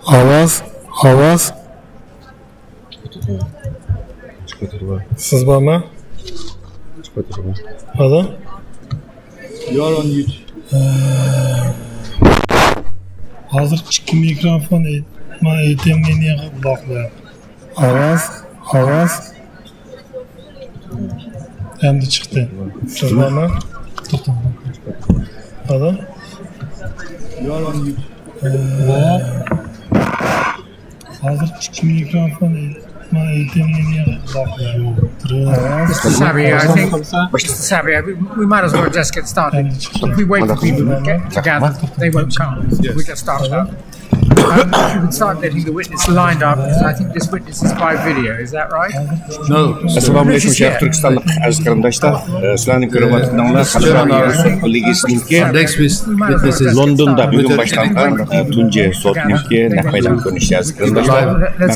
Ovoz. Siz bormi? Hello? You are on YouTube. Hozir ikki mikrofon aytayotganga quloq ber. Ovoz. Endi chiqdi. Siz bormi? Hello? You are on YouTube. Hozir ikki mikrofon Mr. Sabi, I think, Mr. Sabi, we might as well just get started. If we wait for people to get together, they won't come. We just start now. You can start getting the witness lined up, because I think this witness is by video, is that right? No. Assalomu alaykum, Shayx Turkistonlik aziz qarindoshlar. Sizlarning ko'ryapotganingiz Xalqaro Uygur Sot Kollegiyasininki Londonda bugun boshlangan tunji sotninki naq maydon ko'rinishi aziz qarindoshlar. Men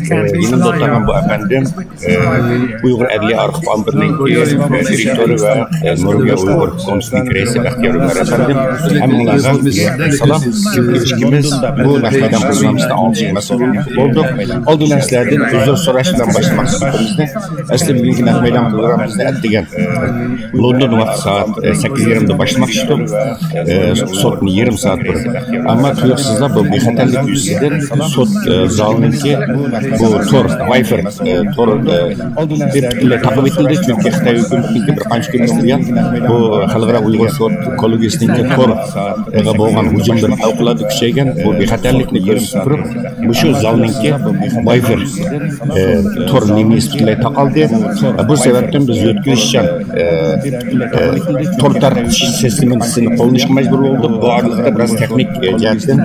Farad yanımda o'tirgan bu efendim Uygur Adliya Arxiv Ambirininki direktori va Nurga Uygur komisiyaning raisi Baxtiyor Umar efendim. Hammalarga salom. İkimiz bu naqmadan programımızda alışık mesuliyet olduk. Olduğundan sizlerden uzun soraş bilan başlamak istediğimizde asli bugünkü naqmadan programımızda ettigen London vakti saat 8:20'de başlamak istiyorum. Sotni yarım saat durdu. Ama tuyuksuzlar bu bexatarlik yüzünden sot zalınınki bu tor, Wi-Fi tor bir ile takip edildi. Çünkü Xitay hükümetinin bir qancha kundan buyon bu Xalqaro Uygur Sot Kollégiyasining torga bo'lgan hujumdan favqulodda kuchaygan bu bexatarlikni ko'rib turib, shu zalninki Wi-Fi tor nemi butunlay taqaldi. Bu sababdan biz o'tkazishchan tor tartish sistemasini qo'llanishga majbur bo'ldik. Bu oraliqda biroz texnik jihatdan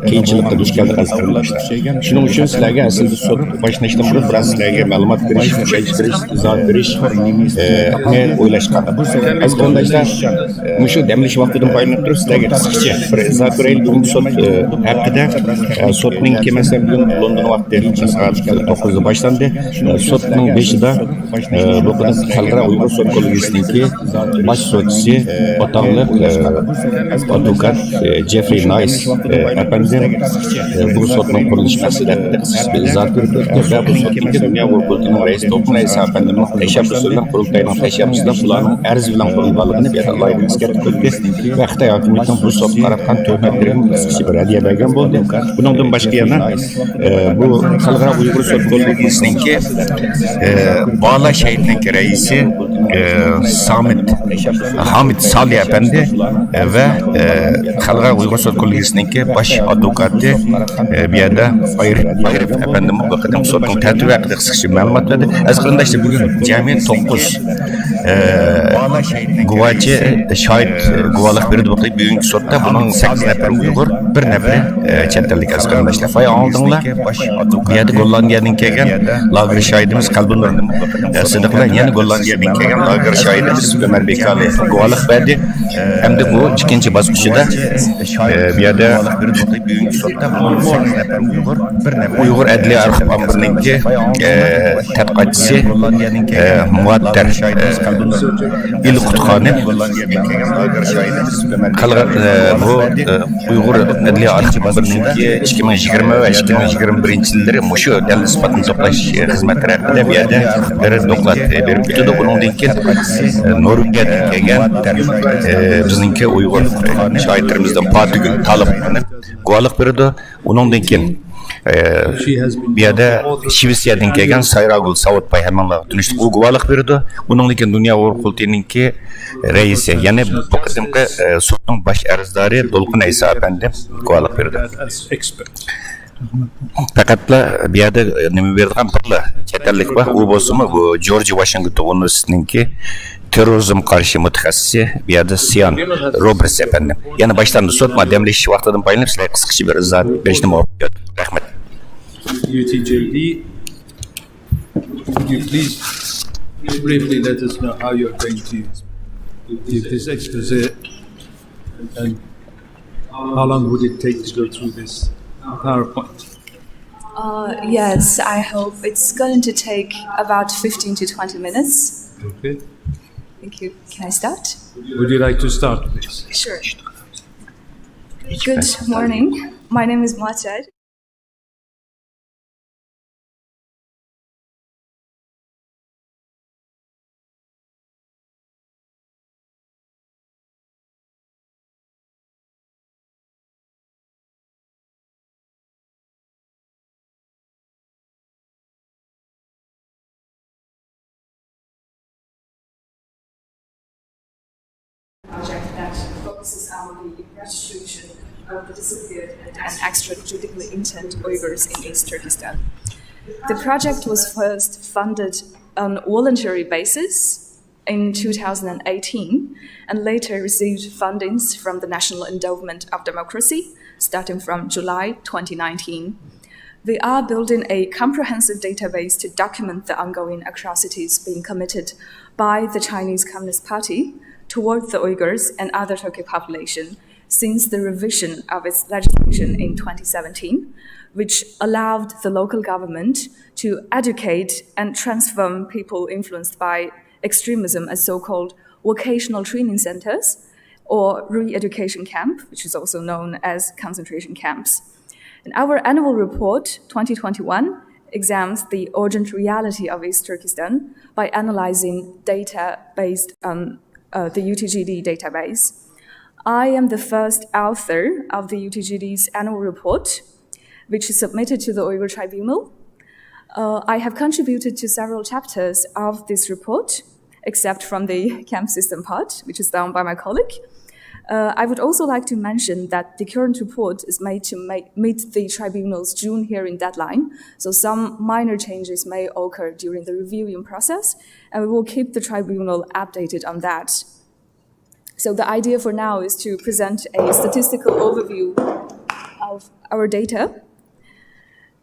qiyinchilikqa duch keldik aziz qarindoshlar. Shuning uchun sizlarga aslida sot boshlashdan burun biroz sizlarga ma'lumot berish, tushuntirish berish, izoh berish o'ylashgan. Aziz qarindoshlar, shu damlash vaqtidan foydalanib turib sizlarga qisqacha bir izoh beraylik. Bugun sot haftada sotning kemasi bugun London vaqti soat 9'da başlandı. Sotning 5'ida bu Xalqaro Uygur Sot Kollégiyasininki baş sotçisi otaqliq advokat Jeffrey Nice efendim bu sotning qurilish masalasida bir izoh berdi va bu sotning dunyo hukukinin raisi to'g'ri efendim tashabbusidan qurultayning tashabbusidan bularning arz bilan qurilganligini bir alohida eskartib o'tdi va Xitoy hukumatining bu sot tarafdan tuhmatlarni bir hadiya bergan bo'ldi. Bundan boshqa yana bu Xalqaro Uygur Sot Kollégiyasininki Bala şehitinin raisi Hamid Salih efendi ve Xalqaro Uygur Sot Kollégiyasininki baş advokati bir yerde Ayır efendim bu kadar sotning tartibi haqida qisqacha ma'lumot berdi. Aziz qarindoshlar, bugun jami 9 guvochi shohid guvohlik berdi. Bugungi sotda buning 8 nafar Uygur, bir nafari chet ellik aziz qarindoshlar. Foy oldinglar. Bu yerda Gollandiyadan kelgan lager shohidimiz Qalbinur Sidiq bilan yana Gollandiyadan kelgan lager shohidimiz Ömer Bekali guvohlik berdi. Hamda bu ikkinchi bosqichda bu yerda bugungi sotda buning 8 nafar Uygur, bir nafar Uygur Adliya Arxiv Ambirininki tadqiqotchisi Muattar Il Qutxonov bu Uygur Adliya Arxiv Ambirininki 2020 ve 2021 mushu dalil isbatini to'plash xizmatlari haqida bu yerda bir doklad berib o'tdi. Bundan keyin Norvegiyadan kelgan bizningki Uygur shohidlarimizdan Fatihgul Talib guvohlik berdi. Undan keyin bir yerda Shvetsiyadan kelgan Sayragul Savotbay hammalar tunishlik u guvohlik berdi. Undan keyin Dunyo Uygur Qultininki raisi, yani bu qadimgi sotning bosh arzdori Dolqin Aysa efendi guvohlik berdi. Faqatla bu yerda nima bergan birla chet ellik bor. U bo'lsa-mu bu George Washington Universitetininki terrorizm qarshi mutaxassisi bu yerda Sian Roberts efendi. Yana boshlandi sot madamlash vaqtidan foydalanib sizlarga qisqacha bir izoh berishni muvaffaq. Rahmat. UTJD, could you please briefly let us know how you're going to give this expose and how long would it take to go through this PowerPoint? Yes, I hope it's going to take about 15 to 20 minutes. Okay. Thank you. Can I start? Would you like to start, please? Sure. Good morning. My name is Muattar. focuses on the registration of the disappeared and extrajudicially interned Uyghurs in East Turkestan. The project was first funded on a voluntary basis in 2018 and later received fundings from the National Endowment of Democracy starting from July 2019. We are building a comprehensive database to document the ongoing atrocities being committed by the Chinese Communist Party toward the Uyghurs and other Turkic population since the revision of its legislation in 2017, which allowed the local government to educate and transform people influenced by extremism as so-called vocational training centers or re-education camp, which is also known as concentration camps. And our annual report, 2021, examines the urgent reality of East Turkestan by analyzing data based on the UTGD database. I am the first author of the UTGD's annual report, which is submitted to the Uyghur Tribunal. I have contributed to several chapters of this report, except from the camp system part, which is done by my colleague. I would also like to mention that the current report is made to meet the tribunal's June hearing deadline, so some minor changes may occur during the reviewing process, and we will keep the tribunal updated on that. So the idea for now is to present a statistical overview of our data,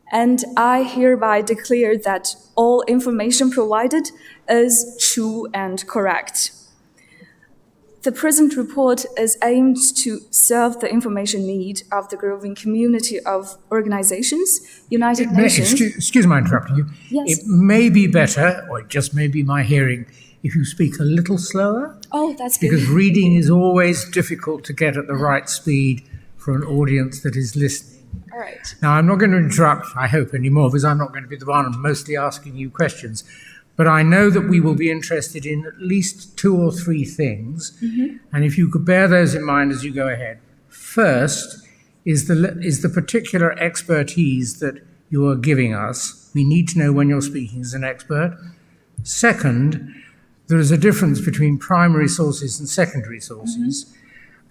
and I hereby declare that all information provided is true and correct. The present report is aimed to serve the information need of the growing community of organizations, United Nations. Excuse my interrupting you. Yes. It may be better, or it just may be my hearing, if you speak a little slower. Oh, that's good. Because reading is always difficult to get at the right speed for an audience that is listening. All right. Now, I'm not going to interrupt, I hope, anymore, because I'm not going to be the one mostly asking you questions. But I know that we will be interested in at least 2 or 3 things, and if you could bear those in mind as you go ahead. First is the particular expertise that you are giving us. We need to know when you're speaking as an expert. Second, there is a difference between primary sources and secondary sources,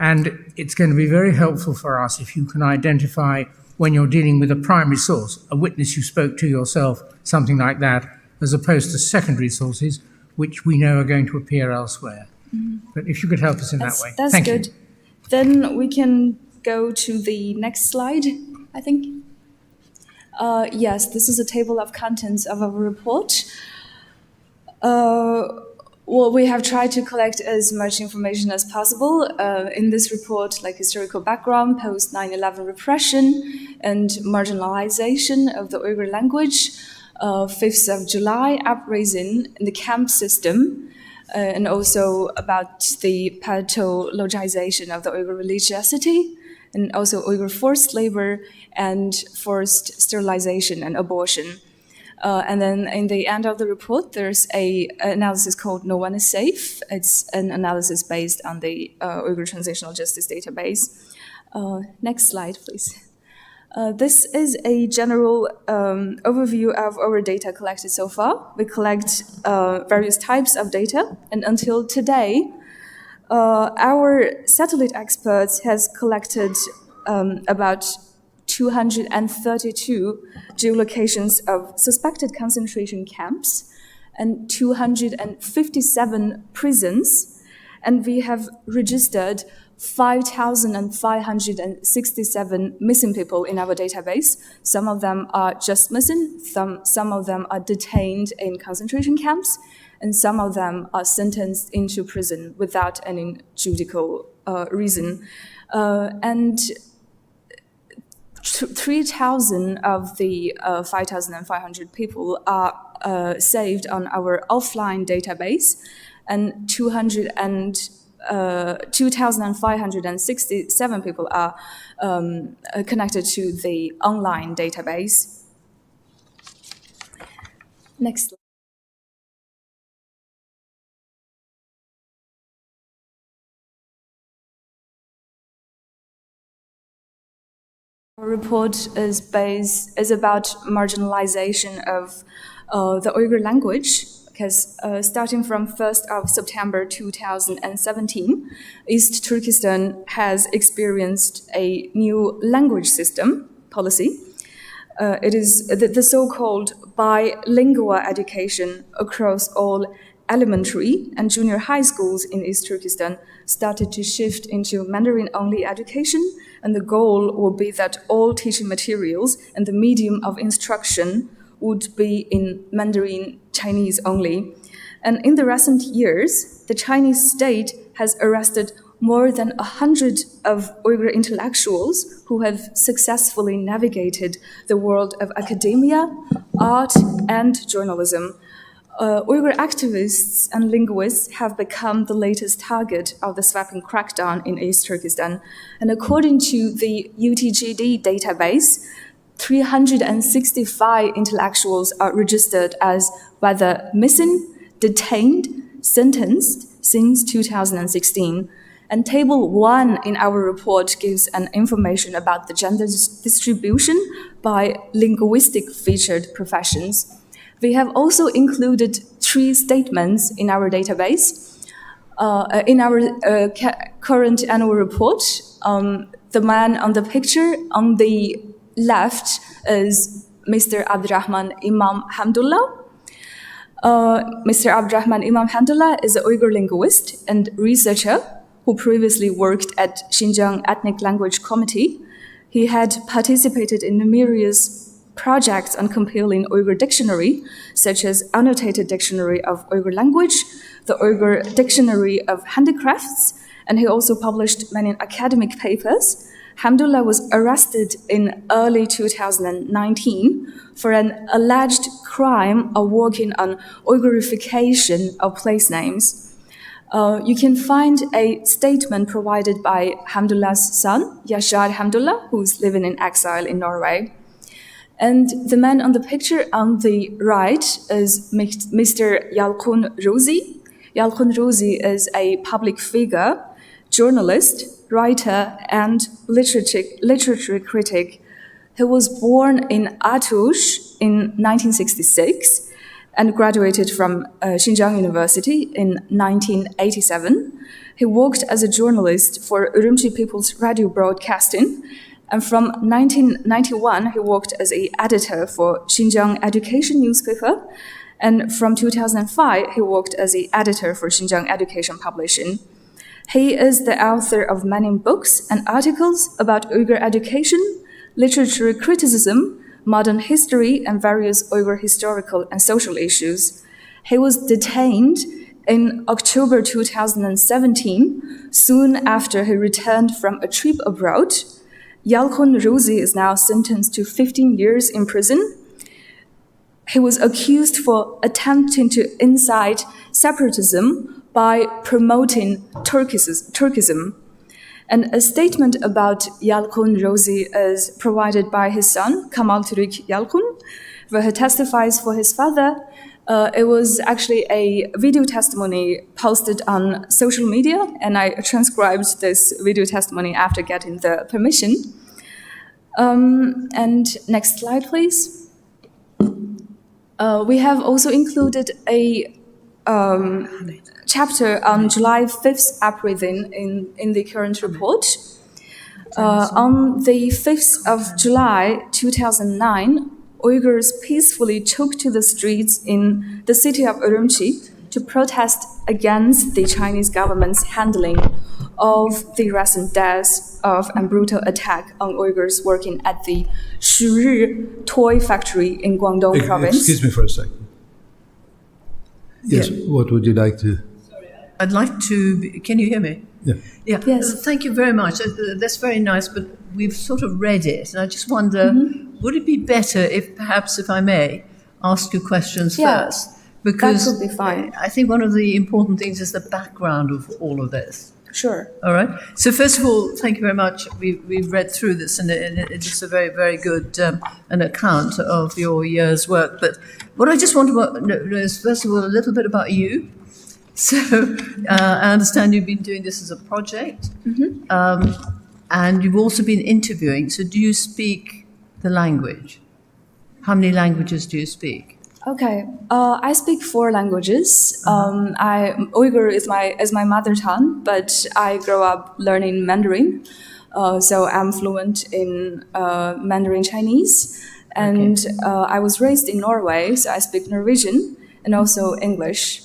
and it's going to be very helpful for us if you can identify when you're dealing with a primary source, a witness you spoke to yourself, something like that, as opposed to secondary sources, which we know are going to appear elsewhere. But if you could help us in that way. That's Thank good. you. Then we can go to the next slide, I think. Yes, this is a table of contents of our report. Well, we have tried to collect as much information as possible in this report, like historical background, post 9/11 repression, and marginalization of the Uyghur language, 5th of July uprising in the camp system, and also about the pathologization of the Uyghur religiosity, and also Uyghur forced labor and forced sterilization and abortion. And then in the end of the report, there's an analysis called No One is Safe. It's an analysis based on the Uyghur Transitional Justice Database. Next slide, please. This is a general overview of our data collected so far. We collect various types of data, and until today, our satellite experts has collected about 232 geolocations of suspected concentration camps and 257 prisons, and we have registered 5,567 missing people in our database. Some of them are just missing, some of them are detained in concentration camps, and some of them are sentenced into prison without any judicial reason. And 3,000 of the 5,500 people are saved on our offline database, and 2,567 people are connected to the online database. Next slide. Our report is about marginalization of the Uyghur language because starting from 1st of September 2017, East Turkestan has experienced a new language system policy. It is the so-called bilingual education across all elementary and junior high schools in East Turkestan started to shift into Mandarin-only education, and the goal will be that all teaching materials and the medium of instruction would be in Mandarin Chinese only. And in the recent years, the Chinese state has arrested more than 100 of Uyghur intellectuals who have successfully navigated the world of academia, art, and journalism. Uyghur activists and linguists have become the latest target of the sweeping crackdown in East Turkestan. And according to the UTGD database, 365 intellectuals are registered as whether missing, detained, sentenced since 2016. And Table 1 in our report gives an information about the gender distribution by linguistic featured professions. We have also included 3 statements in our database. In our current annual report, the man on the picture on the left is Mr. Abdurrahman Imam Hamdullah. Mr. Abdurrahman Imam Hamdullah is an Uyghur linguist and researcher who previously worked at Xinjiang Ethnic Language Committee. He had participated in numerous projects on compiling Uyghur dictionary, such as Annotated Dictionary of Uyghur Language, the Uyghur Dictionary of Handicrafts, and he also published many academic papers. Hamdullah was arrested in early 2019 for an alleged crime of working on Uyghurification of place names. You can find a statement provided by Hamdullah's son, Yashar Hamdullah, who's living in exile in Norway. And the man on the picture on the right is Mr. Yalkun Ruzi. Yalkun Ruzi is a public figure, journalist, writer, and literature critic. He was born in Atush in 1966 and graduated from Xinjiang University in 1987. He worked as a journalist for Urumqi People's Radio Broadcasting, and from 1991 he worked as an editor for Xinjiang Education newspaper, and from 2005 he worked as an editor for Xinjiang Education Publishing. He is the author of many books and articles about Uyghur education, literature criticism, modern history, and various Uyghur historical and social issues. He was detained in October 2017, soon after he returned from a trip abroad. Yalkun Ruzi is now sentenced to 15 years in prison. He was accused for attempting to incite separatism by promoting Turkism. And a statement about Yalkun Ruzi is provided by his son, Kamal Turik Yalkun, where he testifies for his father. It was actually a video testimony posted on social media, and I transcribed this video testimony after getting the permission. And next slide, please. We have also included a chapter on July 5th uprising in the current report. On the 5th of July 2009, Uyghurs peacefully took to the streets in the city of Urumqi to protest against the Chinese government's handling of the recent deaths of and brutal attack on Uyghurs working at the Shuri toy factory in Guangdong province. Excuse me for a second. Yes, yeah. What would you like to? I'd like to. Can you hear me? Yeah. Yeah. Yes. Thank you very much. That's very nice, but we've sort of read it, and I just wonder, would it be better if perhaps, if I may, ask you questions first? Because that would be fine. I think one of the important things is the background of all of this. Sure. All right. So first of all, thank you very much. We've read through this, and it's a very, very good an account of your year's work. But what I just want to know is, first of all, a little bit about you. So I understand you've been doing this as a project, and you've also been interviewing. So do you speak the language? How many languages do you speak? Okay, I speak 4 languages. Uyghur is my mother tongue, but I grew up learning Mandarin, so I'm fluent in Mandarin Chinese. And I was raised in Norway, so I speak Norwegian and also English.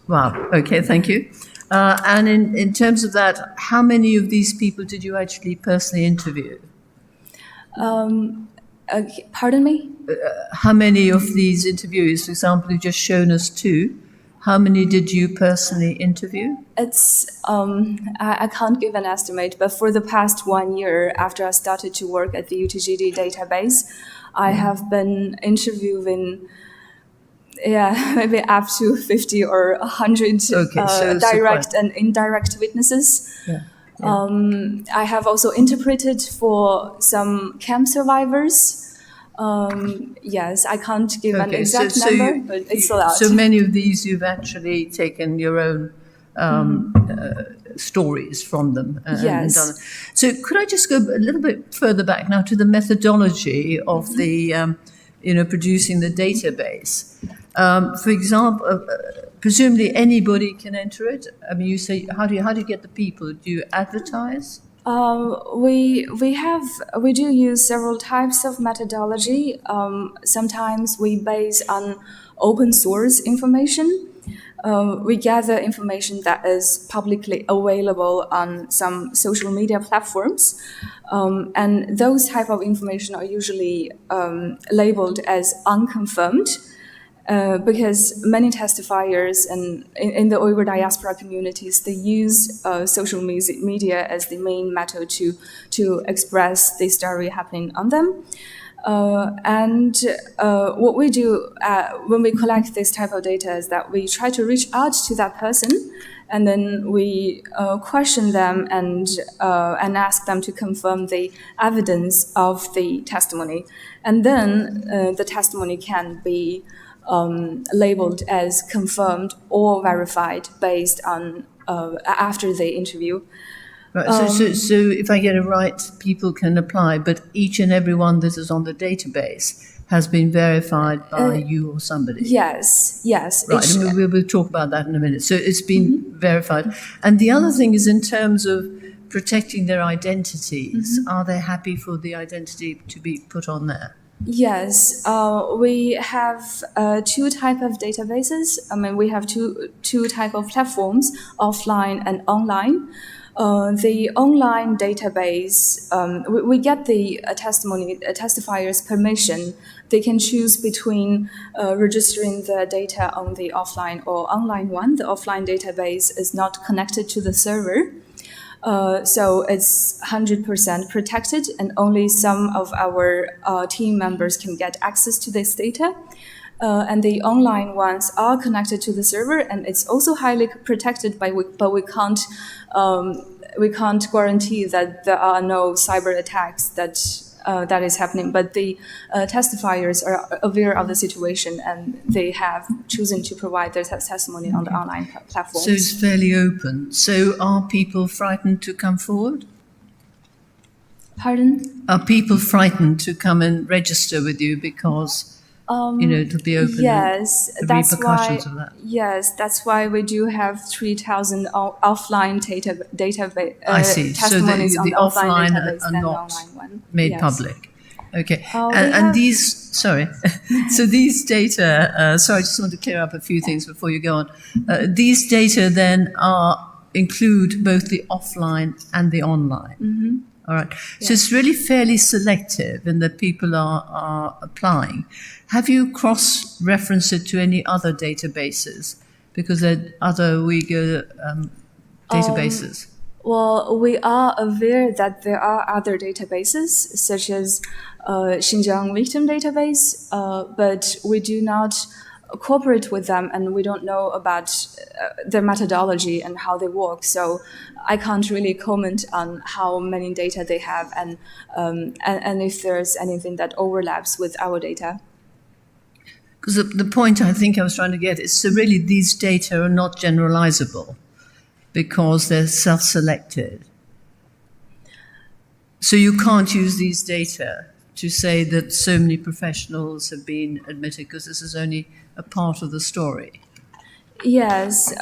Wow. Okay, thank you. And in terms of that, how many of these people did you actually personally interview? Pardon me? How many of these interviewees, for example, you've just shown us 2, how many did you personally interview? It's I can't give an estimate, but for the past 1 year, after I started to work at the UTGD database, I have been interviewing, maybe up to 50 or 100 direct and indirect witnesses. I have also interpreted for some camp survivors. Yes, I can't give an exact number, but it's a lot. So many of these you've actually taken your own stories from them. Yes. And done. So could I just go a little bit further back now to the methodology of the, producing the database? For example, presumably anybody can enter it. I mean, you say, how do you get the people? Do you advertise? We do use several types of methodology. Sometimes we base on open source information. We gather information that is publicly available on some social media platforms, and those type of information are usually labeled as unconfirmed. Because many testifiers and in the Uyghur diaspora communities, they use social media as the main method to express the story happening on them. What we do when we collect this type of data is that we try to reach out to that person, and then we question them and ask them to confirm the evidence of the testimony, and then the testimony can be labeled as confirmed or verified based on after the interview. Right. So if I get it right, people can apply, but each and every one that is on the database has been verified by you or somebody. Yes. Right. And we'll talk about that in a minute. So it's been verified. And the other thing is in terms of protecting their identities. Are they happy for the identity to be put on there? Yes, we have 2 type of databases. I mean, we have two type of platforms, offline and online. The online database, we get the testifier's permission. They can choose between registering the data on the offline or online one. The offline database is not connected to the server. So it's 100% protected, and only some of our team members can get access to this data. And the online ones are connected to the server, and it's also highly protected. But we can't guarantee that there are no cyber attacks that is happening. But the testifiers are aware of the situation, and they have chosen to provide their testimony on the online platforms. So it's fairly open. So are people frightened to come forward? Pardon? Are people frightened to come and register with you because it'll be open? Yes, the repercussions of that. Yes, that's why we do have 3,000 offline database I see. testimonies So on the offline offline database are than not the online one. made Yes. public. Okay. have- So these data, I just want to clear up a few things before you go on. These data then include both the offline and the online. All right. So it's really fairly selective in that people are applying. Have you cross-referenced it to any other databases? Because there are other Uyghur databases. Well, we are aware that there are other databases, such as Xinjiang Victim Database, but we do not cooperate with them, and we don't know about their methodology and how they work. So I can't really comment on how many data they have and if there's anything that overlaps with our data. Because the point I think I was trying to get is, so really these data are not generalizable because they're self-selected. So you can't use these data to say that so many professionals have been admitted, because this is only a part of the story. Yes,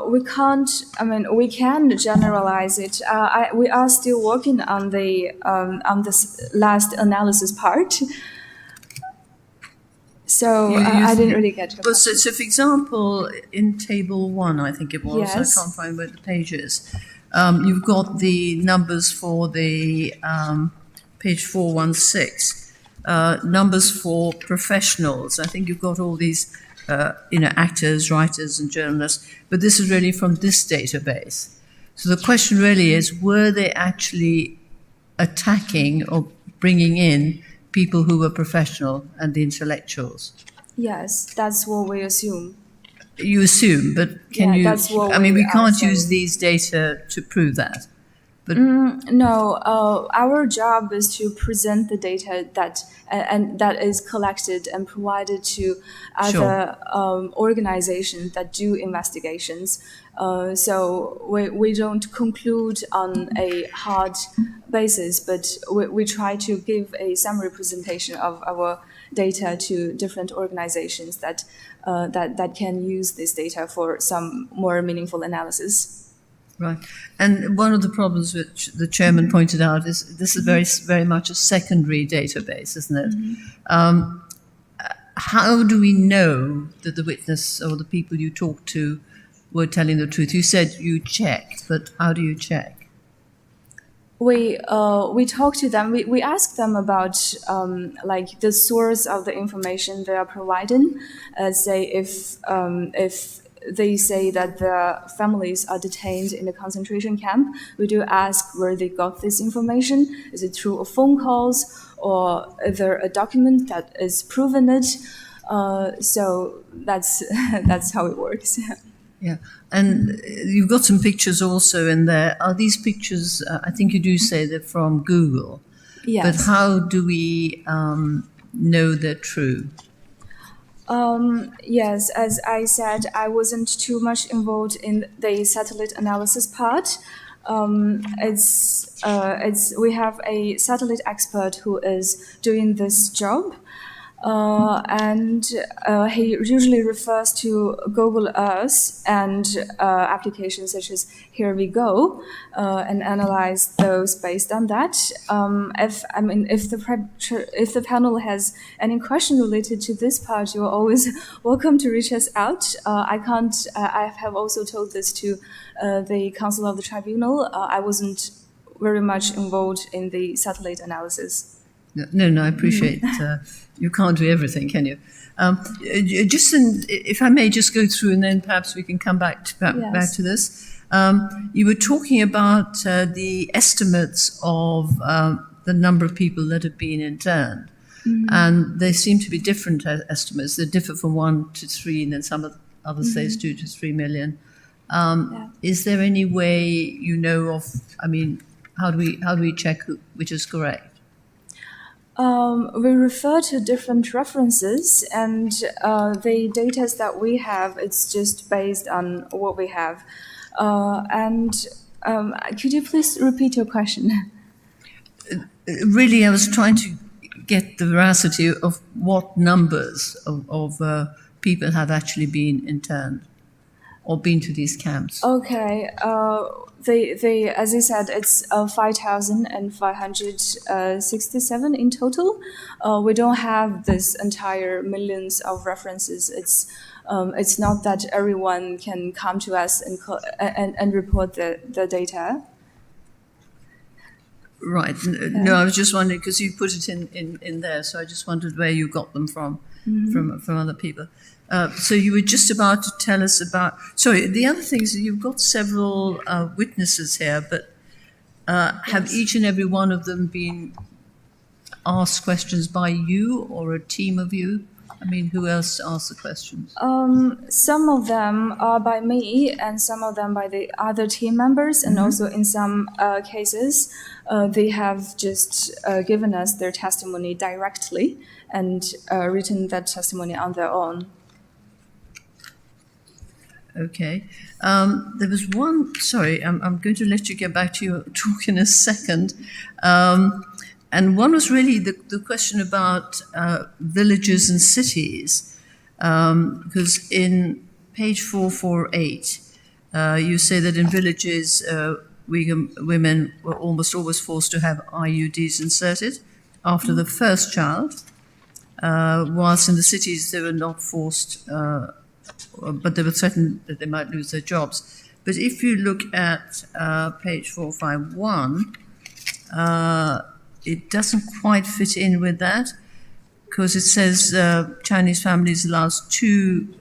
we can't. I mean, we can generalize it. We are still working on this last analysis part. So I didn't really get your question. So, for example, in Table 1, I think it was, Yes. I can't find where the page is, you've got the numbers for the page 416, numbers for professionals. I think you've got all these, actors, writers, and journalists, but this is really from this database. So the question really is, were they actually attacking or bringing in people who were professional and the intellectuals? Yes, that's what we assume. You assume, but can Yeah, you? that's what I mean, we we can't are use saying. these data to prove that. But No, our job is to present the data that is collected and provided to other organizations that do investigations. So we don't conclude on a hard basis, but we try to give a summary presentation of our data to different organizations that can use this data for some more meaningful analysis. Right. And one of the problems which the chairman pointed out is this is very, very much a secondary database, isn't it? How do we know that the witness or the people you talked to were telling the truth? You said you checked, but how do you check? We talk to them. We ask them about like the source of the information they are providing. Say if they say that the families are detained in a concentration camp, we do ask where they got this information. Is it through phone calls, or is there a document that is proven it? So that's how it works. Yeah, and you've got some pictures also in there. Are these pictures, I think you do say they're from Google, Yes. but how do we know they're true? Yes, as I said, I wasn't too much involved in the satellite analysis part. We have a satellite expert who is doing this job, and he usually refers to Google Earth and applications such as Here We Go, and analyze those based on that. If the panel has any question related to this part, you are always welcome to reach us out. I have also told this to the Council of the Tribunal. I wasn't very much involved in the satellite analysis. No, I appreciate you can't do everything, can you? If I may just go through, and then perhaps we can come back to this. You were talking about the estimates of the number of people that have been interned, and they seem to be different estimates. They differ from 1 to 3, and then some others say it's 2 to 3 million. Is there any way you know of? I mean, how do we check which is correct? We refer to different references, and the data that we have, it's just based on what we have. Could you please repeat your question? Really, I was trying to get the veracity of what numbers of people have actually been interned or been to these camps. Okay. As you said, it's 5,567 in total. We don't have this entire millions of references. It's not that everyone can come to us and report the data. Right. No, I was just wondering, because you put it in there, so I just wondered where you got them from other people. So you were just about to tell us about... Sorry, the other thing is you've got several witnesses here, but have each and every one of them been asked questions by you or a team of you? I mean, who else asked the questions? Some of them are by me, and some of them by the other team members, and also in some cases, they have just given us their testimony directly and written that testimony on their own. Okay. There was one, sorry, I'm going to let you get back to your talk in a second. And one was really the question about villages and cities, because in page 448, you say that in villages, Uyghur women were almost always forced to have IUDs inserted after the first child, whilst in the cities they were not forced, but they were threatened that they might lose their jobs. But if you look at page 451, it doesn't quite fit in with that, because it says Chinese families allows two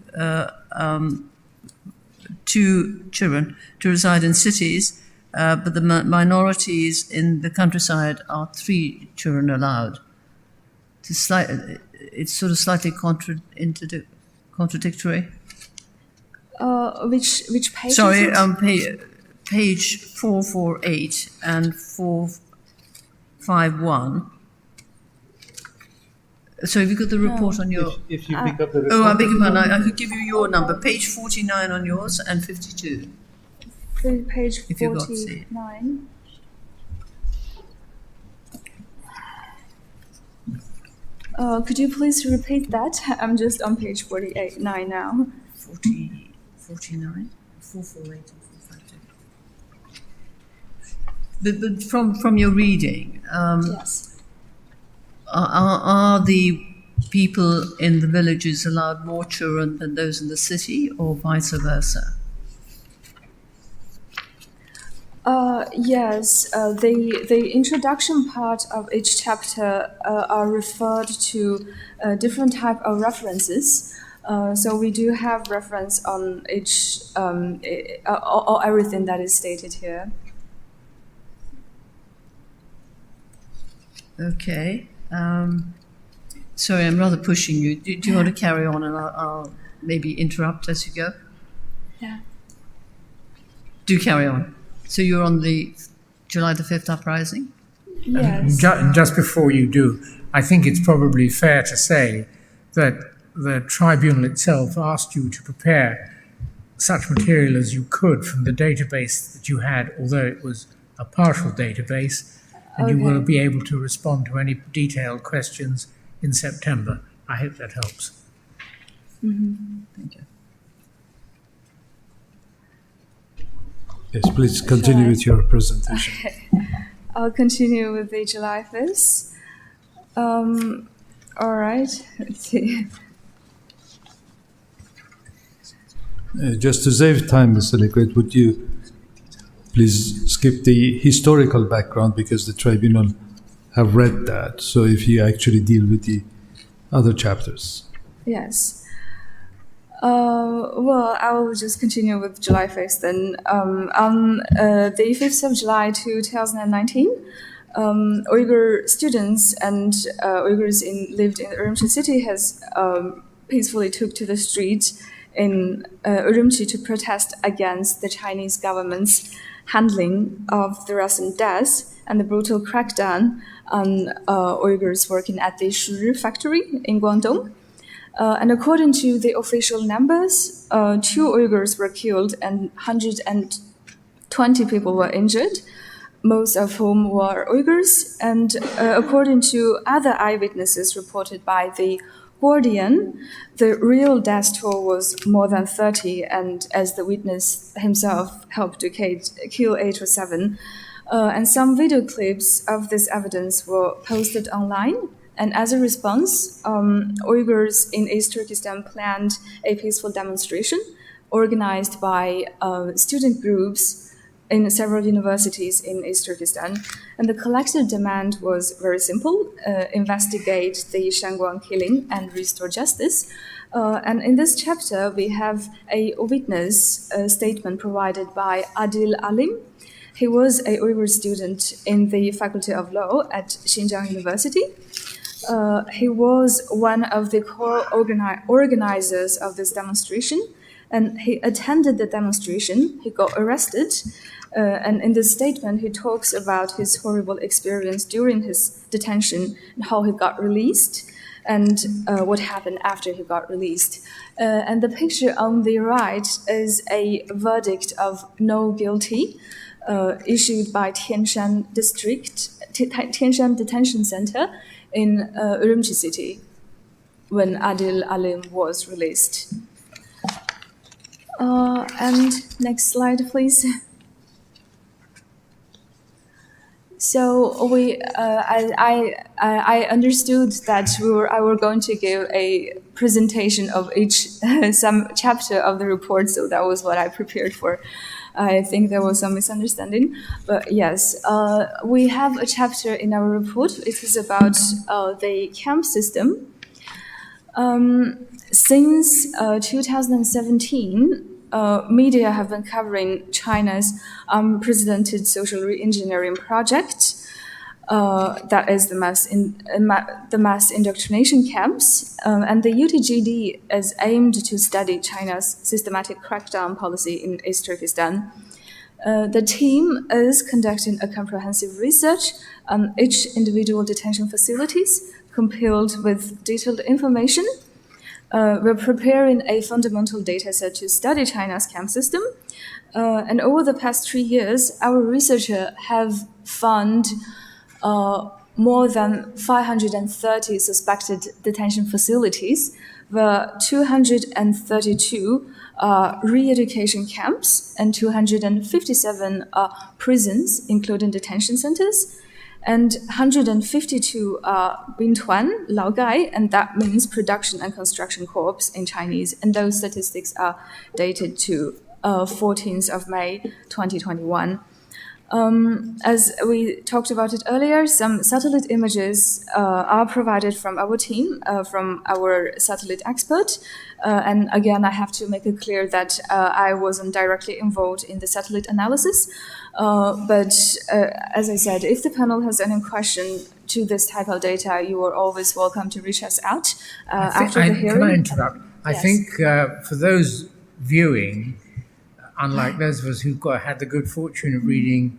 children to reside in cities, but the minorities in the countryside are 3 children allowed. It's sort of slightly contradictory. Which page? Sorry, page 448 and 451. So have you got the report on your... If you pick up the report... Oh, I beg your pardon. I could give you your number. Page 49 on yours and 52. Page If you got to see it. 49. Could you please repeat that? I'm just on page 49 now. 49, 448 and 452. But from your reading, yes. Are the people in the villages allowed more children than those in the city, or vice versa? Yes, the introduction part of each chapter are referred to different type of references. So we do have reference on each or everything that is stated here. Okay. Sorry, I'm rather pushing you. Do you want to carry on, and I'll maybe interrupt as you go? Yeah. Do carry on. So you're on the July the 5th uprising? Yes. Just before you do, I think it's probably fair to say that the tribunal itself asked you to prepare such material as you could from the database that you had, although it was a partial database, and you will be able to respond to any detailed questions in September. I hope that helps. Mm-hmm. Thank you. Yes, please continue with your presentation. Okay. I'll continue with the July 5th. All right, let's see. Just to save time, Mr. Liquid, would you please skip the historical background, because the tribunal have read that. So if you actually deal with the other chapters. Yes. Well, I will just continue with July 1st then. On the 5th of July 2019, Uyghur students and Uyghurs lived in Urumqi city has peacefully took to the street in Urumqi to protest against the Chinese government's handling of the recent deaths and the brutal crackdown on Uyghurs working at the Shuri factory in Guangdong. And according to the official numbers, 2 Uyghurs were killed and 120 people were injured, most of whom were Uyghurs. And according to other eyewitnesses reported by the Guardian, the real death toll was more than 30, and as the witness himself helped to kill 8 or 7. And some video clips of this evidence were posted online. And as a response, Uyghurs in East Turkestan planned a peaceful demonstration organized by student groups in several universities in East Turkestan. And the collective demand was very simple: investigate the Shangguan killing and restore justice. And in this chapter, we have a witness statement provided by Adil Alim. He was a Uyghur student in the Faculty of Law at Xinjiang University. He was one of the core organizers of this demonstration, and he attended the demonstration. He got arrested, and in this statement, he talks about his horrible experience during his detention and how he got released, and what happened after he got released. And the picture on the right is a verdict of no guilty issued by Tianshan District Tianshan Detention Center in Urumqi city when Adil Alim was released. And next slide, please. So I understood that I were going to give a presentation of each some chapter of the report, so that was what I prepared for. I think there was some misunderstanding, but yes, we have a chapter in our report. It is about the camp system. Since 2017. Media have been covering China's unprecedented social re-engineering project, that is the mass indoctrination camps, and the UTGD is aimed to study China's systematic crackdown policy in East Turkestan. The team is conducting a comprehensive research on each individual detention facilities, compiled with detailed information. We're preparing a fundamental data set to study China's camp system. And over the past 3 years, our researchers have found more than 530 suspected detention facilities, where 232 re-education camps and 257 prisons, including detention centers, and 152 Bintuan, Laogai, and that means production and construction corps in Chinese. And those statistics are dated to 14th of May 2021. As we talked about it earlier, some satellite images are provided from our team, from our satellite expert. And again, I have to make it clear that I wasn't directly involved in the satellite analysis. But as I said, if the panel has any question to this type of data, you are always welcome to reach us out after the hearing. Can I interrupt? I Yes. think for those viewing, unlike those of us who've had the good fortune of reading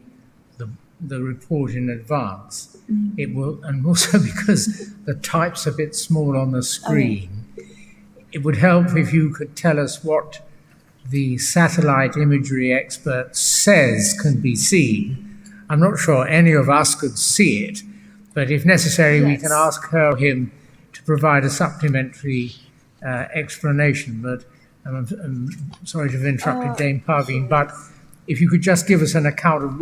the report in advance, it will, and also because the type's a bit small on the screen, it would help if you could tell us what the satellite imagery expert says can be seen. I'm not sure any of us could see it, but if necessary, we can ask her or him to provide a supplementary explanation. But I'm sorry to have interrupted Dame Parveen, but if you could just give us an account of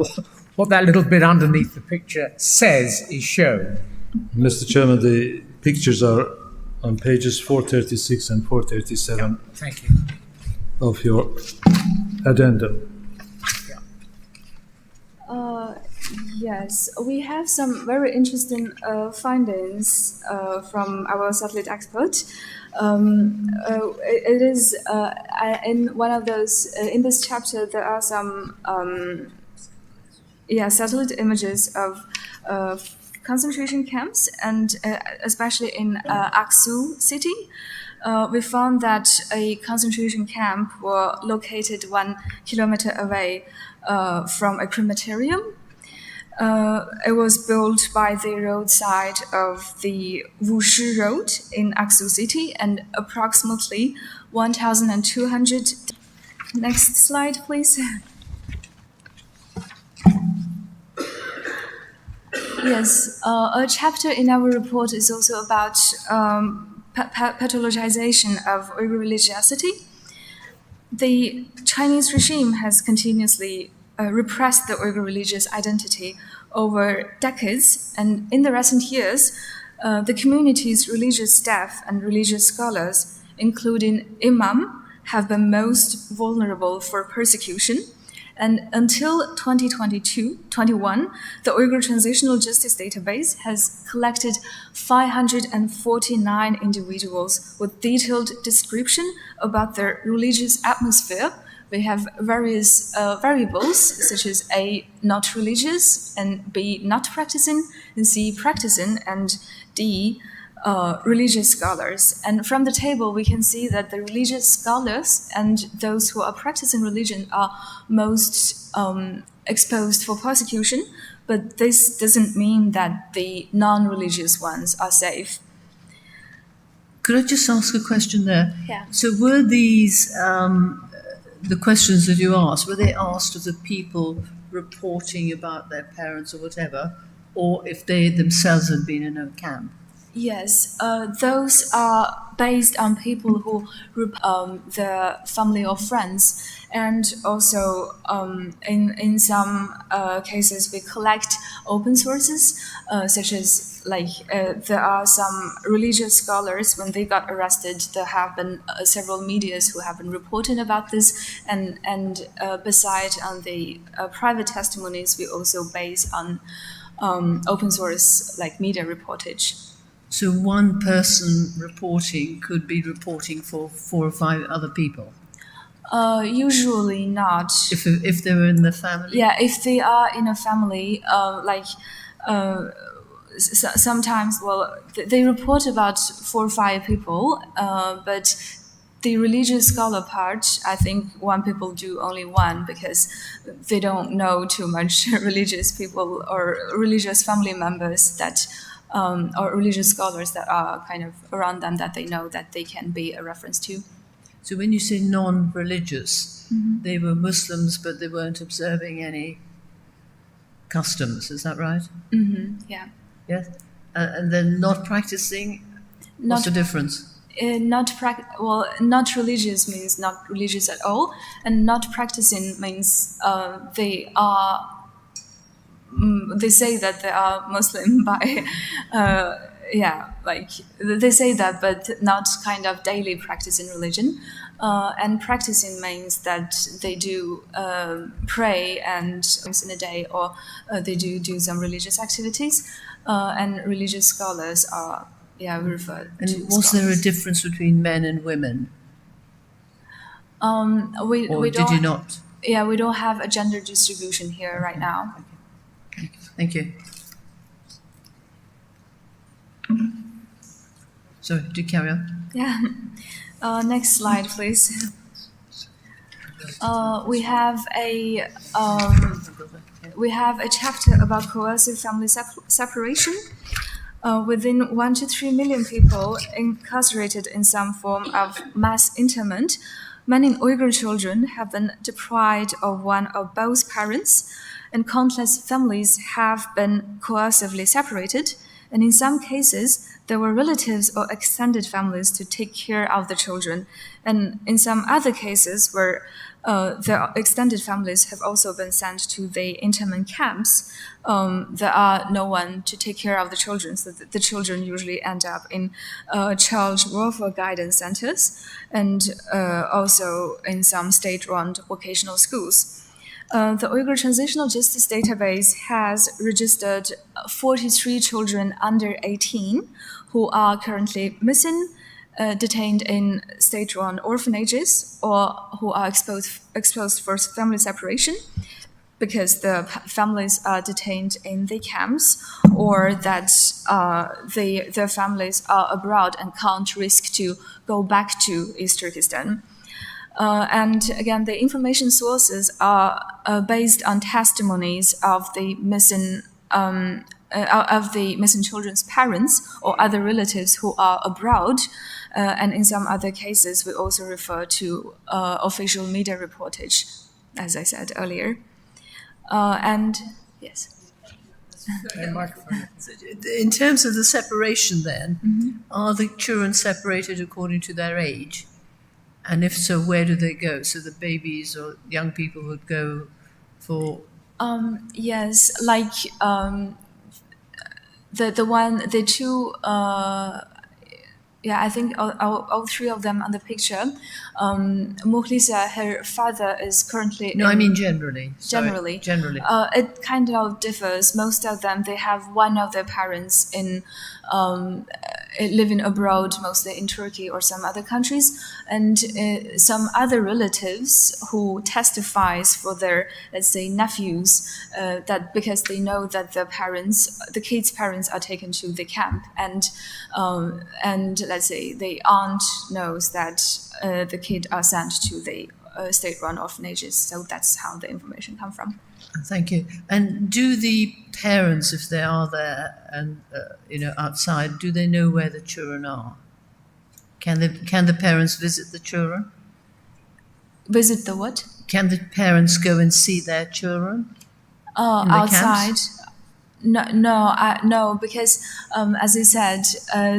what that little bit underneath the picture says is shown. Mr. Chairman, the pictures are on pages 436 and 437 Thank you. of your addendum. Yes, we have some very interesting findings from our satellite expert. It is in one of those, in this chapter, there are some satellite images of concentration camps, and especially in Aksu city. We found that a concentration camp was located 1 kilometer away from a crematorium. It was built by the roadside of the Wushi Road in Aksu city, and approximately 1,200. Next slide, please. Yes, a chapter in our report is also about pathologization of Uyghur religiosity. The Chinese regime has continuously repressed the Uyghur religious identity over decades, and in the recent years, the community's religious staff and religious scholars, including imam, have been most vulnerable for persecution. And until 2022-21, the Uyghur Transitional Justice Database has collected 549 individuals with detailed description about their religious atmosphere. We have various variables, such as A, not religious, and B, not practicing, and C, practicing, and D, religious scholars. And from the table, we can see that the religious scholars and those who are practicing religion are most exposed for persecution, but this doesn't mean that the non-religious ones are safe. Could I just ask a question there? Yeah. So were these, the questions that you asked, were they asked of the people reporting about their parents or whatever, or if they themselves had been in a camp? Yes, those are based on people who the family or friends, and also in some cases we collect open sources, such as there are some religious scholars when they got arrested. There have been several medias who have been reporting about this, and besides on the private testimonies, we also base on open source media reportage. So one person reporting could be reporting for 4 or 5 other people? Usually not. If they were in the family? Yeah, if they are in a family, sometimes, they report about 4 or 5 people, but the religious scholar part, I think one people do only one because they don't know too much religious people or religious family members that or religious scholars that are kind of around them that they know that they can be a reference to. So when you say non-religious, they were Muslims, but they weren't observing any customs, is that right? Yeah. Yes? And then not practicing, what's the difference? Not religious means not religious at all, and not practicing means they say that they are Muslim by, they say that, but not kind of daily practicing religion. And practicing means that they do pray and in a day, or they do some religious activities, and religious scholars are referred to. And was there a difference between men and women? Or did you not? Yeah, we don't have a gender distribution here right now. Thank you. Sorry, do carry on. Yeah. Next slide, please. We have a chapter about coercive family separation. Within 1 to 3 million people incarcerated in some form of mass internment, many Uyghur children have been deprived of one or both parents, and countless families have been coercively separated, and in some cases, there were relatives or extended families to take care of the children, and in some other cases where the extended families have also been sent to the internment camps, there are no one to take care of the children, so the children usually end up in child welfare guidance centers, and also in some state-run vocational schools. The Uyghur Transitional Justice Database has registered 43 children under 18 who are currently missing, detained in state-run orphanages, or who are exposed for family separation because the families are detained in the camps, or that their families are abroad and can't risk to go back to East Turkestan. And again, the information sources are based on testimonies of the missing children's parents or other relatives who are abroad, and in some other cases, we also refer to official media reportage, as I said earlier. And yes. In terms of the separation, then, are the children separated according to their age? And if so, where do they go? So the babies or young people would go for... Yes, the two... I think all 3 of them on the picture. Mukhlisa, her father is currently... No, I mean generally. Generally. Generally. It kind of differs. Most of them, they have one of their parents in living abroad, mostly in Turkey or some other countries, and some other relatives who testifies for their, let's say, nephews, that because they know that the kids' parents are taken to the camp, and let's say the aunt knows that the kids are sent to the state-run orphanages. So that's how the information comes from. Thank you. And do the parents, if they are there and outside, do they know where the children are? Can the parents visit the children? Visit the what? Can the parents go and see their children outside? No, because as I said,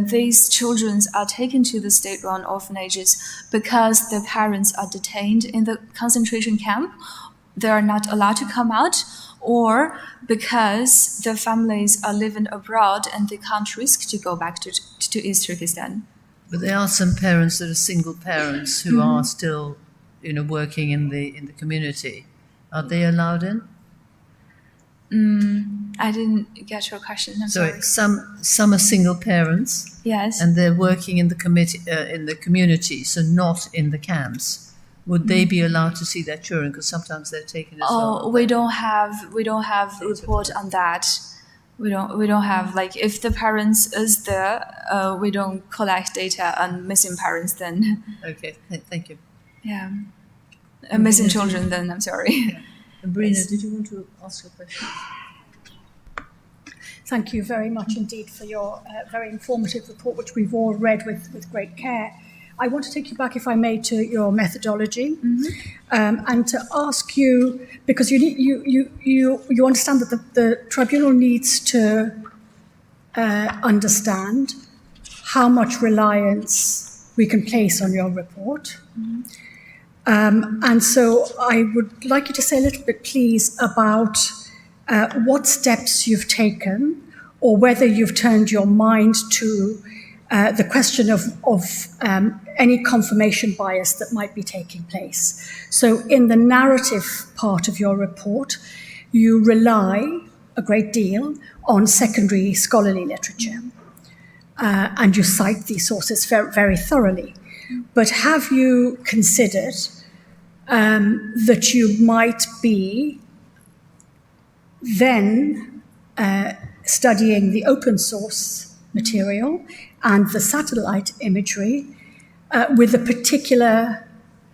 these children are taken to the state-run orphanages because their parents are detained in the concentration camp. They are not allowed to come out, or because their families are living abroad and they can't risk to go back to East Turkestan. But there are some parents that are single parents who are still, working in the community. Are they allowed in? I didn't get your question. I'm Sorry, sorry. some are single parents. Yes. And they're working in the community, so not in the camps. Would they be allowed to see their children? Because sometimes they're taken as well. We don't have report on that. We don't have, like, if the parents is there, we don't collect data on missing parents then. Okay, thank you. Yeah. Missing children then, I'm sorry. Yeah. Brina, did you want to ask a question? Thank you very much indeed for your very informative report, which we've all read with great care. I want to take you back, if I may, to your methodology, and to ask you, because you understand that the tribunal needs to understand how much reliance we can place on your report. And so I would like you to say a little bit, please, about what steps you've taken, or whether you've turned your mind to the question of any confirmation bias that might be taking place. So in the narrative part of your report, you rely a great deal on secondary scholarly literature, and you cite these sources very thoroughly. But have you considered that you might be then studying the open source material and the satellite imagery with a particular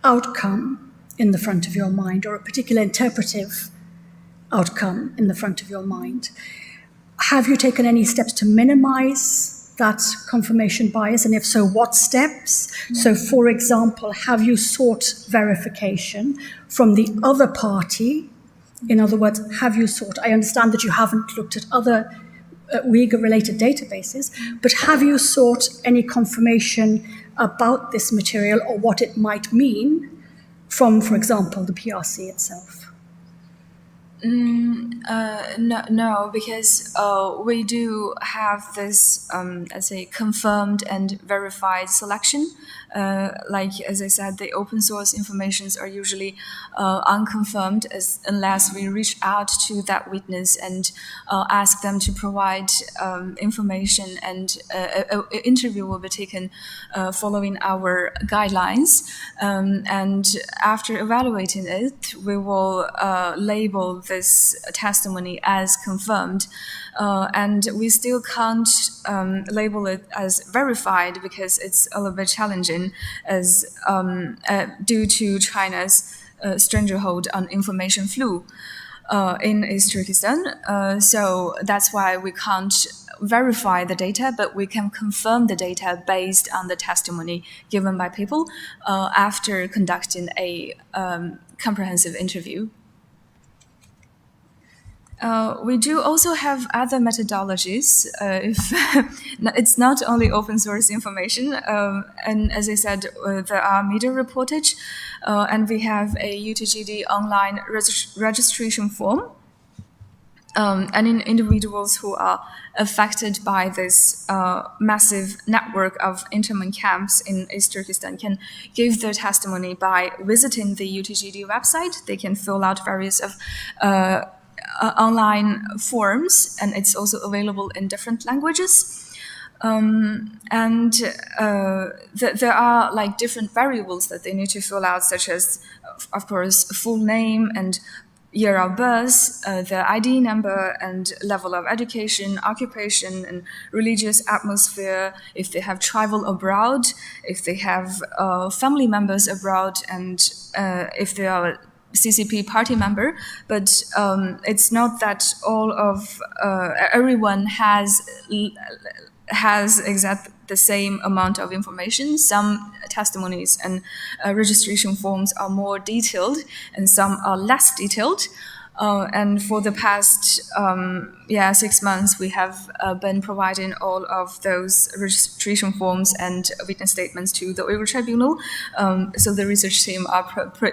outcome in the front of your mind, or a particular interpretive outcome in the front of your mind? Have you taken any steps to minimize that confirmation bias? And if so, what steps? So, for example, have you sought verification from the other party? In other words, have you sought, I understand that you haven't looked at other Uyghur-related databases, but have you sought any confirmation about this material or what it might mean from, for example, the PRC itself? No, because we do have this, as a confirmed and verified selection. Like, as I said, the open source informations are usually unconfirmed unless we reach out to that witness and ask them to provide information, and an interview will be taken following our guidelines. And after evaluating it, we will label this testimony as confirmed. And we still can't label it as verified because it's a little bit challenging, as due to China's stranglehold on information flow in East Turkestan. So that's why we can't verify the data, but we can confirm the data based on the testimony given by people after conducting a comprehensive interview. We do also have other methodologies. It's not only open source information, and as I said, there are media reportage, and we have a UTGD online registration form. And in individuals who are affected by this massive network of internment camps in East Turkestan can give their testimony by visiting the UTGD website. They can fill out various online forms, and it's also available in different languages. And there are like different variables that they need to fill out, such as, of course, full name and year of birth, their ID number and level of education, occupation, and religious atmosphere, if they have traveled abroad, if they have family members abroad, and if they are CCP party member. But it's not that all of everyone has exact the same amount of information. Some testimonies and registration forms are more detailed, and some are less detailed. And for the past 6 months, we have been providing all of those registration forms and witness statements to the Uyghur Tribunal. So the research team are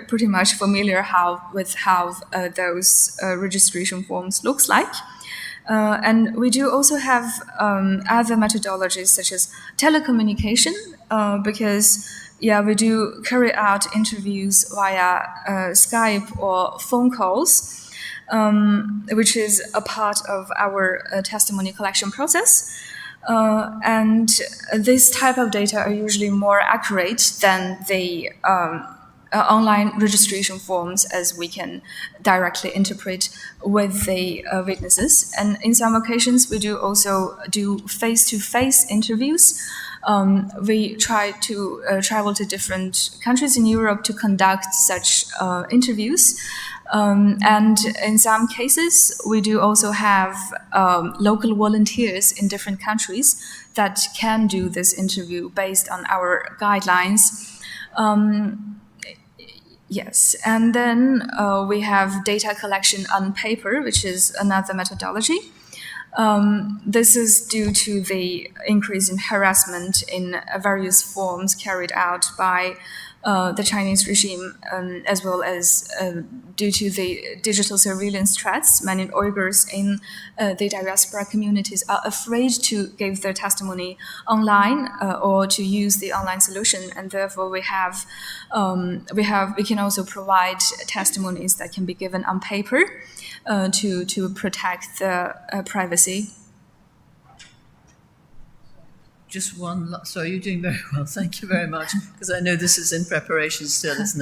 pretty much familiar with how those registration forms looks like. And we do also have other methodologies such as telecommunication, because we do carry out interviews via Skype or phone calls, which is a part of our testimony collection process. And this type of data are usually more accurate than the online registration forms, as we can directly interpret with the witnesses. And in some occasions, we do also do face-to-face interviews. We try to travel to different countries in Europe to conduct such interviews. And in some cases, we do also have local volunteers in different countries that can do this interview based on our guidelines. Yes, and then we have data collection on paper, which is another methodology. This is due to the increase in harassment in various forms carried out by the Chinese regime, as well as due to the digital surveillance threats. Many Uyghurs in the diaspora communities are afraid to give their testimony online or to use the online solution, and therefore we can also provide testimonies that can be given on paper to protect the privacy. Just one, sorry, you're doing very well. Thank you very much, because I know this is in preparation still, isn't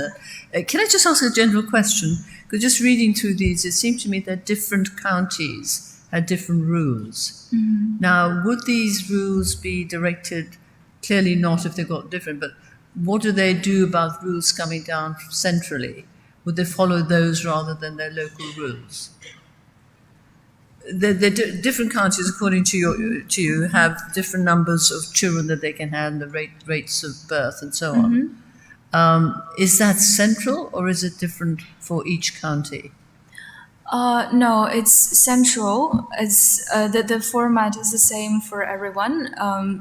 it? Can I just ask a general question? Because just reading through these, it seemed to me that different counties had different rules. Mm-hmm. Now, would these rules be directed, clearly not if they've got different, but what do they do about rules coming down centrally? Would they follow those rather than their local rules? The different countries, according to you, have different numbers of children that they can have, and the rates of birth, and so on. Mm-hmm. Is that central, or is it different for each county? No, it's central. It's the format is the same for everyone,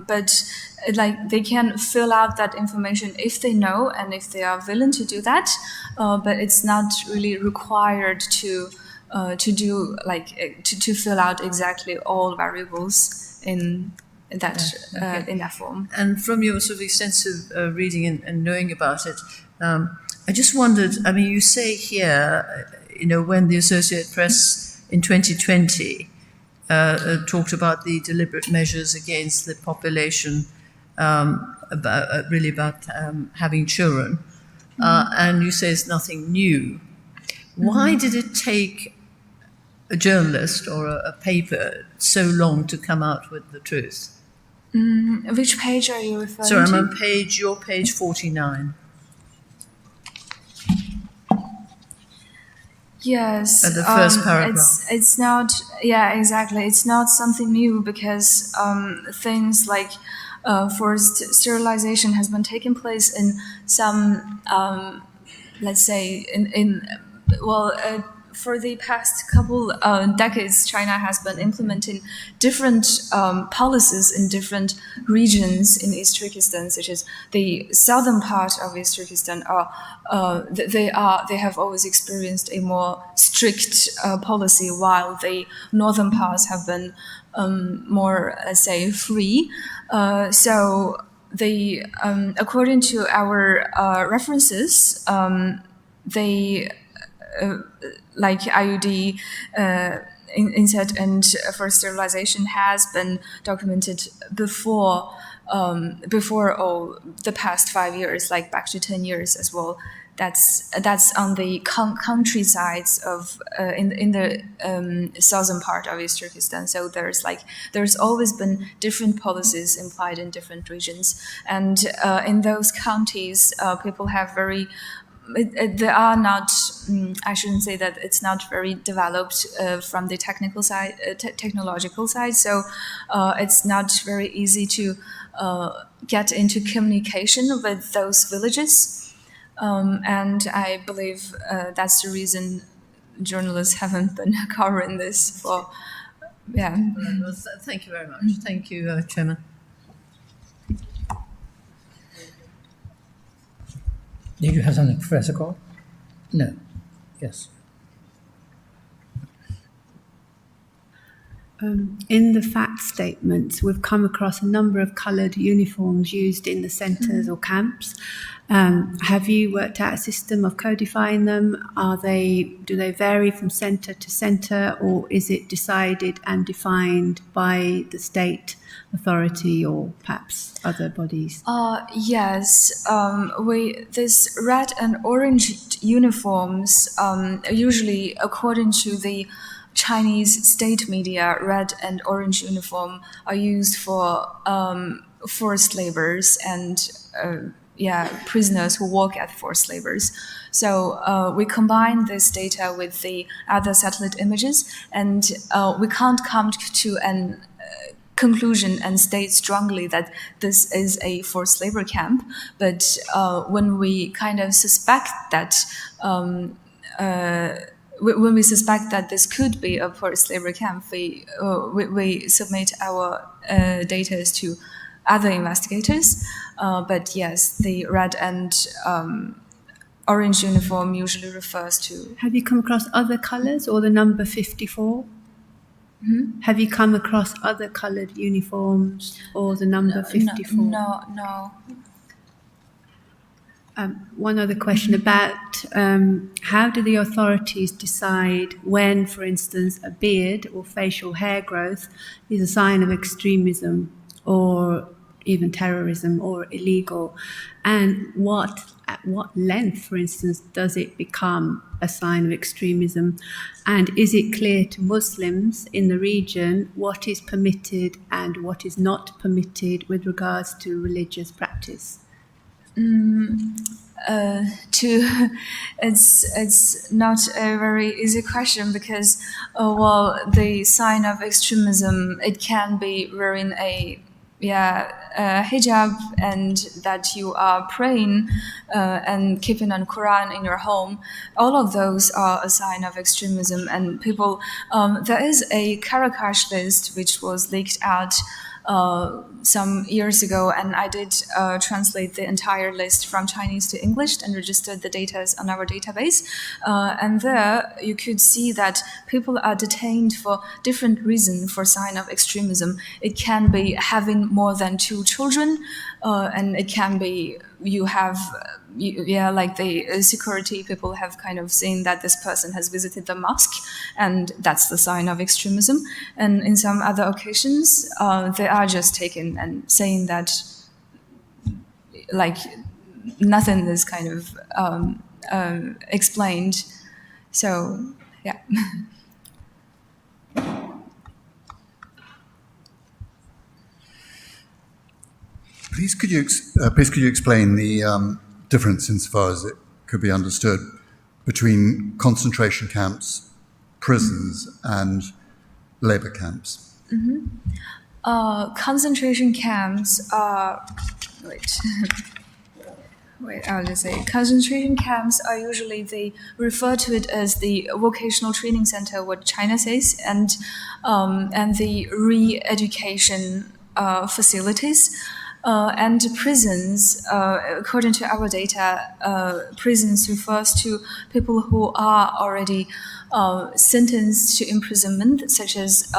but they can fill out that information if they know and if they are willing to do that. But it's not really required to fill out exactly all variables in that form. And from your sort of extensive reading and knowing about it, I just wondered. I mean, you say here, when the Associated Press in 2020 talked about the deliberate measures against the population, about having children, and you say it's nothing new. Why did it take a journalist or a paper so long to come out with the truth? Which page are you referring to? Sorry, I'm on your page 49. Yes. At the first paragraph. It's not, exactly. It's not something new, because things like forced sterilization has been taking place in some, let's say, for the past couple decades, China has been implementing different policies in different regions in East Turkestan, such as the southern part of East Turkestan. They have always experienced a more strict policy, while the northern parts have been more, let's say, free. So according to our references, they like IUD insert and forced sterilization has been documented before all the past 5 years, like back to 10 years as well. That's on the countrysides of in the southern part of East Turkestan. So there's always been different policies implied in different regions, and in those counties, people have very. They are not. I shouldn't say that it's not very developed from the technical side, technological side. So it's not very easy to get into communication with those villages, and I believe that's the reason journalists haven't been covering this for, yeah. Well, thank you very much. Thank you, Chairman. Did you have something, Professor Cole? No. Yes. In the fact statements, we've come across a number of coloured uniforms used in the centres or camps. Have you worked out a system of codifying them? Do they vary from centre to centre, or is it decided and defined by the state authority or perhaps other bodies? Yes, this red and orange uniforms, usually according to the Chinese state media, red and orange uniform are used for forced laborers and prisoners who work at forced labors. So we combine this data with the other satellite images, and we can't come to an conclusion and state strongly that this is a forced labor camp. But when we kind of suspect that when we suspect that this could be a forced labor camp, we submit our data to other investigators. But yes, the red and orange uniform usually refers to... Have you come across other colours or the number 54? Have you come across other coloured uniforms or the number 54? No. One other question about how do the authorities decide when, for instance, a beard or facial hair growth is a sign of extremism or even terrorism or illegal, and at what length, for instance, does it become a sign of extremism, and is it clear to Muslims in the region what is permitted and what is not permitted with regards to religious practice? It's not a very easy question because the sign of extremism, it can be wearing a hijab and that you are praying and keeping an Quran in your home. All of those are a sign of extremism, and people there is a Karakash list which was leaked out some years ago, and I did translate the entire list from Chinese to English and registered the data on our database. And there you could see that people are detained for different reasons for sign of extremism. It can be having more than 2 children, and it can be like the security people have kind of seen that this person has visited the mosque, and that's the sign of extremism. And in some other occasions, they are just taken and saying that like nothing is kind of explained. So, yeah. Please could you explain the difference, insofar as it could be understood, between concentration camps, prisons, and labor camps? Concentration camps are... I'll just say concentration camps are usually, they refer to it as the vocational training center, what China says, and the re-education facilities. And prisons, according to our data, prisons refers to people who are already sentenced to imprisonment, such as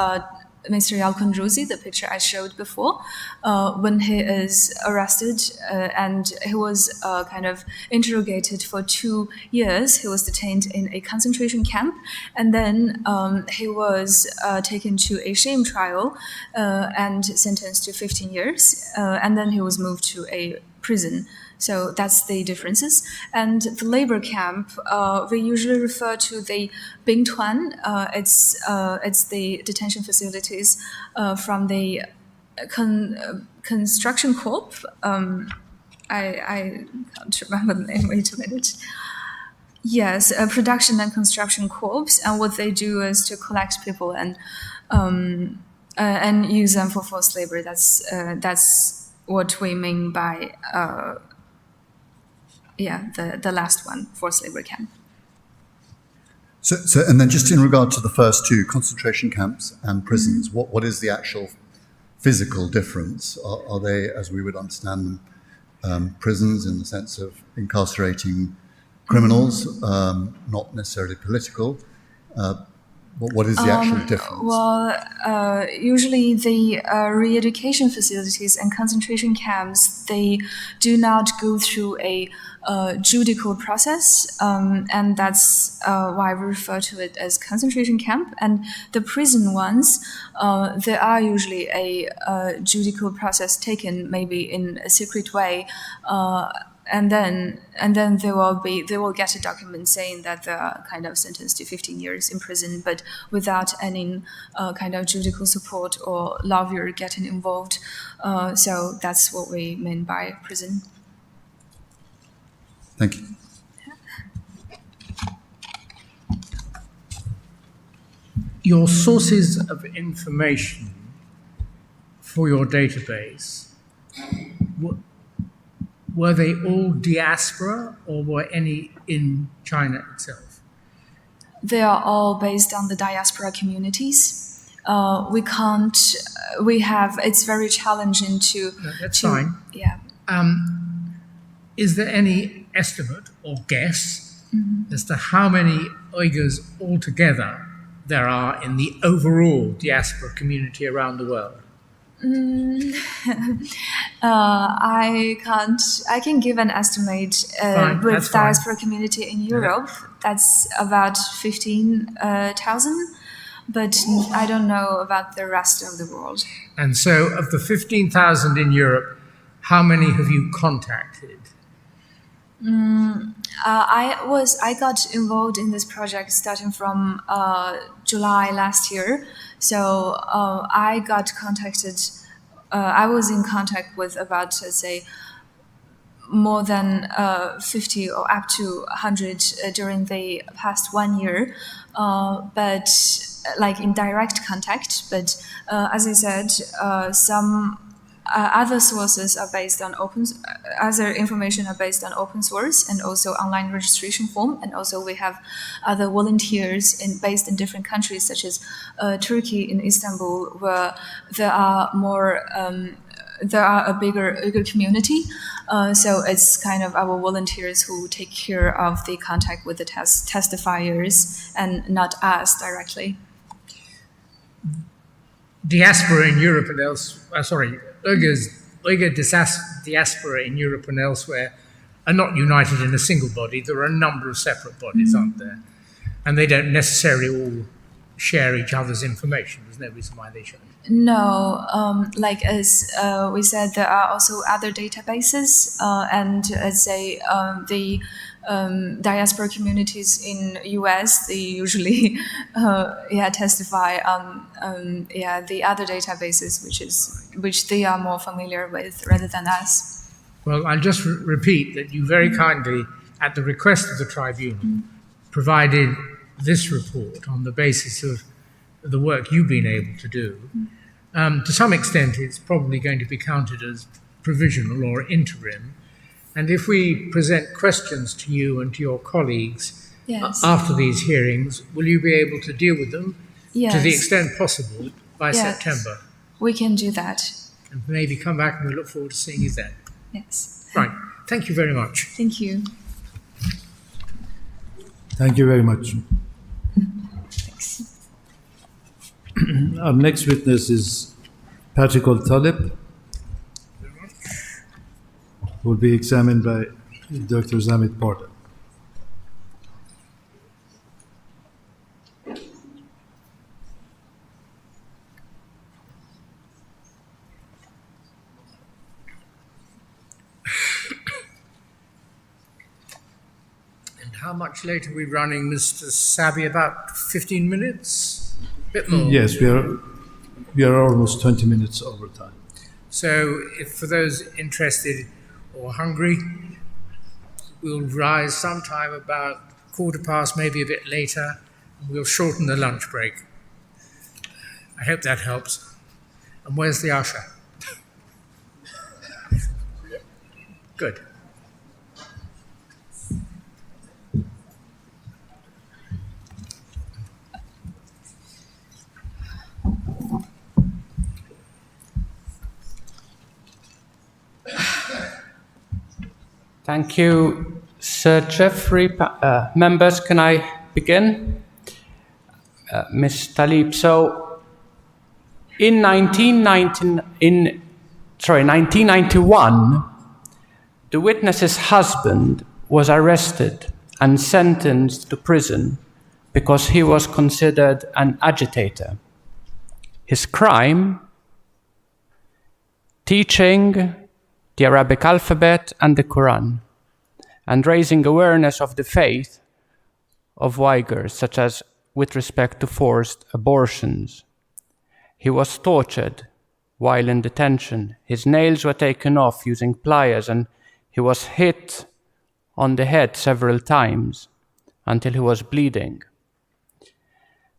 Mr. Yalkundruzi, the picture I showed before, when he is arrested and he was kind of interrogated for 2 years. He was detained in a concentration camp, and then he was taken to a shame trial and sentenced to 15 years, and then he was moved to a prison. So that's the differences. And the labor camp, we usually refer to the Bingtuan. It's the detention facilities from the construction corp. I can't remember the name. Wait a minute. Yes, production and construction corps. And what they do is to collect people and use them for forced labor. That's what we mean by the last one, forced labor camp. And then just in regard to the first two, concentration camps and prisons, what is the actual physical difference? Are they, as we would understand them, prisons in the sense of incarcerating criminals, not necessarily political? What is the actual difference? Well, usually the re-education facilities and concentration camps, they do not go through a judicial process, and that's why we refer to it as concentration camp. And the prison ones, there are usually a judicial process taken, maybe in a secret way, and then they will get a document saying that they are kind of sentenced to 15 years in prison, but without any kind of judicial support or lawyer getting involved. So that's what we mean by prison. Thank you. Your sources of information for your database, were they all diaspora or were any in China itself? They are all based on the diaspora communities. It's very challenging to... No, that's fine. Yeah. Is there any estimate or guess as to how many Uyghurs altogether there are in the overall diaspora community around the world? I can give an estimate with diaspora community in Europe. That's about 15,000, but I don't know about the rest of the world. And so of the 15,000 in Europe, how many have you contacted? I got involved in this project starting from July last year. So I got contacted. I was in contact with about, let's say, more than 50 or up to 100 during the past 1 year, but like in direct contact. But as I said, some other sources are based on other information are based on open source and also online registration form. And also we have other volunteers based in different countries, such as Turkey in Istanbul, where there are a bigger Uyghur community. So it's kind of our volunteers who take care of the contact with the testifiers and not us directly. Diaspora in Europe and elsewhere, Uyghur diaspora in Europe and elsewhere are not united in a single body. There are a number of separate bodies, aren't there? And they don't necessarily all share each other's information. There's no reason why they shouldn't. No, like as we said, there are also other databases, and let's say the diaspora communities in US, they usually testify on the other databases, which they are more familiar with rather than us. Well, I'll just repeat that you very kindly, at the request of the tribunal, provided this report on the basis of the work you've been able to do. To some extent, it's probably going to be counted as provisional or interim. And if we present questions to you and to your colleagues after these hearings, will you be able to deal with them to the extent possible by September? We can do that. And maybe come back and we look forward to seeing you then. Yes. Right. Thank you very much. Thank you. Thank you very much. Our next witness is Patrick Talib, who will be examined by Dr. Zamit Porter. And how much late are we running, Mr. Sabi? About 15 minutes? A bit more? Yes, we are almost 20 minutes over time. So if for those interested or hungry, we'll rise sometime about 15:15, maybe a bit later, and we'll shorten the lunch break. I hope that helps. And where's the usher? Good. Thank you, Sir Jeffrey. Members, can I begin? Ms. Talib, so in 1991, the witness's husband was arrested and sentenced to prison because he was considered an agitator. His crime? Teaching the Arabic alphabet and the Quran, and raising awareness of the faith of Uyghurs, such as with respect to forced abortions. He was tortured while in detention. His nails were taken off using pliers, and he was hit on the head several times until he was bleeding.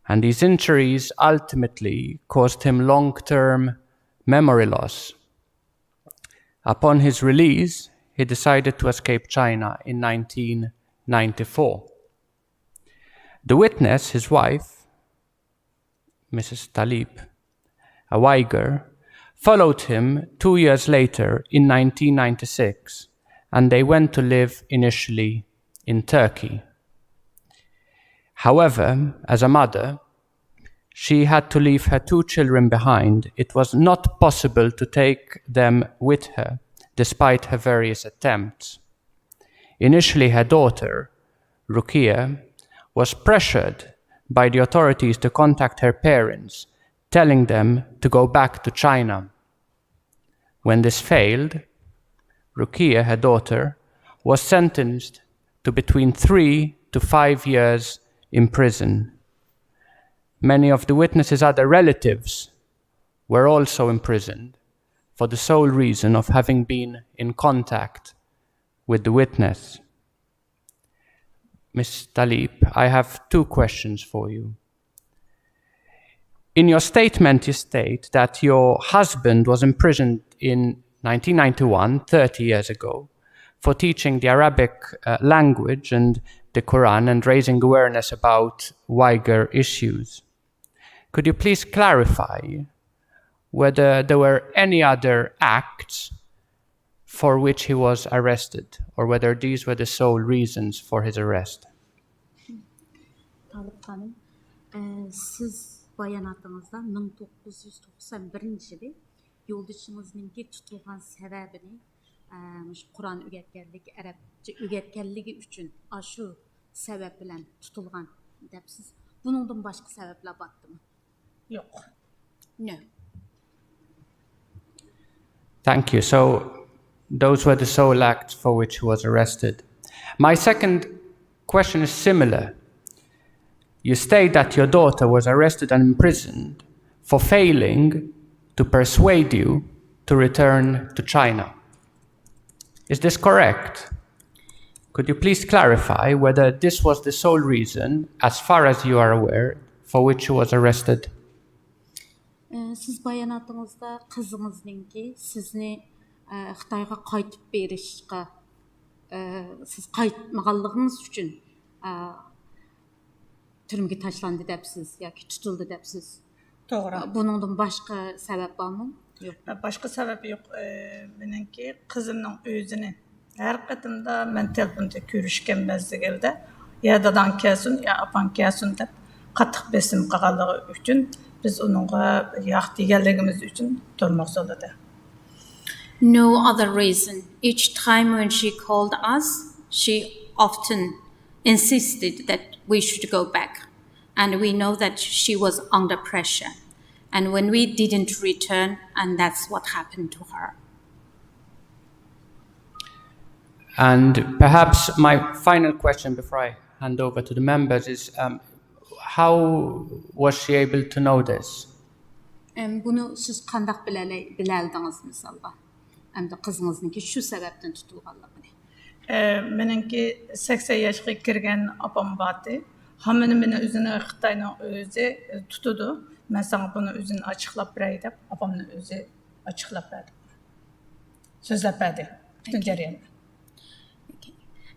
And these injuries ultimately caused him long-term memory loss. Upon his release, he decided to escape China in 1994. The witness, his wife, Mrs. Talib, a Uyghur, followed him 2 years later in 1996, and they went to live initially in Turkey. However, as a mother, she had to leave her 2 children behind. It was not possible to take them with her, despite her various attempts. Initially, her daughter, Rukia, was pressured by the authorities to contact her parents, telling them to go back to China. When this failed, Rukia, her daughter, was sentenced to between 3 to 5 years in prison. Many of the witnesses' other relatives were also imprisoned for the sole reason of having been in contact with the witness. Ms. Talib, I have 2 questions for you. In your statement, you state that your husband was imprisoned in 1991, 30 years ago, for teaching the Arabic language and the Quran and raising awareness about Uyghur issues. Could you please clarify whether there were any other acts for which he was arrested, or whether these were the sole reasons for his arrest? Talib Hanım, siz bayanatınızda 1991 yo'ldoshingizningki tutilgan sababini Qur'on o'rgatganligi, Arabcha o'rgatganligi uchun shu sabab bilan tutilgan debsiz. Buningdan boshqa sabablar bormi? Yo'q. No. Thank you. So those were the sole acts for which he was arrested. My second question is similar. You state that your daughter was arrested and imprisoned for failing to persuade you to return to China. Is this correct? Could you please clarify whether this was the sole reason, as far as you are aware, for which she was arrested? Siz bayanatınızda kızınızınki sizni Xitayga qaytib berishga siz qaytmaganliginiz uchun türmge taşlandı depsiz yoki tutildi depsiz. To'g'ri. Buningdan boshqa sabab bormi? Yo'q. Boshqa sabab yo'q. Meningki qizimning o'zini har qatimda men telefonda ko'rishgan mazgilda ya dadan kelsin ya apan kelsin deb qattiq besim qilganligi uchun biz uningga yo'q deganligimiz uchun turmoq soladi. No other reason. Each time when she called us, she often insisted that we should go back. And we know that she was under pressure. And when we didn't return, and that's what happened to her. And perhaps my final question before I hand over to the members is, how was she able to know this? Bunu siz qandaq bilaldingiz misalga? Endi qizingizninki shu sababdan tutilganligini. Meningki 80 yoshga kirgan opam bordi. Hammani meni o'zini Xitoyning o'zi tutadi. Men sana buni o'zini ochiqlab beray deb opamni o'zi ochiqlab berdi. So'zlab berdi. Butun jarayonni.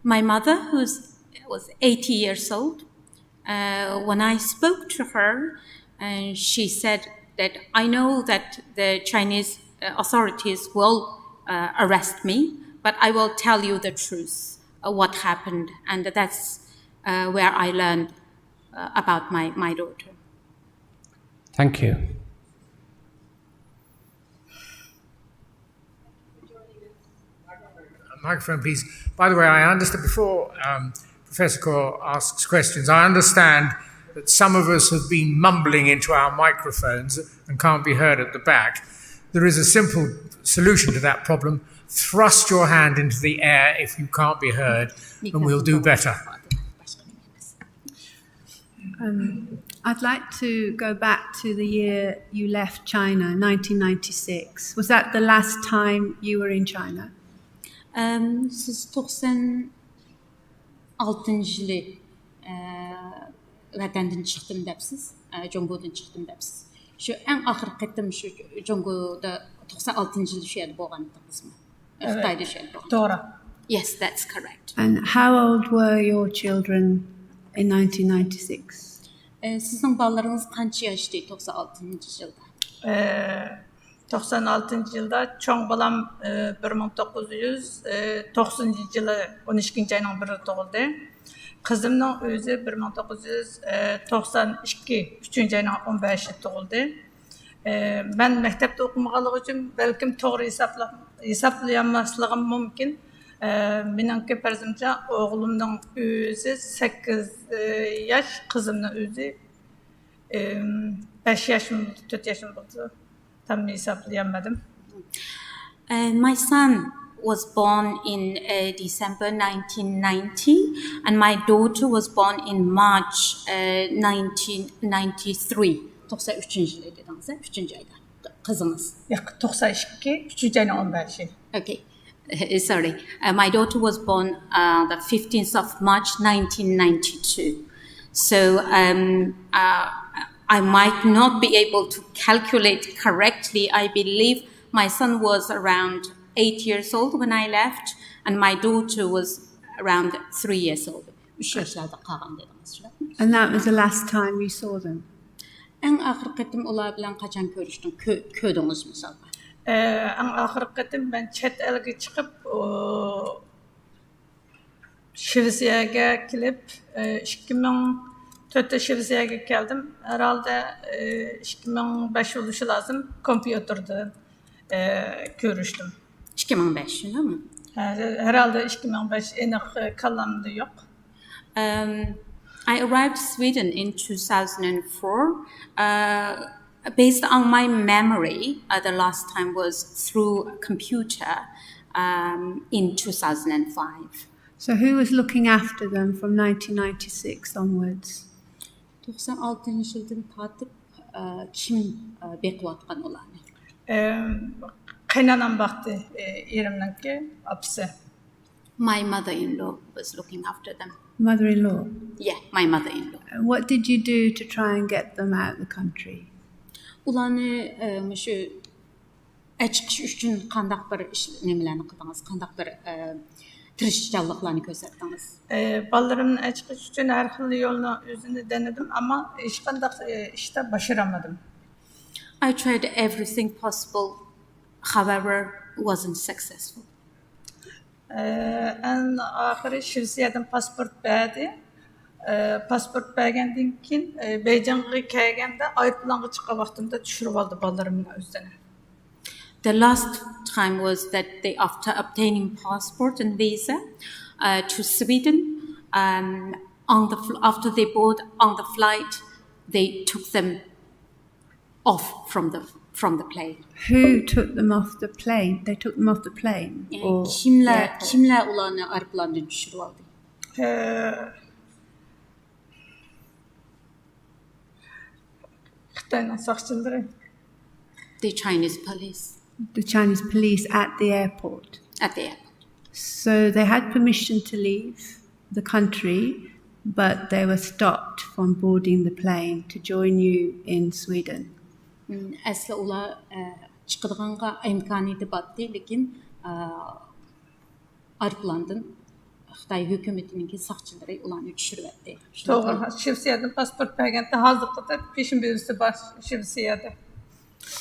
My mother, who was 80 years old, when I spoke to her, she said that I know that the Chinese authorities will arrest me, but I will tell you the truth, what happened, and that's where I learned about my daughter. Thank you. Microphone, please. By the way, I understand, before Professor Kaur asks questions, I understand that some of us have been mumbling into our microphones and can't be heard at the back. There is a simple solution to that problem. Thrust your hand into the air if you can't be heard, and we'll do better. I'd like to go back to the year you left China, 1996. Was that the last time you were in China? Siz 96 yılı vatandan çıktım depsiz, Jongo'dan çıktım depsiz. Şu en ahir qetim şu Jongo'da 96 yılı şu yerdə bolğan kısmı. Xitayda şu yerdə bolğan. Doğru. Yes, that's correct. And how old were your children in 1996? Sizin balalarınız qancha yaşda 96 yılda? 96 yılda çoğun balam 1990 yılı 12 ayının 1'i doğuldu. Kızımın özü 1992 3. ayının 15'i doğuldu. Ben mektepte okumağalık için belki doğru hesaplayamazlığım mümkün. Benimki perzimce oğlumdan özü 8 yaş, kızımdan özü 5 yaşım, 4 yaşım oldu. Tam hesaplayamadım. My son was born in December 1990, and my daughter was born in March 1993. 93 yılı dediniz, 3. ayda kızınız. Yok, 92, 3. ayın 15'i. Okay, sorry. My daughter was born the 15th of March 1992. So I might not be able to calculate correctly. I believe my son was around 8 years old when I left, and my daughter was around 3 years old. And that was the last time you saw them? En ahir qetim ular bilan qachon ko'rishding? Ko'rdingiz misol? En ahir qetim ben chet elga chiqib Shvetsiyaga kelib 2004'te Shvetsiyaga keldim. Herhalde 2005 oluşu lazım. Kompüterda görüştüm. 2005 değil mi? Herhalde 2005 eniq kalamda yok. I arrived Sweden in 2004. Based on my memory, the last time was through a computer in 2005. So who was looking after them from 1996 onwards? 96 yıldan tartib kim beqiyotgan ularni? Qaynanam baktı erimninki, apisi. My mother-in-law was looking after them. Mother-in-law? Yeah, my mother-in-law. What did you do to try and get them out of the country? Ularni shu chiqish uchun qandaq bir nimalarni qildingiz? Qandaq bir tirishchanliklarni ko'rsatdingiz? Balalarımın chiqish uchun har xil yo'lni o'zini denedim ama hech qanday ishda başaramadım. I tried everything possible, however, wasn't successful. En ahiri Shvetsiyadan pasport berdi. Pasport bergandan keyin Beyjingga kelganda aeroplanga chiqqan vaqtimda tushirib oldi balalarımni o'zini. The last time was that they, after obtaining passport and visa to Sweden, after they board on the flight, they took them off from the plane. Who took them off the plane? They took them off the plane? Or kimlar ularni aeroplandan tushirib oldi? Xitoyning soqchilari. The Chinese police. The Chinese police at the airport? At the airport. So they had permission to leave the country, but they were stopped from boarding the plane to join you in Sweden? Asli ular chiqadiganqa imkoniyati bordi, lekin aeroplandan Xitoy hukumatiningki soqchilari ularni tushiribdi. To'g'ri, Shvetsiyadan pasport berganda hozirda peshin berishdi bor Shvetsiyada.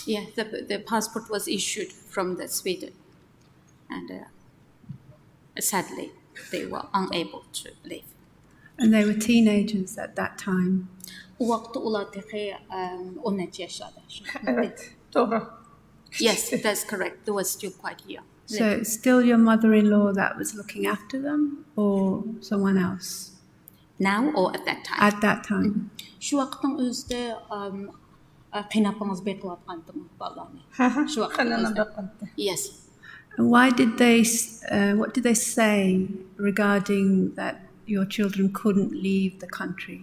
Yeah, the passport was issued from the Sweden, and sadly, they were unable to live. And they were teenagers at that time. O vaqtda ular texi 10 yaşlarda. Evet, doğru. Yes, that's correct. They were still quite young. So it's still your mother-in-law that was looking after them, or someone else? Now or at that time? At that time. Şu vaqtın özdə qıynapınız betiyatqandımı balanı. Şu vaqtın Yes. And what did they say regarding that your children couldn't leave the country?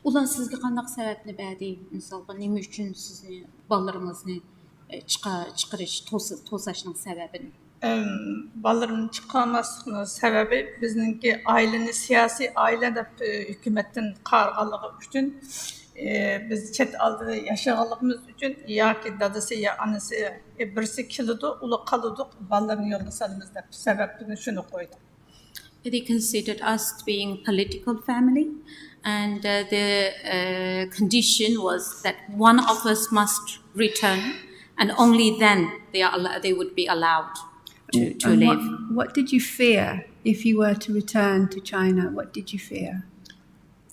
Ular sizga qandaq səbəbni bədi, misalqa nima üçün sizni ballarınızı çıxırış, tosaşның səbəbini? Ballarının çıqamasının səbəbi bizningki ailəni siyasi aile de hükümetin qarğalığı üçün biz chet aldı yaşağanlığımız üçün ya ki dadısı ya anası birisi kilidi ulu kalıdık ballarını yolda salımız da sebebini şunu koydu. They considered us being political family, and the condition was that one of us must return, and only then they would be allowed to live. What did you fear if you were to return to China? What did you fear?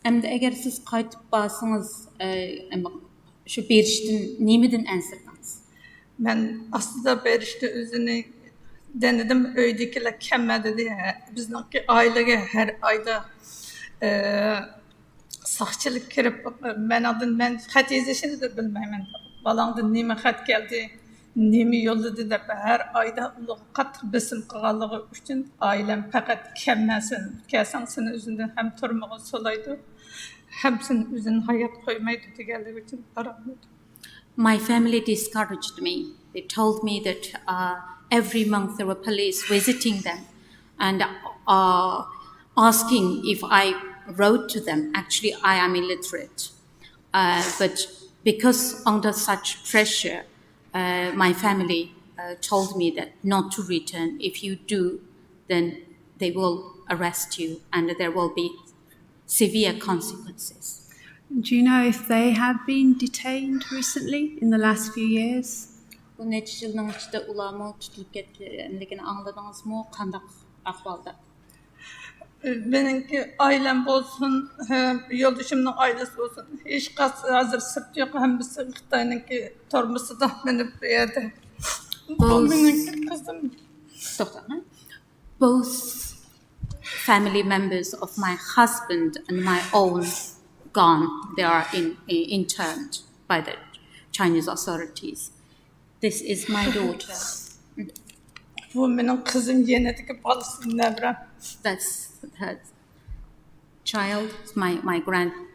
Əmdə əgər siz qayıtıb basınız, şu berişdən nemeden ənsirtdiniz? Ben aslında berişte özünü denedim öydekiler kemmedi diye bizdeki ailege her ayda saççılık kirip ben hatizesini de bilmem balangda nime hat geldi nemi yolladı da her ayda ulu kat besim kıgalığı üçün ailem fakat kemmesin kesansın üzünden hem turmağı solaydı hem senin üzerine hayat koymaydı geldiği için aramıyordu. My family discouraged me. They told me that every month there were police visiting them and asking if I wrote to them. Actually, I am illiterate. But because under such pressure, my family told me that not to return. If you do, then they will arrest you and there will be severe consequences. Do you know if they have been detained recently in the last few years? Bu neçə yılın içində ulamı tutulub getdiklərini anladınızmı? Qandaq ahvalda? Benimki ailem olsun, yoldaşımın ailesi olsun. Hiç hazır sırt yok. Hem bir Xitay'ınki torması da benim bir yerde. Bu benimki kızım. Both family members of my husband and my own gone. They are interned by the Chinese authorities. This is my daughter. Bu benim kızım yenedeki balısı Nevra. That's her child, my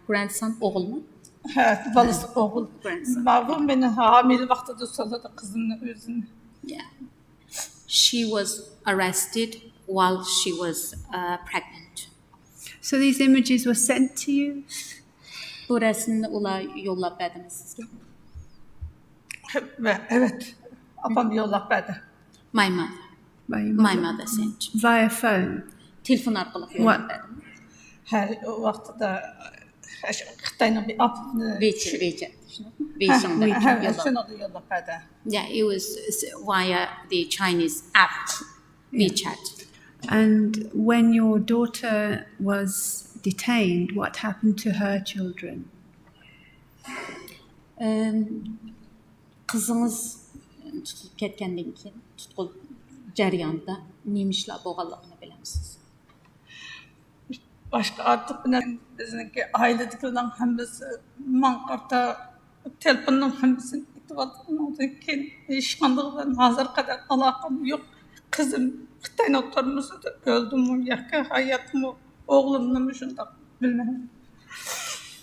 grandson, oğul mu? Evet, balısı oğul. Bu beni hamile vaxtıda söyledi kızımın özünü. Yeah. She was arrested while she was pregnant. So these images were sent to you? Bu resimni ular yollab berdimi sizga? Evet. Apam yollab berdi. My mother sent. Via phone? Telefon arqılı yollab berdi. Her o vaxtda Xitayning bir apını yollab berdi. Yeah, it was via the Chinese app, WeChat. And when your daughter was detained, what happened to her children? Kızınız tutulup ketkendan keyin tutqul jarayonida nima ishlar bo'lganligini bilamiz. Başka artık bizdeki ailedekilerden hemisi mankarta telefonun hemisi ittibatının ki işkanlıkların hazır kadar alakam yok. Kızım Xitay'ın oturması da öldü mü, yakın hayat mı, oğlumla mı şunda bilmem.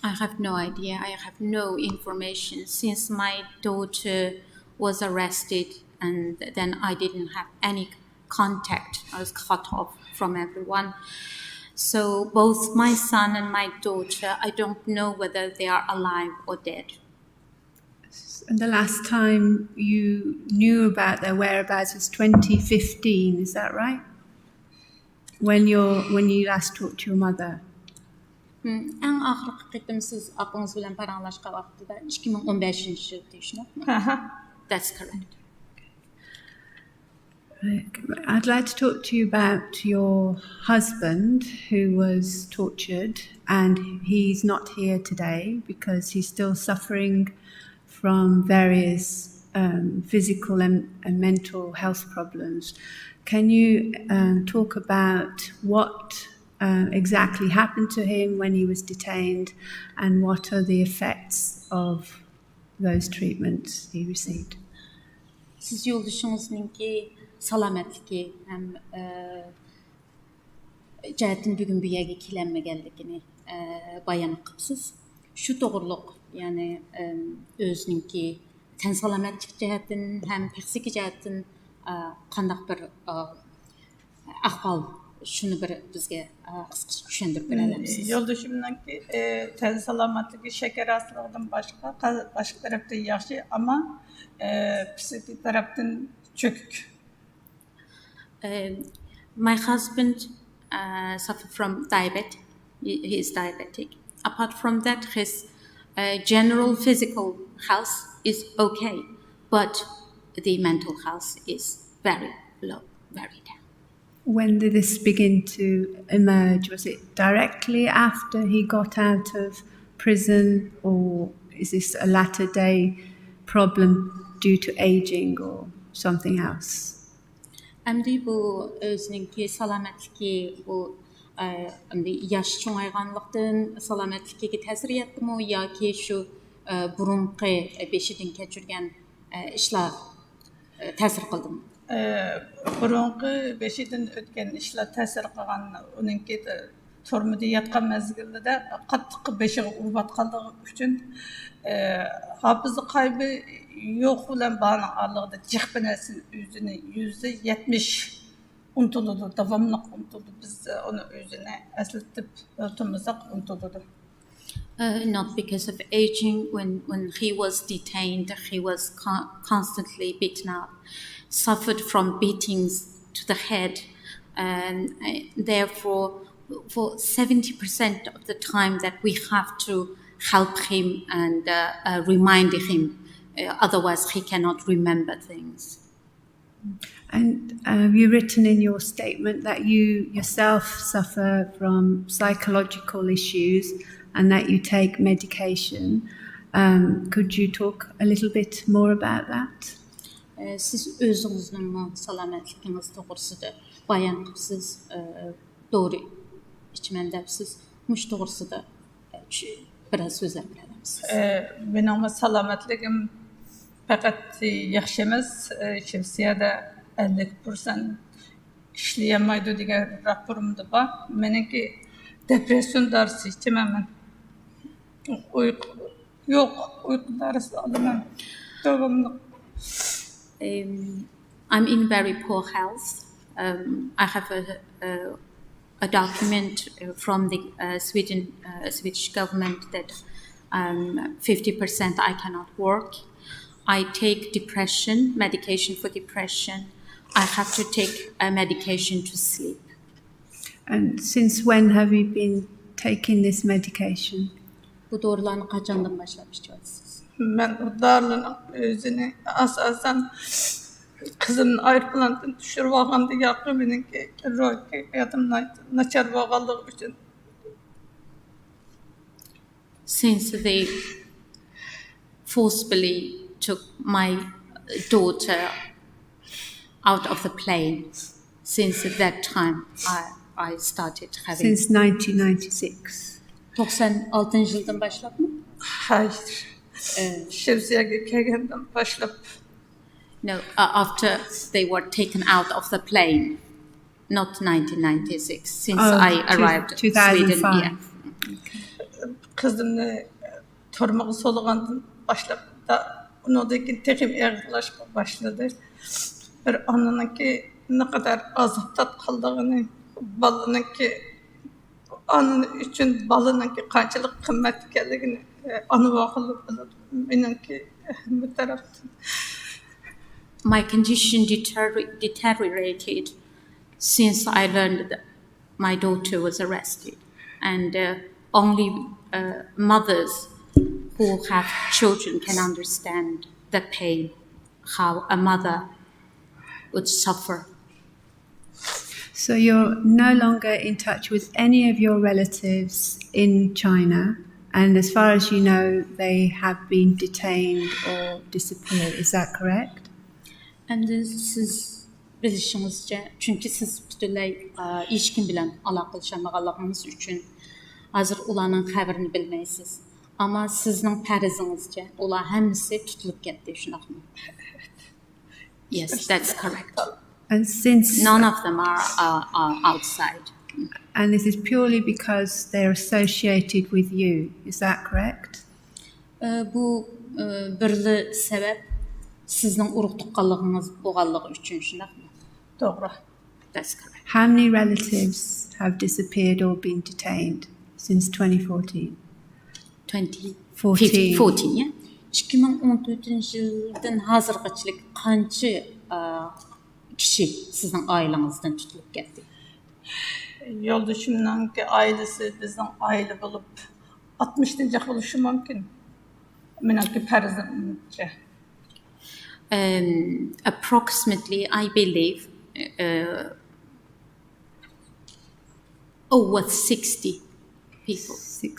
I have no idea. I have no information since my daughter was arrested, and then I didn't have any contact. I was cut off from everyone. So both my son and my daughter, I don't know whether they are alive or dead. And the last time you knew about their whereabouts was 2015, is that right? When you last talked to your mother? Ən axırqı qitim siz apınız bilan paranlaşqa vaxtıda 2015-ci il deyişinizmi? That's correct. I'd like to talk to you about your husband who was tortured, and he's not here today because he's still suffering from various physical and mental health problems. Can you talk about what exactly happened to him when he was detained, and what are the effects of those treatments he received? Siz yoldaşınızınki salametliki hem cəhətin bugün bu yerə kilenmegenligini bayan qıpsız. Şu doğruluq, yani özününki tən salametlik cəhətin hem psixik cəhətin qandaq bir ahval şunu bir bizge qısqaça düşündürüp berələrsiz. Yoldaşımdanki tən salametligi şeker hastalığından başka tarafta yaxşı ama psixik taraftan çökük. My husband suffered from diabetes. He is diabetic. Apart from that, his general physical health is okay, but the mental health is very low, very down. When did this begin to emerge? Was it directly after he got out of prison, or is this a latter day problem due to aging or something else? Əmdi bu özününki salametliki bu yaş çoğayğanlıqdan salametlikiga ta'sir etdimi yoki şu burunqi beşidin keçirgan ishlar ta'sir qildimi? Burunqi beşidin o'tgan ishlar ta'sir qilgan uningki turmida yotgan mezgilida qattiq beshig'i urib qolgani uchun hafızlık kaybı yok olan bağının ağırlığında cihbinəsin özünü %70 unutuludu, davamlıq unutuludu. Biz onu özüne əsletip örtümüzək unutuludu. Not because of aging. When he was detained, he was constantly beaten up, suffered from beatings to the head, and therefore for 70% of the time that we have to help him and remind him, otherwise he cannot remember things. And you've written in your statement that you yourself suffer from psychological issues and that you take medication. Could you talk a little bit more about that? Siz özünüzün salametlikiniz doğrusudur. Bayan qıpsız doğru içmendepsiz. Muş doğrusudur. Biraz sözler bilemsiz. Benim salametlikim fakat yaxşı emas. Şemsiyada 50% işleyemaydı degan raporumda var. Meniki depresyon darısı içemem. Uyku darısı alamam. Devamlı. I'm in very poor health. I have a document from the Swedish government that 50% I cannot work. I take medication for depression. I have to take a medication to sleep. And since when have you been taking this medication? Bu doğrularını kaçandan başlamışsınız? Ben bu darlığın özünü asasen kızımın ayrıplantıdan düşürüp alğanda yakı benimki roki yadım naçar bağallığı için. Since they forcibly took my daughter out of the plane, since at that time I started having... Since 1996. 96 yıldan başlap mı? Hayır. Şemsiye'ye gelgenden başlap. No, after they were taken out of the plane, not 1996, since I arrived in Sweden. Yeah. Kızımın tormağı soluğandan başlap da onodaki tekim ağırlaşma başladı. Bir anınınki ne kadar azaptat kaldığını, balınınki anın için balınınki kaçılık kıymet geldiğini anı vakılı benimki bu taraftan. My condition deteriorated since I learned that my daughter was arrested, and only mothers who have children can understand the pain, how a mother would suffer. So you're no longer in touch with any of your relatives in China, and as far as you know, they have been detained or disappeared. Is that correct? And siz bilişinizce, çünkü siz bütünley iş kim bilen alaqılışamağanlığınız üçün hazır ulanın xəbərini bilməyəsiz. Amma sizin fərzingizcə ular hamısı tutulub getdi, şundaqmı? Yes, that's correct. And since none of them are outside. And this is purely because they're associated with you. Is that correct? Bu birli sebep sizin uruq tuqqanlığınız boğanlığı üçün, şundaqmı? Doğru. That's correct. How many relatives have disappeared or been detained since 2014? 2014, yeah? 2014 yıldan hazırgaçlık qancha kişi sizin ailenizden tutulup getdi? Yoldaşımın ki ailesi bizden aile bulup 60 diyecek oluşu mümkün. Minaki perzimce. Approximately, I believe, over 60 people. 60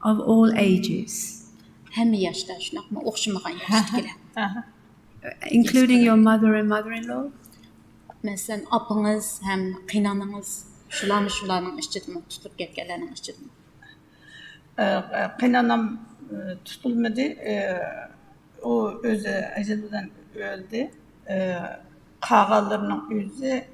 of all ages. Hem yaşta şunaqmı oxşamagan yaştakiler. Including your mother and mother-in-law? Mesela apınız hem qinanınız şularning işçidimi tutulup ketganlarning işçidimi? Qinanam tutulmadı. O özü ecelinden öldü. Qağalarının özü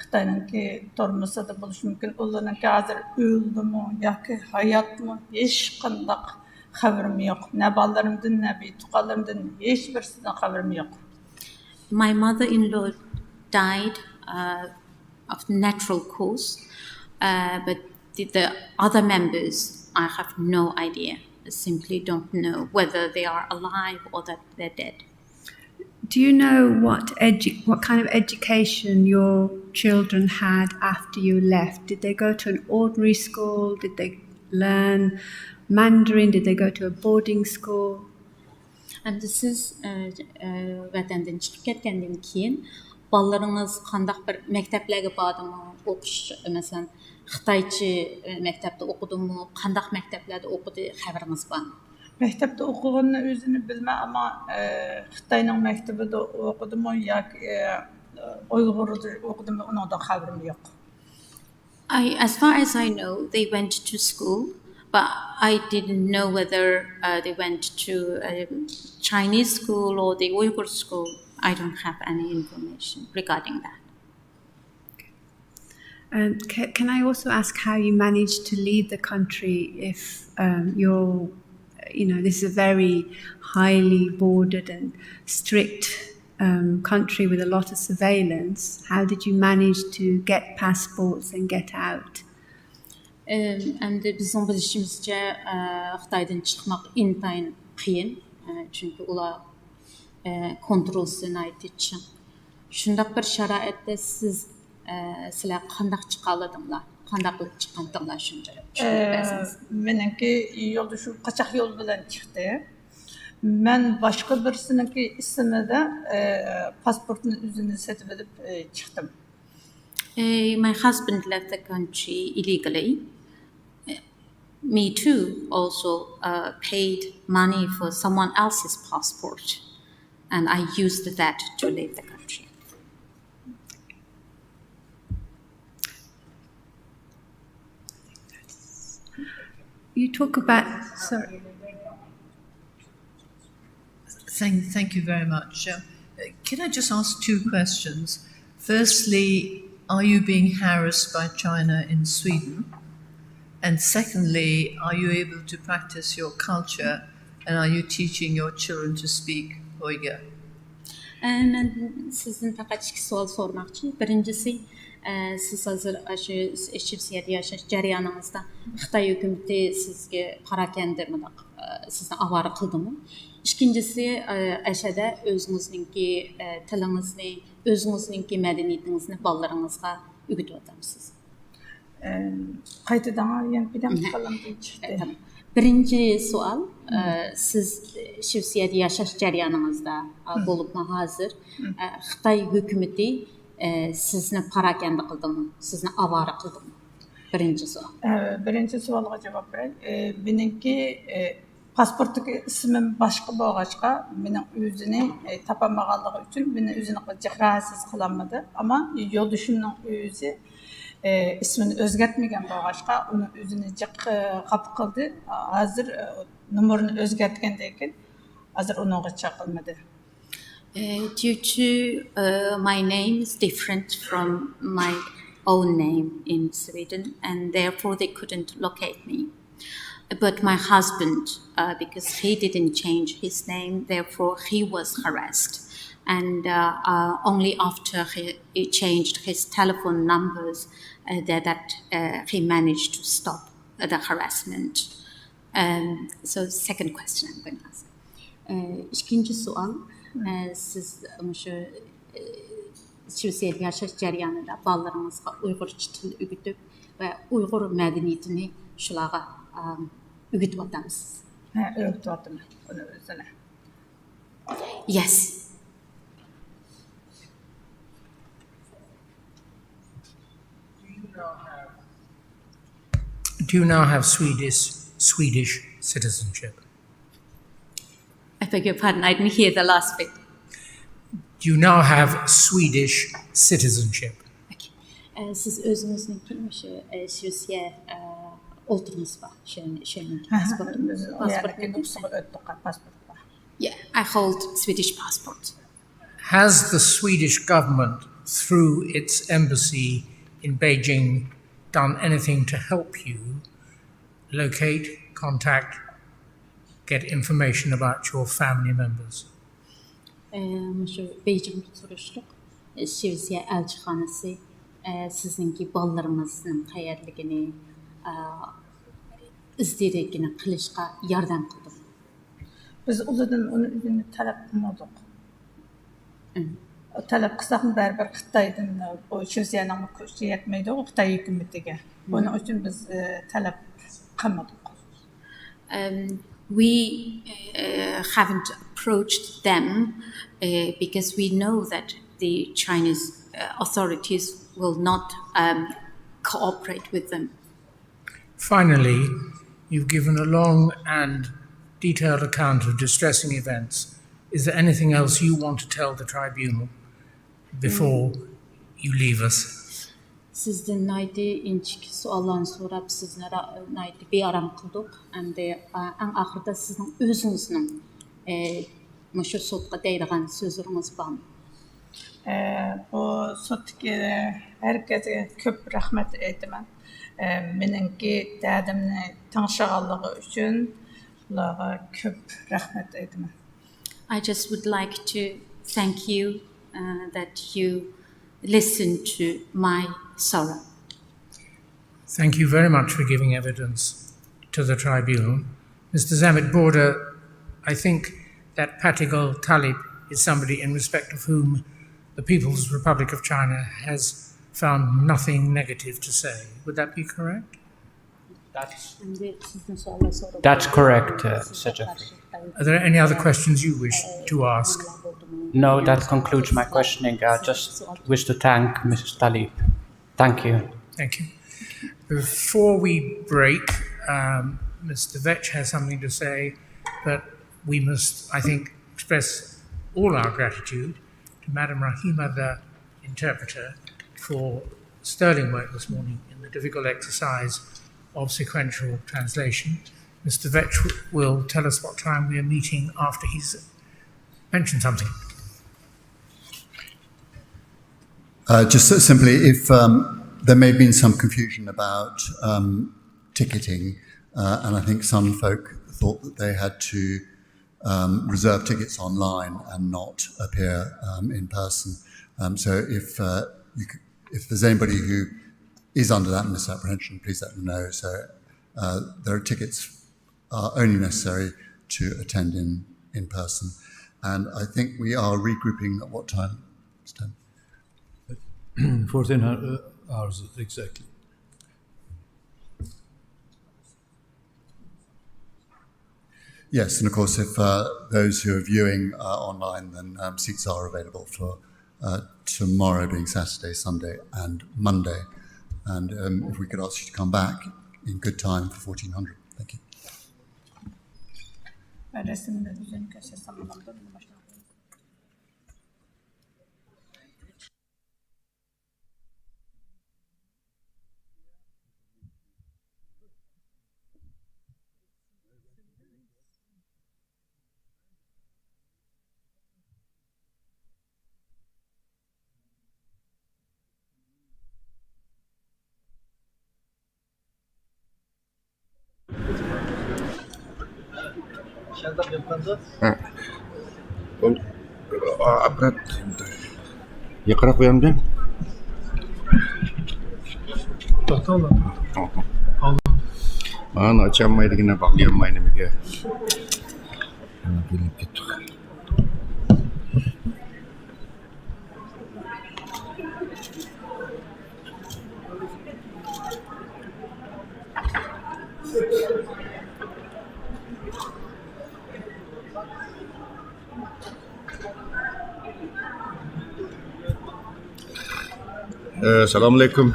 Xitay'nınki tormasa da buluş mümkün. Onlarınki hazır öldü mü, yoki hayat mı? Hiç qandaq xabarim yo'q. Ne ballarımdan, ne tuqqanlarimdan hiç birisinden xabarim yo'q. My mother-in-law died of natural cause, but the other members, I have no idea. I simply don't know whether they are alive or that they're dead. Do you know what kind of education your children had after you left? Did they go to an ordinary school? Did they learn Mandarin? Did they go to a boarding school? And siz vətəndən çıxıb ketgandan keyin ballarınız qandaq bir məktəblərə bardımı, oxuş, məsələn, Xitayçı məktəbdə oxudumu, qandaq məktəblərdə oxudu, xəbəriniz barmı? Məktəbdə oxuğunu özünü bilmə, amma Xitayның məktəbində oxudumu, yoki Uygur'da oxudumu, onun da xəbərim yox. As far as I know, they went to school, but I didn't know whether they went to a Chinese school or the Uyghur school. I don't have any information regarding that. Can I also ask how you managed to leave the country if this is a very highly bordered and strict country with a lot of surveillance? How did you manage to get passports and get out? And bizim bilişimizce Xitaydan çıxmaq intayın qiyin, çünki ular kontrolsuz aytı üçün. Şundaq bir şəraitdə sizlər qandaq çıxaladыңlar, qandaq çıxqandыңlar şunca. Menimki yolda şu qaçaq yol bilan çıxdı. Men başqa birisininki ismida pasportni o'zini setib olib chiqdim. My husband left the country illegally. Me too also paid money for someone else's passport, and I used that to leave the country. You talk about, sorry. Thank you very much. Can I just ask two questions? Firstly, are you being harassed by China in Sweden? And secondly, are you able to practice your culture, and are you teaching your children to speak Uyghur? Ben sizin faqat iki sual sormaqçı. Birincisi, siz hazır eşçimsiyədə yaşaş cəryanınızda Xitay hökuməti sizə parakəndirmədaq, sizə avarı qıldımı? İkincisi, əşədə özünüzünki tilinizni, özünüzünki mədəniyyətinizni ballarınızğa öyrətmisiniz. Qaytadan yani bir daha kalan çıktı. Birinci sual, siz Şivsiyede yaşaş jarayoningizda bo'libmi hozir Xitoy hukumati sizni parakanda qildimi, sizni avara qildimi? Birinci sual. Birinchi savolga javob beray. Meningki pasportdagi ismim boshqa bo'lg'achqa, mening o'zini topolmaganligi uchun meni o'zini jihrasiz qilolmadi, ammo yo'ldoshimning o'zi ismini o'zgartmagan bo'lg'achqa, uni o'zini jiq qabul qildi. Hozir numerini o'zgartgandan keyin hozir unga chaqilmadi. Due to my name is different from my own name in Sweden, and therefore they couldn't locate me. But my husband, because he didn't change his name, therefore he was harassed. And only after he changed his telephone numbers that he managed to stop the harassment. So second question I'm going to ask. İkinci sual, siz Şivsiyede yaşaş jarayonida bolalarınızga Uyg'urcha til o'rgatib va Uyg'ur madaniyatini shularga o'rgatyapsiz. O'rgatyapman uni o'zini. Yes. Do you now have Swedish citizenship? I beg your pardon, I didn't hear the last bit. Do you now have Swedish citizenship? Siz özünüzninki Şivsiye oldunuz mu? Pasportunuz. Yeah, I hold Swedish passport. Has the Swedish government, through its embassy in Beijing, done anything to help you locate, contact, get information about your family members? Şu Beijing turuşluq Şivsiye elçixanası sizinki bolalarınızın qayerligini izdirigini qilishga yordam qildi. Biz ulardan uni o'zini talab qilmadik. Talab qilsak baribir Xitoydan o Şivsiyening kuchi yetmaydi Xitoy hukumatiga. Buning uchun biz talab qilmadik. We haven't approached them because we know that the Chinese authorities will not cooperate with them. Finally, you've given a long and detailed account of distressing events. Is there anything else you want to tell the tribunal before you leave us? Sizden naydi inçiki suallarını sorab sizlere naydi bir aram kıldık. Hem de en ahırda sizin özünüzün şu sotqa deydiğen sözleriniz var mı? Bu sotki herkese köp rahmet eytiman. Meningki dadimni tanışıqanlığı üçün ularga köp rahmet eytiman. I just would like to thank you that you listened to my sorrow. Thank you very much for giving evidence to the tribunal. Mr. Zamit Border, I think that Patigol Talib is somebody in respect of whom the People's Republic of China has found nothing negative to say. Would that be correct? That's correct, Sir Jeffrey. Are there any other questions you wish to ask? No, that concludes my questioning. I just wish to thank Mrs. Talib. Thank you. Thank you. Before we break, Mr. Vetch has something to say, but we must, I think, express all our gratitude to Madam Rahima, the interpreter, for sterling work this morning in the difficult exercise of sequential translation. Mr. Vetch will tell us what time we are meeting after he's mentioned something. Just simply, if there may have been some confusion about ticketing, and I think some folk thought that they had to reserve tickets online and not appear in person. So if there's anybody who is under that misapprehension, please let them know. So there are tickets only necessary to attend in person. And I think we are regrouping at what time? 14 hours exactly. Yes, and of course, if those who are viewing online, then seats are available for tomorrow, being Saturday, Sunday, and Monday. And if we could ask you to come back in good time for 1400. Thank you. Аппарат yakıra koyalım değil mi? Bana açamaydı yine bağlayamaydı mı ki? Gelip gittik. Assalomu alaykum.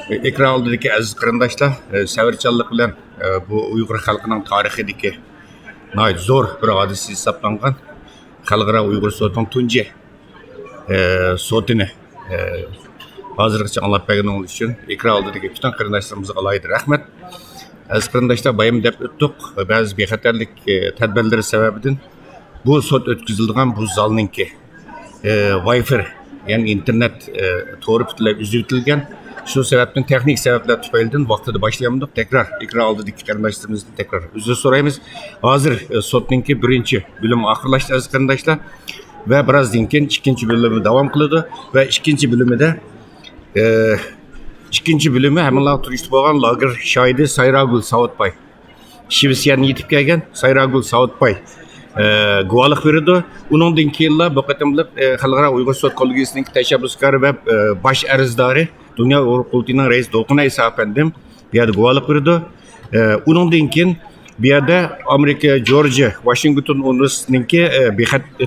Ekran oldidagi aziz qarindoshlar, savarchanlik bilan bu Uyg'ur xalqining tarixidagi zo'r bir hodisa hisoblangan xalqaro Uygur Sot tunji sotini hozirgacha anglab berganingiz uchun ekran oldidagi butun qarindoshlarimizga alohida rahmat. Aziz qarindoshlar, bayam deb o'tdik, ba'zi bexatarlik tadbirlari sababidan bu sot o'tkazilgan bu zalninki Wi-Fi yani internet to'g'ri butunlay uzib o'tilgan. Shu sababdan texnik sabablar tufaylidan vaqtida boshlayapmiz. Tekrar ekran oldidagi qarindoshlarimizni tekrar uzr so'raymiz. Hozir sotninki birinchi bo'limi oxirlashdi aziz qarindoshlar va birozdan keyin ikkinchi bo'limi davom qiladi va ikkinchi bo'limi hammalar turishib bo'lgan lager shoidi Sayragul Savutbay. Shvetsiyadan yetib kelgan Sayragul Savutbay guvohlik berdi. Uningdan keyinlar bu qatimliq xalqaro Uygur Sot Kollégiyesining tashabbuskori va bosh arzdori Dünya Uygur Kultining rais Dolqin Aysa efendim bir yerda guvohlik berdi. Uningdan keyin bu yerda Amerika Georgia Washington Universitetininki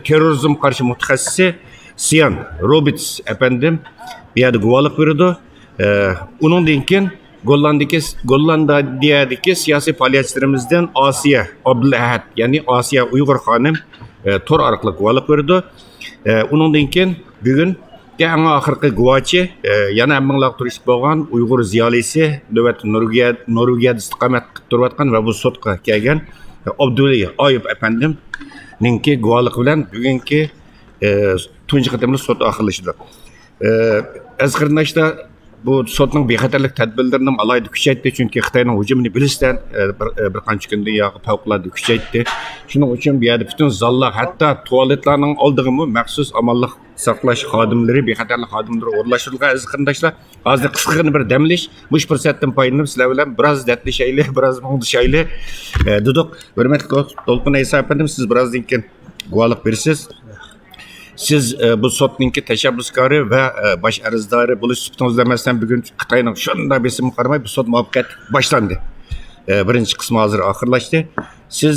terrorizm qarshi mutaxassisi Sian Roberts efendim bir yerda guvohlik berdi. Uningdan keyin Gollandiyadagi siyosiy faoliyatchilarimizdan Asiya Abdulahad, ya'ni Asiya Uyg'ur xonim tor orqali guvohlik berdi. Uningdan keyin bugun eng oxirgi guvohchi yana minglar turist bo'lgan Uyg'ur ziyolisi navbat Norvegiyada istiqomat qilib turayotgan va bu sotga kelgan Abdulla Oyib efendim ninki guvohlik bilan bugungi tunji qatimli sot oxirlashdi. Az qarindoshlar, bu sotning bexatarlik tadbirlarini alohida kuchaytdi, chunki Xitoyning hujumini bilishdan bir qancha kundan yo'q favqulodda kuchaytdi. Shuning uchun bu yerda butun zallar, hatto tualetlarning oldiga maxsus amallik saqlash xodimlari, bexatarlik xodimlari o'rnashtirilgan aziz qarindoshlar. Hozir qisqagina bir damlish, mush fursatdan foydalanib sizlar bilan biroz dardlashaylik, biroz mung'dishaylik dedik. Hurmatli Dolqin Aysa efendim, siz birozdan keyin guvohlik berasiz. Siz bu sotninki tashabbuskori va bosh arzdori bo'lish sifatingizda masalan bugun Xitoyning shunday besimga qaramay bu sot muvaffaqiyat boshlandi. Birinchi qismi hozir oxirlashdi. Siz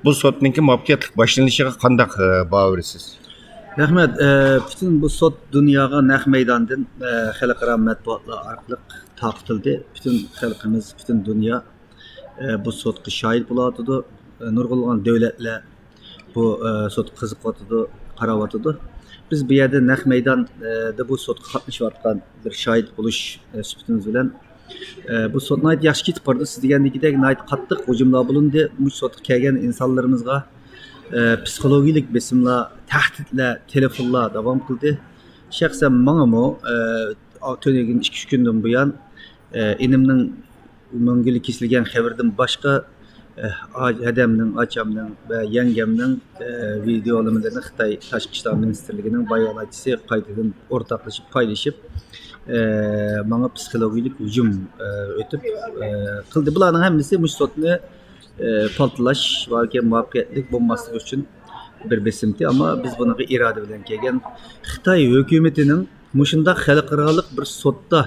bu sotninki muvaffaqiyatli boshlanishiga qanday baho berasiz? Rahmat. Bütün bu sot dunyoga naq maydondan xalqaro matbuotlar orqali taqtildi. Bütün xalqimiz, bütün dunyo bu sotga shohid bo'ladi. Nurg'ulg'an davlatlar bu sot qiziqyotdi, qarayotdi. Biz bu yerda naq maydonda bu sotga qatnashayotgan bir shohid bo'lish sifatimiz bilan bu sotni yaxshi ketib bordi. Siz degandagidek qattiq hujumlar bo'lindi. Bu sotga kelgan insonlarimizga psixologik besimlar, tahdidlar, telefonlar davom qildi. Shaxsan menga o'tgan 2-3 kundan buyon inimning mangili kesilgan xabardan boshqa adamning, achamning va yangamning videolarini Xitoy Tashqi ishlar ministrligining bayonotchisi qaytadan o'rtoqlashib paylaşib menga psixologik hujum o'tib qildi. Bularning hammasi sotni paltlash va muvaffaqiyatlik bo'lmasligi uchun bir besimti, ammo biz bunaqa iroda bilan kelgan Xitoy hukumatining mushundaq xalqaroliq bir sotda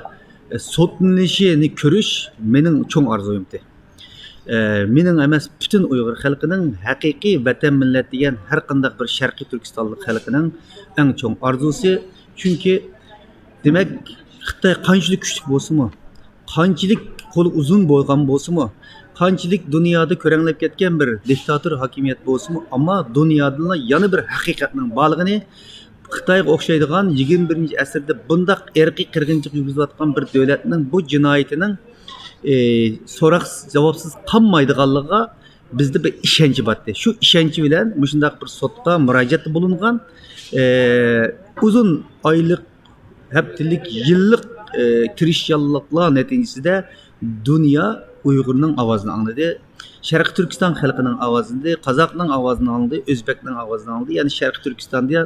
sotlanishini ko'rish mening cho'ng orzuyimdi. mening emas bütün Uygur xalqining haqiqiy vatan millat degan har qanday bir Sharqiy Turkistonlik xalqining eng cho'ng orzusi. Chunki demak Xitoy qanchalik kuchli bo'lsa-mu, qanchalik qo'li uzun bo'lgan bo'lsa-mu, qanchalik dunyoda ko'ranglab ketgan bir diktator hokimiyat bo'lsa-mu, ammo dunyoda yana bir haqiqatning borligini Xitoyga o'xshaydigan 21-asrda bundaq irqiy qirg'inchilik yurgizayotgan bir davlatning bu jinoyatining so'roq javobsiz qolmaydiganligiga bizda bir ishonch bor. Shu ishonchi bilan shundaq bir sotga murojaat bo'lingan uzun oylik, haftalik, yillik tirishchanliklar natijasida dunyo Uyg'urning ovozini angladi. Sharqiy Turkiston xalqining ovozini, Qozoqning ovozini angladi, O'zbekning ovozini angladi. Ya'ni Sharqiy Turkistonda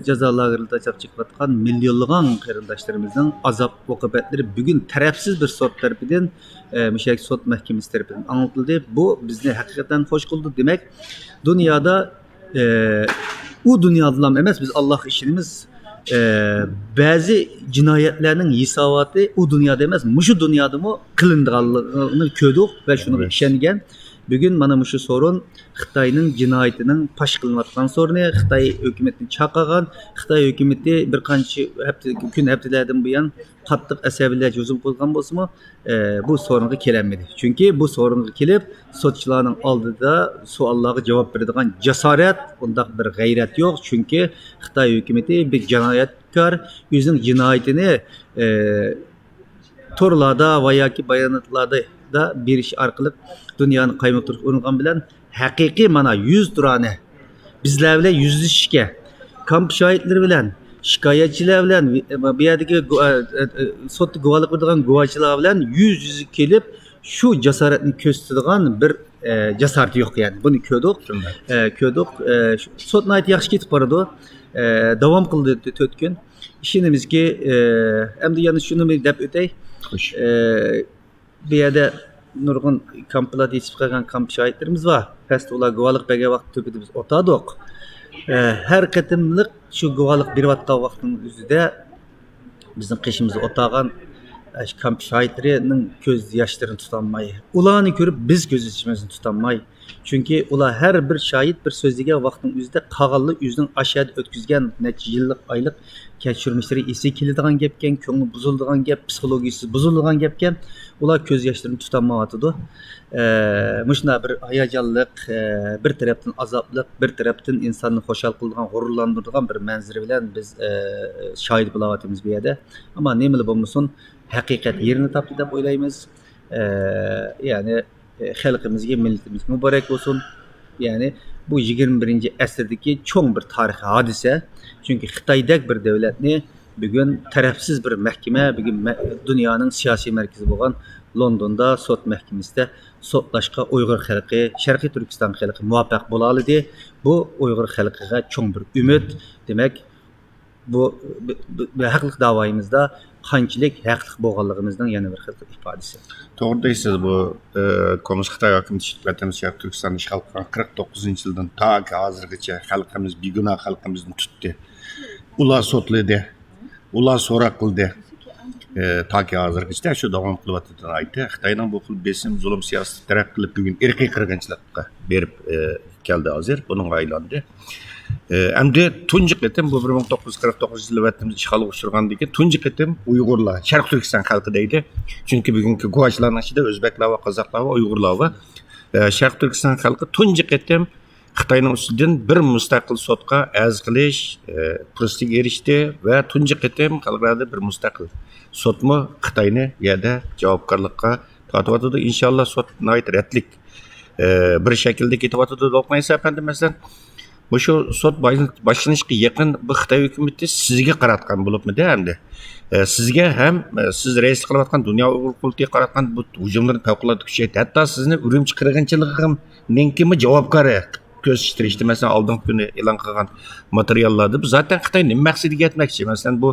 jazo lagerlarida chaqchaqlayotgan millionlagan qarindoshlarimizning azob oqibatlari bugun tarafsiz bir sot tarafidan, mushak sot mahkamasi tarafidan anlatildi. Bu bizni haqiqatan xo'sh qildi. Demak, dunyoda u dunyodan emas, biz Alloh ishimiz ba'zi jinoyatlarning hisoboti u dunyoda emas, mushu dunyodami qilinganligini ko'rdik va shuni ishongan. Bugun mana mushu sorun Xitoyning jinoyatining pash qilinayotgan soruni, Xitoy hukumatini chaqirgan, Xitoy hukumati bir qancha haftalardan buyon qattiq asabiylar hujum qilgan bo'lsa-mu, bu sorunga kelinmadi. Chunki bu sorunga kelib, sotchilarning oldida savollarga javob beradigan jasorat, undaq bir g'ayrat yo'q. Chunki Xitoy hukumati bir jinoyatkor o'zining jinoyatini torlarda va yoki bayonotlarda da berish orqali dunyoni qaymoqtirib uringan bilan haqiqiy mana 100 turani bizlar bilan yuzlashishga, kamp shohidlari bilan, shikoyatchilar bilan, bu yerdagi sotda guvohlik beradigan guvohchilar bilan yüz kelib shu jasoratni ko'rsatadigan bir jasorat yo'q. Yani buni ko'rdik. Sot nihoyat yaxshi ketib boradi. Davom qildi 4 kun. Ishonamizki, endi yana shuni deb o'tay. Bu yerda nurg'un kamplar yetib qolgan kamp shohidlarimiz bor. Past ular guvohlik bergan vaqt tubida biz o'tadik. Har qatimliq shu guvohlik berayotgan vaqtning o'zida bizning qishimizni o'tagan kamp shohidlarining ko'z yoshlarini tutolmay, ularni ko'rib biz ko'z yoshlarini tutolmay. Chunki ular har bir shohid bir so'zlagan vaqtning o'zida qag'alli o'zining ashad o'tkazgan necha yillik oylik kechirmishlari esi keladigan gapkan, ko'ngli buziladigan gap, psixologiyasi buziladigan gapkan, ular ko'z yoshlarini tutolmayotdi. Mushuna bir hayajonliq, bir tarafdan azobliq, bir tarafdan insonni xushal qiladigan, g'ururlantiradigan bir manzara bilan biz shohid bo'layotimiz bu yerda. Ammo nima bo'lmasin, haqiqat yerini topdi deb o'ylaymiz. Ya'ni xalqimizga, millatimizga muborak bo'lsin. Ya'ni bu 21-asrdagi cho'ng bir tarixiy hodisa. Chunki Xitoydek bir davlatni bugun tarafsiz bir mahkama, bugun dunyoning siyosiy markazi bo'lgan Londonda sot mahkamasida sotlashga Uygur xalqi, Sharqiy Turkiston xalqi muvaffaq bo'la oldi. Bu Uygur xalqiga cho'ng bir umid. Demak, bu haqliq da'voyimizda qanchalik haqliq bo'lganligimizning yana bir xil ifodasi. To'g'ri deysiz, bu Komünist Xitoy hukumati vatanimiz Sharqiy Turkistonni ishg'ol qilgan 49-yildan to'g'ri hozirgacha xalqimiz begunoh xalqimizni tutdi. Ular sotladi, ular so'roq qildi. To'g'ri hozirgacha shu davom qilyotganini aytdi. Xitoyning bu xil besim, zulm siyosati taraf qilib bugun irqiy qirg'inchilikqa berib keldi hozir. Buning aylandi. Endi tunji qitim bu 1949 vatanimiz ishg'olga uchragandan keyin tunji qitim Uyg'urlar, Sharq Turkiston xalqi deydi. Chunki bugungi guvohchilarning ichida o'zbeklar va qozoqlar va Uyg'urlar va Sharq Turkiston xalqi tunji qitim Xitoyning ustidan bir mustaqil sotga arz qilish fursatiga erishdi va tunji qitim xalqlarda bir mustaqil sotmi Xitoyni yerda javobgarlikqa tortyotdi. Inshaalloh sot nihoyat ratlik bir shaklda ketyotdi do'qmaysa efendim masalan şu sot başlanışqa yaqin bu Xitoy hukumati sizga qaratgan bo'libmidi endi. Sizga ham siz raislik qilayotgan Dunyo Uyg'ur qultiga qaratgan bu hujumlarni favqulodda kuchaytirdi. Hatto sizni Urumchi qirg'inchiligi ham ningkimi javobgari ko'rsatishdi. Masalan, oldingi kuni e'lon qilgan materiallarda bu zaten Xitoy nima maqsadiga yetmoqchi. Masalan, bu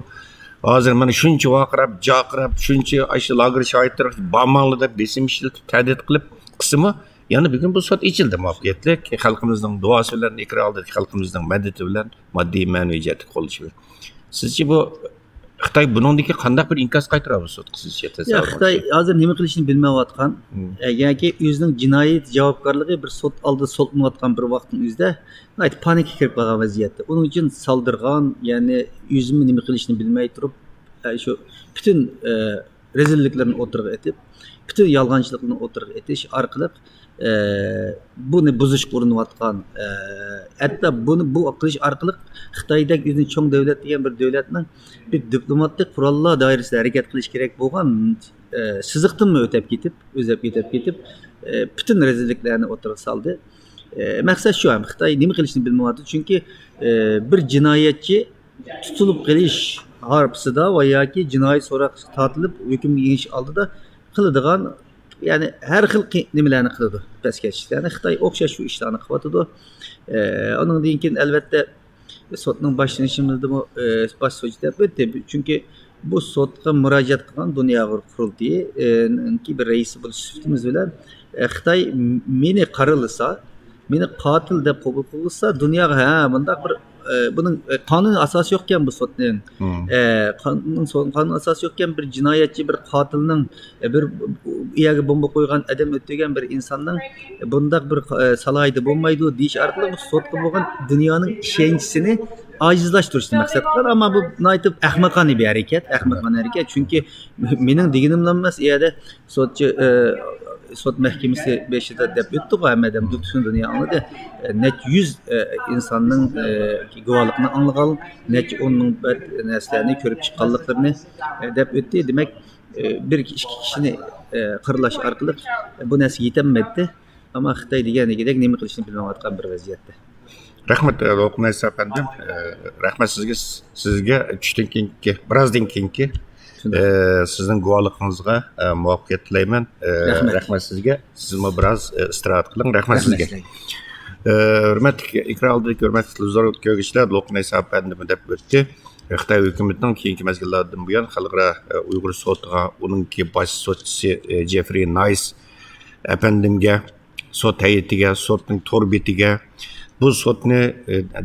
hozir mana shuncha vaqirab, jaqirab, shuncha aşı lager shohidlar bamangli deb besim ishlatib ta'did qilib qismi yani bugün bu sot içildi muvaffaqiyatli. Xalqimizning duosi bilan ikra oldi, xalqimizning madadi bilan moddiy ma'naviy jihatda qo'llashi bilan. Sizce bu Xitoy buningdagi qanday bir inkas qaytaradi sudga sizcha Ya Xitoy hozir nima qilishini bilmayotgan yoki o'zining jinoyat javobgarligi bir sud oldida so'tmayotgan bir vaqtning o'zida panika kirib qolgan vaziyatda. Uning uchun saldirgan, ya'ni o'zini nima qilishini bilmay turib shu bütün rezilliklarni o'tirg'a etib, bütün yolg'onchiliklarni o'tirg'a etish orqali buni buzishga urinayotgan, hatto buni bu qilish orqali Xitoydagi o'zini cho'ng davlat degan bir davlatning bir diplomatik qurollar doirasida harakat qilish kerak bo'lgan siziqdanmi o'tib ketib, bütün rezilliklarni o'tirg'a soldi. Maqsad shu ham Xitoy nima qilishni bilmayapti, chunki bir jinoyatchi tutilib qilish harpsida va yoki jinoiy so'roq tortilib hukm yenish oldida qiladigan, ya'ni har xil nimalarni qiladi pastkachilarni. Xitoy o'xshash shu ishlarni qilyotidi. Undan keyin albatta sudning boshlanishimizda bosh sudchi deb o'tdi, chunki bu sudga murojaat qilgan dunyo qurultiyining bir raisi bo'lish sifatimiz bilan Xitoy meni qaralsa, meni qotil deb qabul qilsa, dunyoga ha bunday bir bunun qonun asosi yo'qkan bu sudning qonun asosi yo'qkan bir jinoyatchi, bir qotilning, bir uyaga bomba qo'ygan, adam o'tgan bir insonning bunday bir salohiyati bo'lmaydi deyish orqali bu sudga bo'lgan dunyoning ishonchisini ojizlashtirishni maqsad qilgan. Ammo bu naytib ahmoqona bir harakat, chunki mening deganimdan emas, yerda sudchi sud mahkamasi 5'da deb o'tdi hammadan bütün dunyo anladı. Net 100 insanның guvohligini anglagan, net onun narsalarni ko'rib chiqqanliklarini deb o'tdi. Demak, bir ikki kishini qirlash orqali bu narsa yetilmadi. Ammo Xitoy deganidek nima qilishni bilmayotgan bir vaziyatda. Rahmat Loqnays afandim. Rahmat sizga tushdan keyingi, birozdan keyingi sizning guvohligingizga muvaffaqiyat tilayman. Rahmat sizga. Sizmi biroz istirohat qiling. Rahmat sizga. Hurmatli ekran oldidagi hurmatli televidor ko'ruvchilar, Loqnays afandim deb o'tdi. Xitoy hukumatining keyingi mezgillardan buyon xalqaro Uygur sotiga uningki bosh sotchisi Jeffrey Nice afandimga, sot hay'atiga, sotning to'rbetiga bu sotni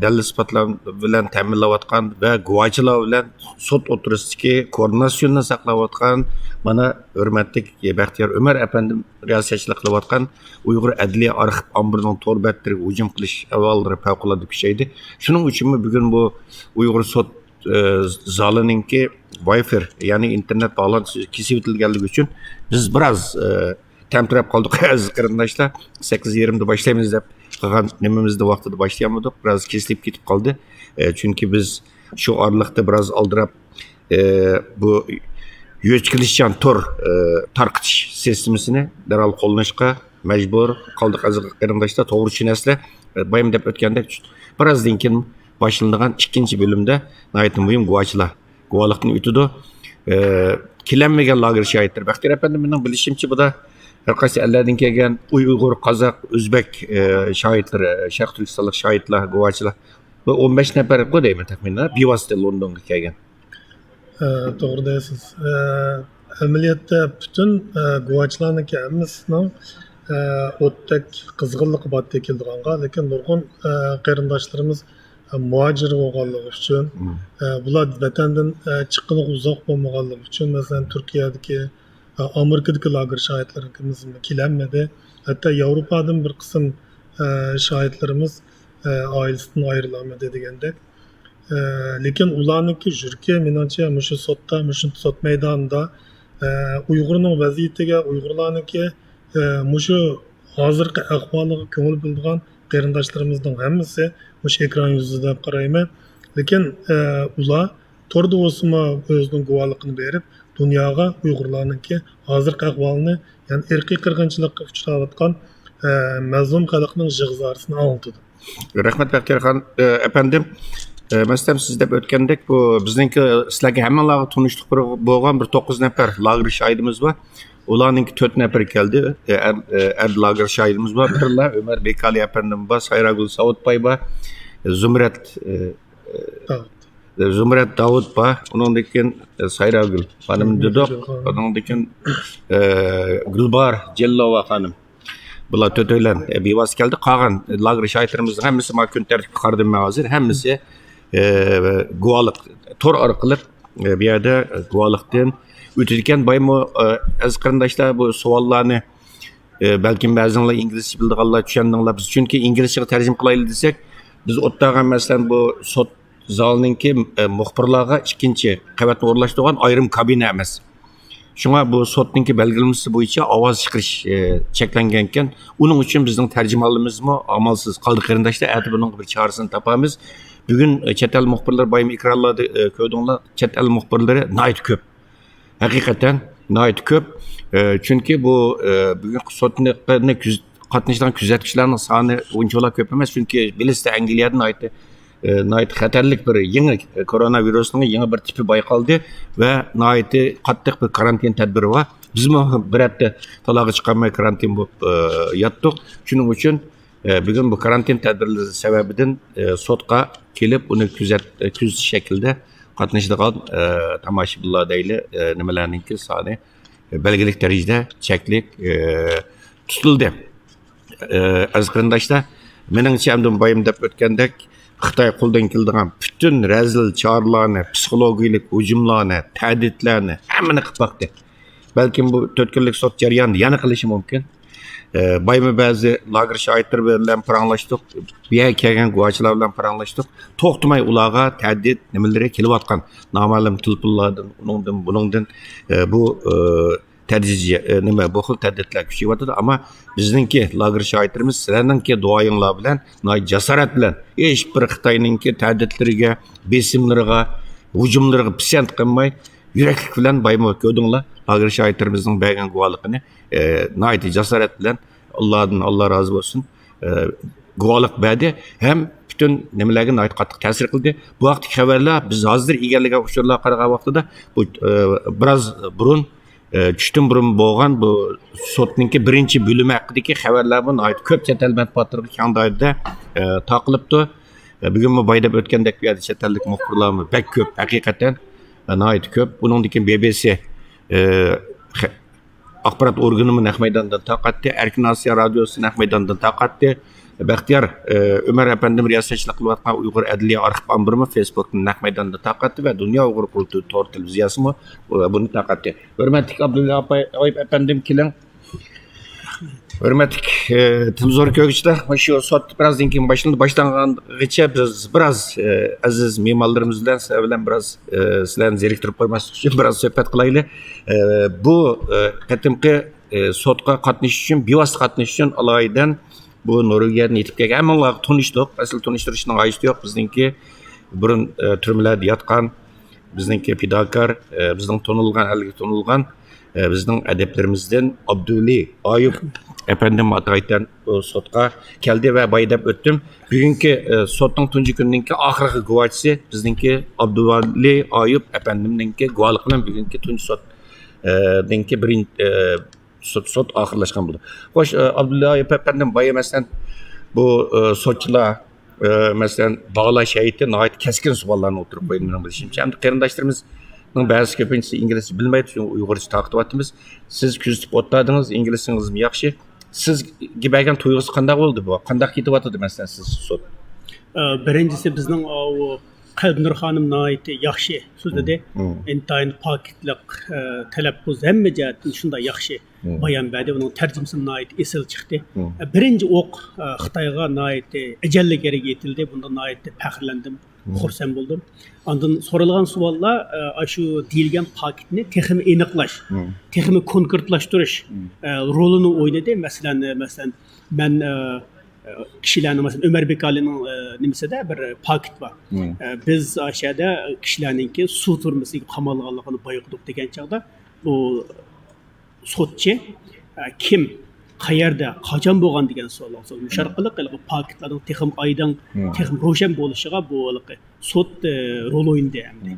dalil isbotlar bilan ta'minlayotgan va guvohchilar bilan sot o'tirisidagi koordinatsiyani saqlayotgan mana hurmatli Baxtiyor Umar afandim riyosatchilik qilayotgan Uygur adliya arxiv ombirining to'rbetiga hujum qilish avvallari favqulodda kuchaydi. Shuning uchunmi bugun bu Uygur sot zalininki Wi-Fi, ya'ni internet bağlantısı kesib o'tilganligi uchun biz biroz tamtirab qoldik aziz qarindoshlar. 8:20da boshlaymiz deb qilgan nimamizda vaqtida boshlaganmidik, biroz kesilib ketib qoldi. Chunki biz shu oraliqda biroz oldirab bu yo'chkilishchan tor tarqitish sistemasini darhol qo'llanishga majbur qoldik aziz qarindoshlar. To'g'ri tushunasizlar. Bayam deb o'tgandek birozdan keyin başlanılan ikinci bölümde nayet mühim guvohlikni o'tidi. Kelinmagan lager şahitler. Baxtiyor efendim, mening bilishimcha bu da har qaysi ellardan kelgan Uygur, Qozoq, O'zbek şahitler, Sharq Turkistonlik şahitler, guvohchilar. Bu 15 nafar bu deyman taxminan bevosita Londonga kelgan. To'g'ri deysiz. Amaliyotda bütün guvohchilarniki hammasining o'tdak qizg'inlik batda keldiğanga, lekin nurg'un qarindoshlarimiz muhacir bo'lganligi uchun, bular vatandan chiqqaniga uzoq bo'lmaganligi uchun, masalan Turkiyadagi, Amerikadagi lager shohidlarimiz kelanmadi. Hatto Yevropadan bir qism shohidlarimiz oilasidan ayrilmadi degandek. Lekin ularniki jurki menimcha mushu sotda, mushu sot maydonida Uyg'urning vaziyatiga, Uyg'urlarniki mushu hozirgi ahvoliga ko'ngil bildigan qarindoshlarimizning hammasi mush ekran yuzida qarayman. Lekin ular torda bo'lsa o'zining guvohligini berib, dunyoga Uyg'urlarningki hozirgi ahvolini, ya'ni irqiy qirg'inchilikqa uchrayotgan mazlum xalqning jig'zarisini anlatadi. Rahmat Baxtiyorxon afandim. Masalan siz deb o'tgandek, bu bizningki sizlarga hammalarga tunishlik bo'lgan bir 9 nafar lager shohidimiz bor. Ularning 4 nafar keldi. Lager shohidimiz bor. Birlar Ömer Bekali afandim bor, Sayragul Savutbay bor, Zumrat Davud bor. Undan keyin Sayragul xonim Dudoq, undan keyin Gulbar Jellova xonim. Bular to'to'lan bevos keldi. Qolgan lager shohidlarimizning hammasi ma kun tartib qardim hozir. Hammasi guvohlik tor orqali bu yerda guvohlikdan o'tadi ekan. Baymo aziz qarindoshlar, bu savollarni balkim ba'zinglar inglizcha bildiganlar tushundinglar. Biz chunki inglizchaga tarjima qilaylik desak, biz o'tdagan masalan bu sot zalininki muxbirlarga ikkinchi qavatni o'rlashtirgan ayrim kabina emas. Shunga bu sotninki belgilamasi bo'yicha ovoz chiqarish cheklangan ekan. Uning uchun bizning tarjimonlarimizmi amalsiz qoldi qarindoshlar. Endi buning bir chorasini topamiz. Bugun chet el muxbirlar bayım ekranlarda ko'rdinglar. Chet el muxbirlari nihoyat ko'p. Haqiqatan nihoyat ko'p. Chunki bu bugun sotni qatnashgan kuzatuvchilarning soni unchalar ko'p emas. Chunki bilasizlar Angliyada nihoyat xatarlik bir yangi koronavirusning yangi bir tipi bayqaldi va nihoyat qattiq bir karantin tadbiri var. Biz bir hafta talaga chiqarmay karantin bo'lib yotdik. Shuning uchun bugun bu karantin tadbirlari sababidan sotqa kelib uni kuzatish shaklida qatnashadigan tomoshabinlar deyli nimalarninki soni belgilik darajada cheklik tutildi. Aziz qarindoshlar, meningcha hamdan bayım deb o'tgandek Xitoy qo'ldan keladigan bütün razil choralarni, psixologik hujumlarni, ta'didlarni hammani qilib boqdi. Balkim bu 4 kunlik sot jarayonini yana qilishi mumkin. Baymi ba'zi lager shoirlar bilan paranglashdik, bu yerga kelgan guvohchilar bilan paranglashdik. To'xtamay ularga ta'did nimalari kelayotgan noma'lum tilpullardan, buningdan bu tədrici bu xil tədbirlər kuchayotdi, amma bizningki lager shoirlarimiz sizlarningki duoyinglar bilan jasorat bilan hech bir Xitoyninki tədbirlariga, besimlariga, hujumlariga pisand qilmay yuraklik bilan baymo ko'rdinglar. Lager shoirlarimizning bergan guvohligini nihoyat jasorat bilan Allah razı bo'lsin guvohlik berdi. Ham bütün nimalarga nihoyat qattiq ta'sir qildi. Bu vaqtdagi xabarlar biz hozir egallagan uchurlar qaragan vaqtida bu biroz burun tushdan burun bo'lgan bu sotninki birinchi bo'limi haqidagi xabarlar buni ko'p chet el matbuotlariga keng doirada taqilibdi. Bugun baydab o'tgandek bu yerda chet ellik muxbirlarimiz bek ko'p, haqiqatan nihoyat ko'p. Buningdan keyin BBC axborot organimi naq maydondan taqatdi, Erkin Osiyo radiosi naq maydondan taqatdi. Baxtiyor Ömer efendim riyosatchilik qilayotgan Uygur Adliya arxiv ambirimi Facebook'ni naq maydonda taqatdi va Dunyo Uygur qurultoyi to'g'ri televiziyasimi buni taqatdi. Hurmatli Abdulla Oyib efendim keling. Hurmatli televizor ko'ruvchilar, shu soat birozdan keyin boshlangangacha biz biroz aziz me'morlarimiz bilan biroz sizlarni zeriktirib qo'ymaslik uchun biroz suhbat qilaylik. Bu qatimqi sotqa qatnashish uchun, bevosita qatnashish uchun alohida bu Norvegiyadan yetib kelgan hammalar tunishdik. Asl tunishtirishning hojati yo'q. Bizningki burun turmalarda yotgan, bizningki fidokor, bizning tunilgan bizning adablarimizdan Abdulli Oyib efendim ataydan sotqa keldi va baydab o'tdim. Bugungi sotning tunji kunninki oxirgi guvohchisi bizningki Abdulli Oyib efendimninki guvohlik bilan bugungi tunji sot dinki birinchi sot oxirlashgan bo'ldi. Xo'sh, Abdulla efendim bay masalan bu sotchilar masalan bağlash hayiti nihoyat keskin savollarni o'tirib qo'ydi mening bilishimcha. Hamda qarindoshlarimiz ba'zi ko'pincha inglizcha bilmaydi, shu uyg'urcha taqityapmiz. Siz kuzatib o'tdingiz, inglizingizmi yaxshi? Sizga bergan tuyg'usi qanday bo'ldi bu? Qanday ketyapti masalan siz sot? Birinchisi bizning Qalbnur xonim nihoyat yaxshi so'zladi. Intayin pokitlik, talaffuz hamma jihatdan shunday yaxshi bayon berdi. Uning tarjimasi nihoyat esil chiqdi. Birinchi o'q Xitoyga nihoyat ajalli kerak yetildi. Bunda nihoyat faxrlandim, xursand bo'ldim. Ondan so'ralgan savollar shu deyilgan paketni texnik aniqlash, texnik konkretlashtirish rolini o'ynadi. Masalan men kishilarni masalan Ömerbek Ali'ning nimasida bir paket var. Biz aşağıda kishilarninki suv turmasiga qamalganligini bayqadik degan chaqda bu sotchi kim qayerda qachon bo'lgan degan savol so'radi. O'sha orqali paketlarning texnik aydan texnik ro'shan bo'lishiga bu sot rol o'ynadi hamda.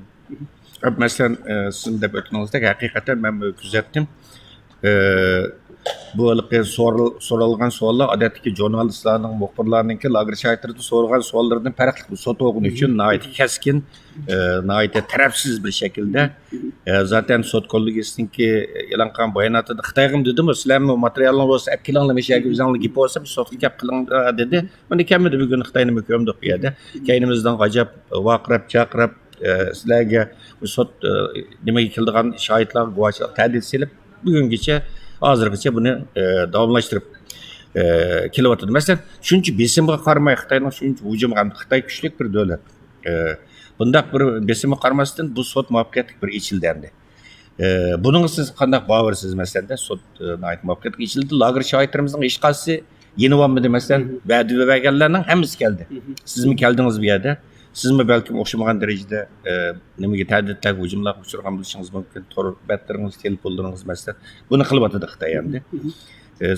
Masalan siz deb o'tganingizdek haqiqatan men kuzatdim. Bu so'ralgan savollar odatdagi jurnalistlarning, muxbirlarningki lager shoirlarida so'ralgan savollardan farqli. Bu sot o'g'ini uchun nihoyat keskin, nihoyat tarafsiz bir shaklda zaten Sot Kollégiyesininki e'lon qilgan bayonotida Xitoyga dedim, sizlarni materiallar bo'lsa olib kelinglar, meshaga bizning gap bo'lsa biz sotga gap qilinglar dedi. Mana kamida bugun Xitoyni ko'mdik bu yerda. Keynimizdan g'ajab, vaqirab, chaqirib, sizlarga bu sot nimaga keldigan shohidlar guvohchilar ta'dil silib bugungacha hozirgacha buni davomlashtirib kelyapti. Masalan, shuncha besimga qaramay Xitoyning shuncha hujum ham Xitoy kuchli bir davlat. Bundaq bir besimga qaramasdan bu sot muvaffaqiyatli bir ichildi endi. Buning siz qanday bavarsiz masalan sot muvaffaqiyatli ichildi. Lager shohidlarimizning hech qaysi yenivamidi masalan va'da berganlarning hammasi keldi. Sizmi keldingiz bu yerda? Sizmi balkim o'xshamagan darajada nimaga ta'didlar, hujumlarga uchragan bo'lishingiz mumkin. Torbatlaringiz, telefonlaringiz masalan. Buni qilyapti Xitoy endi.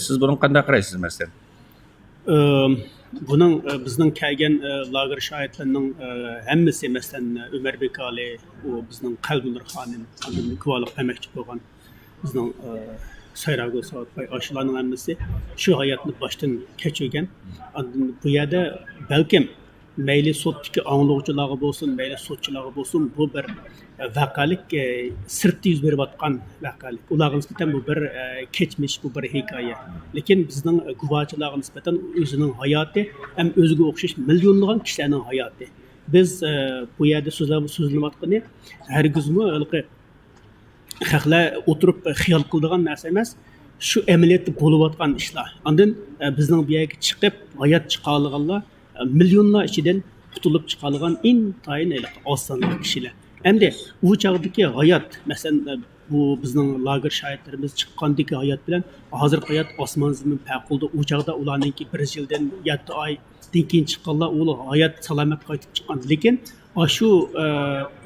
Siz buni qanday qaraysiz masalan? Bunun bizning kelgan lager shohidlarning hammasi masalan Umar Bekali, o bizning Qalbinur xonim, guvohlik bermoqchi bo'lgan bizning Uygur Sot Kollégiyesining hammasi shu hayotni boshdan kechirgan. Bu yerda balkim mayli sotdagi anglovchilarga bo'lsin, mayli sotchilarga bo'lsin, bu bir vaqalik sirtda yuz berayotgan vaqalik. Ularga nisbatan bu bir kechmish, bu bir hikoya. Lekin bizning guvohchilarga nisbatan o'zining hayoti ham o'ziga o'xshash millionlagan kishilarning hayoti. Biz bu yerda so'zlanayotgani hargizmi xalqlar o'tirib xiyol qiladigan narsa emas. Shu amaliyotda bo'layotgan ishlar. Ondan bizning bu yerga chiqib hayot chiqarganlar milyonlar ichidan qutulib chiqargan intayin osonli kishilar. Endi u chog'dagi hayot, masalan bu bizning lager shohidlarimiz chiqqandagi hayot bilan hozirgi hayot osmon zamin farqildi. U chog'da ularningki 1 yildan 7 oydan keyin chiqqanlar u hayot salomat qaytib chiqqan. Lekin shu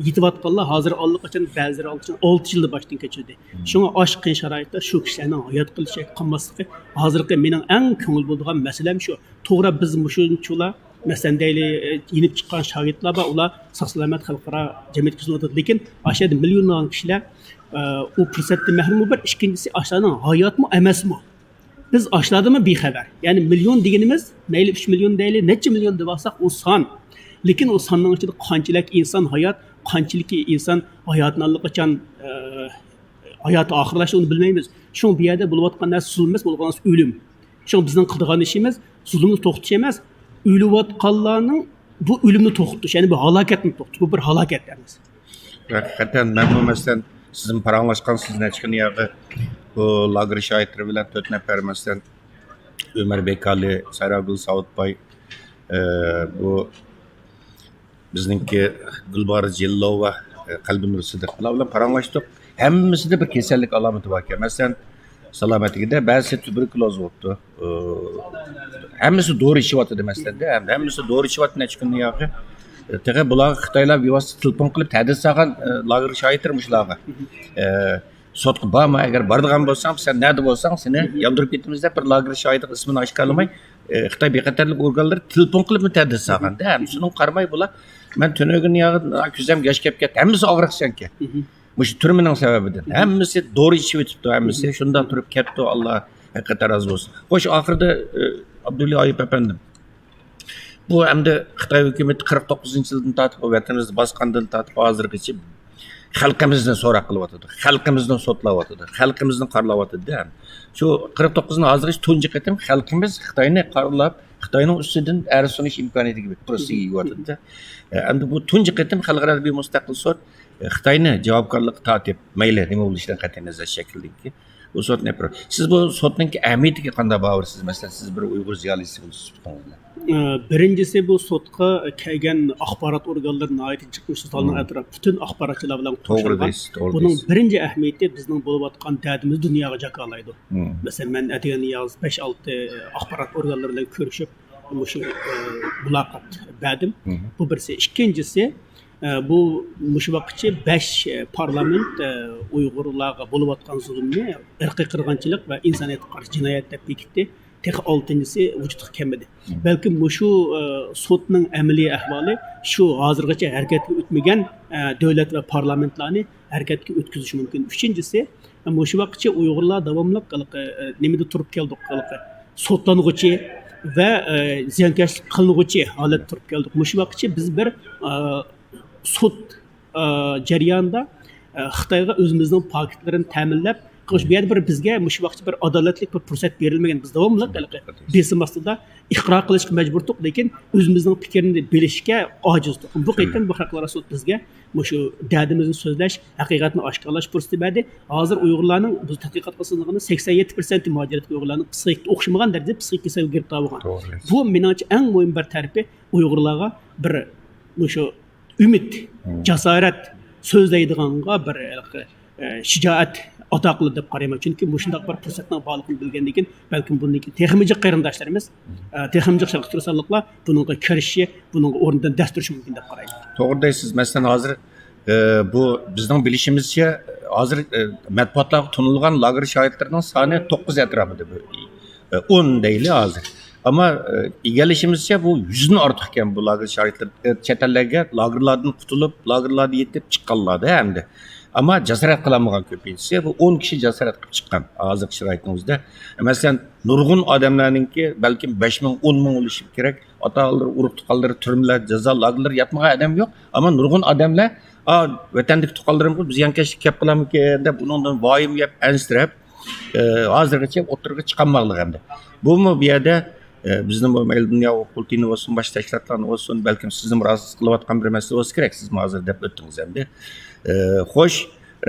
yetayotganlar hozir allaqachon ba'zilari 6 yilda boshdan kechirdi. Shunga osh qiyin sharoitda shu kishilarning hayot qilishi qilmasligi hozirgi mening eng ko'ngil bo'lgan masalam shu. To'g'ri biz mushunchular masalan deyli yenib chiqqan shogirdlar va ular sog' salomat xalqaro jamiyatga xizmat qiladi. Lekin ashada millionlagan kishilar u fursatdan mahrum bo'lib, ikkinchisi ashlarning hayotmi emasmi? Biz ashladimi bexabar. Ya'ni million deganimiz mayli 3 million deyli, necha million deb olsak u son. Lekin o sonning ichida qanchalik inson hayot, qanchalik inson hayotni allaqachon hayoti oxirlashi uni bilmaymiz. Shu bu yerda bo'layotgan narsa zulm emas, bo'lgan narsa o'lim. Shu bizning qiladigan ishimiz zulmni to'xtatish emas, o'layotganlarning bu o'limni to'xtatish, ya'ni bu halokatni to'xtatish. Bu bir halokat emas. Haqiqatan men masalan sizin paranglashgan sizin chiqqan yerda bu lager shohidlari bilan 4 nafar masalan Umar Bekali, Uygur Sot bu bizningki Gulbar Jillova, Qalbinur Sidiqlar bilan paranglashdik. Hammasida bir kasallik alomati bor ekan. Masalan, salomatligida ba'zi tuberkuloz bo'libdi. Hammasi dori ichyapti masalanda, hammasi dori ichyapti necha kundan yo'q. Tega bular Xitoylar bevosita telefon qilib ta'dil solgan lager shohidlar mushlarga. Sotqa borma, agar boradigan bo'lsang, sen nerda bo'lsang, seni yondirib ketamiz deb bir lager shohidi ismini oshkorlamay, Xitoy bexatarlik organlari telefon qilib ta'dil solganda, shuni qaramay bular men tunogin yog'in kuzam yosh kelib ketdi. Hammasi og'riqsanki. Mush turmining sababidan. Hammasi dori ichib o'tibdi, hammasi shundan turib ketdi. Alloh haqiqatan rozi bo'lsin. Xo'sh, oxirida Abdulla Oyib apandim. Bu hamda Xitoy hukumatı 49-yildan tortib vatanimizni bosgandan tortib hozirgacha xalqimizni so'roq qilyapti. Xalqimizni sotlayapti. Xalqimizni qarlayapti. Shu 49ni hozirgacha tunji qatim xalqimiz Xitoyni qarlab, Xitoyning ustidan arsonish imkoniyatiga protsiga yeyapti. Endi bu tunji qatim xalqaro bir mustaqil sot Xitoyni javobgarlik tortib, mayli nima bo'lishidan qat'iy nazar shakldagi bu sot ne? Siz bu sotning ahamiyatiga qanday bavrsiz? Masalan, siz bir Uyg'ur ziyolisi bo'lsiz. Birinchisi bu sotqa kelgan axborot organlarining aytib chiqishi solning atrofida bütün axborotchilar bilan qo'shilgan. Buning birinchi ahamiyati bizning bo'layotgan dardimiz dunyoga jakolaydi. Masalan, men atgan yoz 5-6 axborot organlari bilan ko'rishib, shu muloqot berdim. Bu birisi. Ikkinchisi bu mush vaqtcha 5 parlament Uyg'urlarga bo'layotgan zulmni, irqiy qirg'inchilik va insoniyatga qarshi jinoyat deb bekitdi. Tek 6-ncisi vücudga kelmedi. Belki şu sotning amaliy ahvoli şu hozirgacha harakatga o'tmagan davlat va parlamentlarni harakatga o'tkazishi mumkin. 3-nchisi shu vaqtcha Uyg'urlar davomli nimada turib keldik qilib sotlang'uchi va ziyonkashlik qilinuvchi holat turib keldik. Shu vaqtcha biz bir sot jarayonida Xitoyga o'zimizning paketlarini ta'minlab bu yerda bir bizga shu vaqtda bir adolatli bir fursat berilmagan. Biz davomli besim ostida iqro qilishga majburdik, lekin o'zimizning fikrini bilishga ojizdik. Bu qaytdan bu xalqaro sud bizga shu dardimizni so'zlash, haqiqatni oshkorlash fursati berdi. Hozir Uyg'urlarning bu tadqiqot qilinganida 87% mujorat Uyg'urlarning psixik o'xshamagan darajada psixik kasallikka girib bo'lgan. Bu menimcha eng muhim bir tarafi Uyg'urlarga bir shu umid, jasorat so'zlaydiganga bir shijoat ato qildi deb qarayman. Chunki shunday bir fursatning borligini bilgandan keyin balkim bundan keyin texnik qarindoshlarimiz, texnik sharq tursalliqlar bunga kirishi, bunga o'rnidan dasturishi mumkin deb qarayman. To'g'ri deysiz. Masalan, hozir bu bizning bilishimizcha hozir matbuotlarga tunilgan lager shoirlarining soni 9 atrofida. 10 deyli hozir. Ama egalishimizcha bu 100'den ortiq ekan bu lager shoirlar. Chet ellarga lagerlardan qutulib, lagerlarda yetib chiqqanlarda hamda. Ama jasorat qilamagan ko'pincha bu 10 kishi jasorat qilib chiqqan hozir sharoitimizda. Masalan, nurg'un odamlarningki balkim 5 ming, 10 ming bo'lishi kerak. Ota-onalar urug' tuqqanlar, turmlar, jazo lagerlar yatmagan odam yo'q. Ama nurg'un odamlar, vatandagi tuqqanlarimga biz yankash kelib qolammikan deb undan voyim yeb ansirab, hozirgacha o'tirga chiqolmag'li hamda. Bu mu bu yerda bizning bu mayl dunyo kultini olsun, boshqa tashkilotlarni olsun, balkim sizning rozi qilayotgan bir masala bo'lsa kerak. Siz hozir deb o'tdingiz hamda. Xo'sh,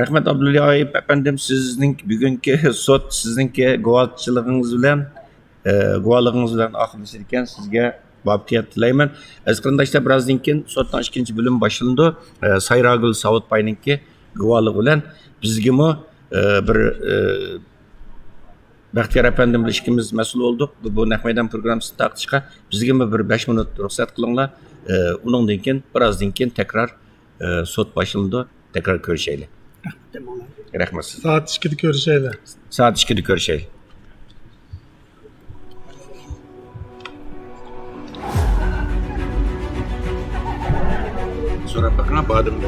rahmat Abdullayev efendim, sizning bugungi sud sizningki guvohchiligingiz bilan, guvohligingiz bilan oxirlashar ekan. Sizga muvaffaqiyat tilayman. Az qarindoshlar, birozdan keyin sudning 2-bo'lim boshlandi. Sayragul Savutbayninki guvohligi bilan bizgimi bir Baxtiyor efendim ikimiz mas'ul olduk. Bu naq maydon programmasini taqdishga bizga bir 5 minut ruxsat qilinglar. Uningdan keyin birozdan keyin tekrar sud boshlandi. Tekrar görüşeyle. Rahmet. Saat 2'de görüşeyle. Saat 2'de görüşeyle. Sonra bakına badımda.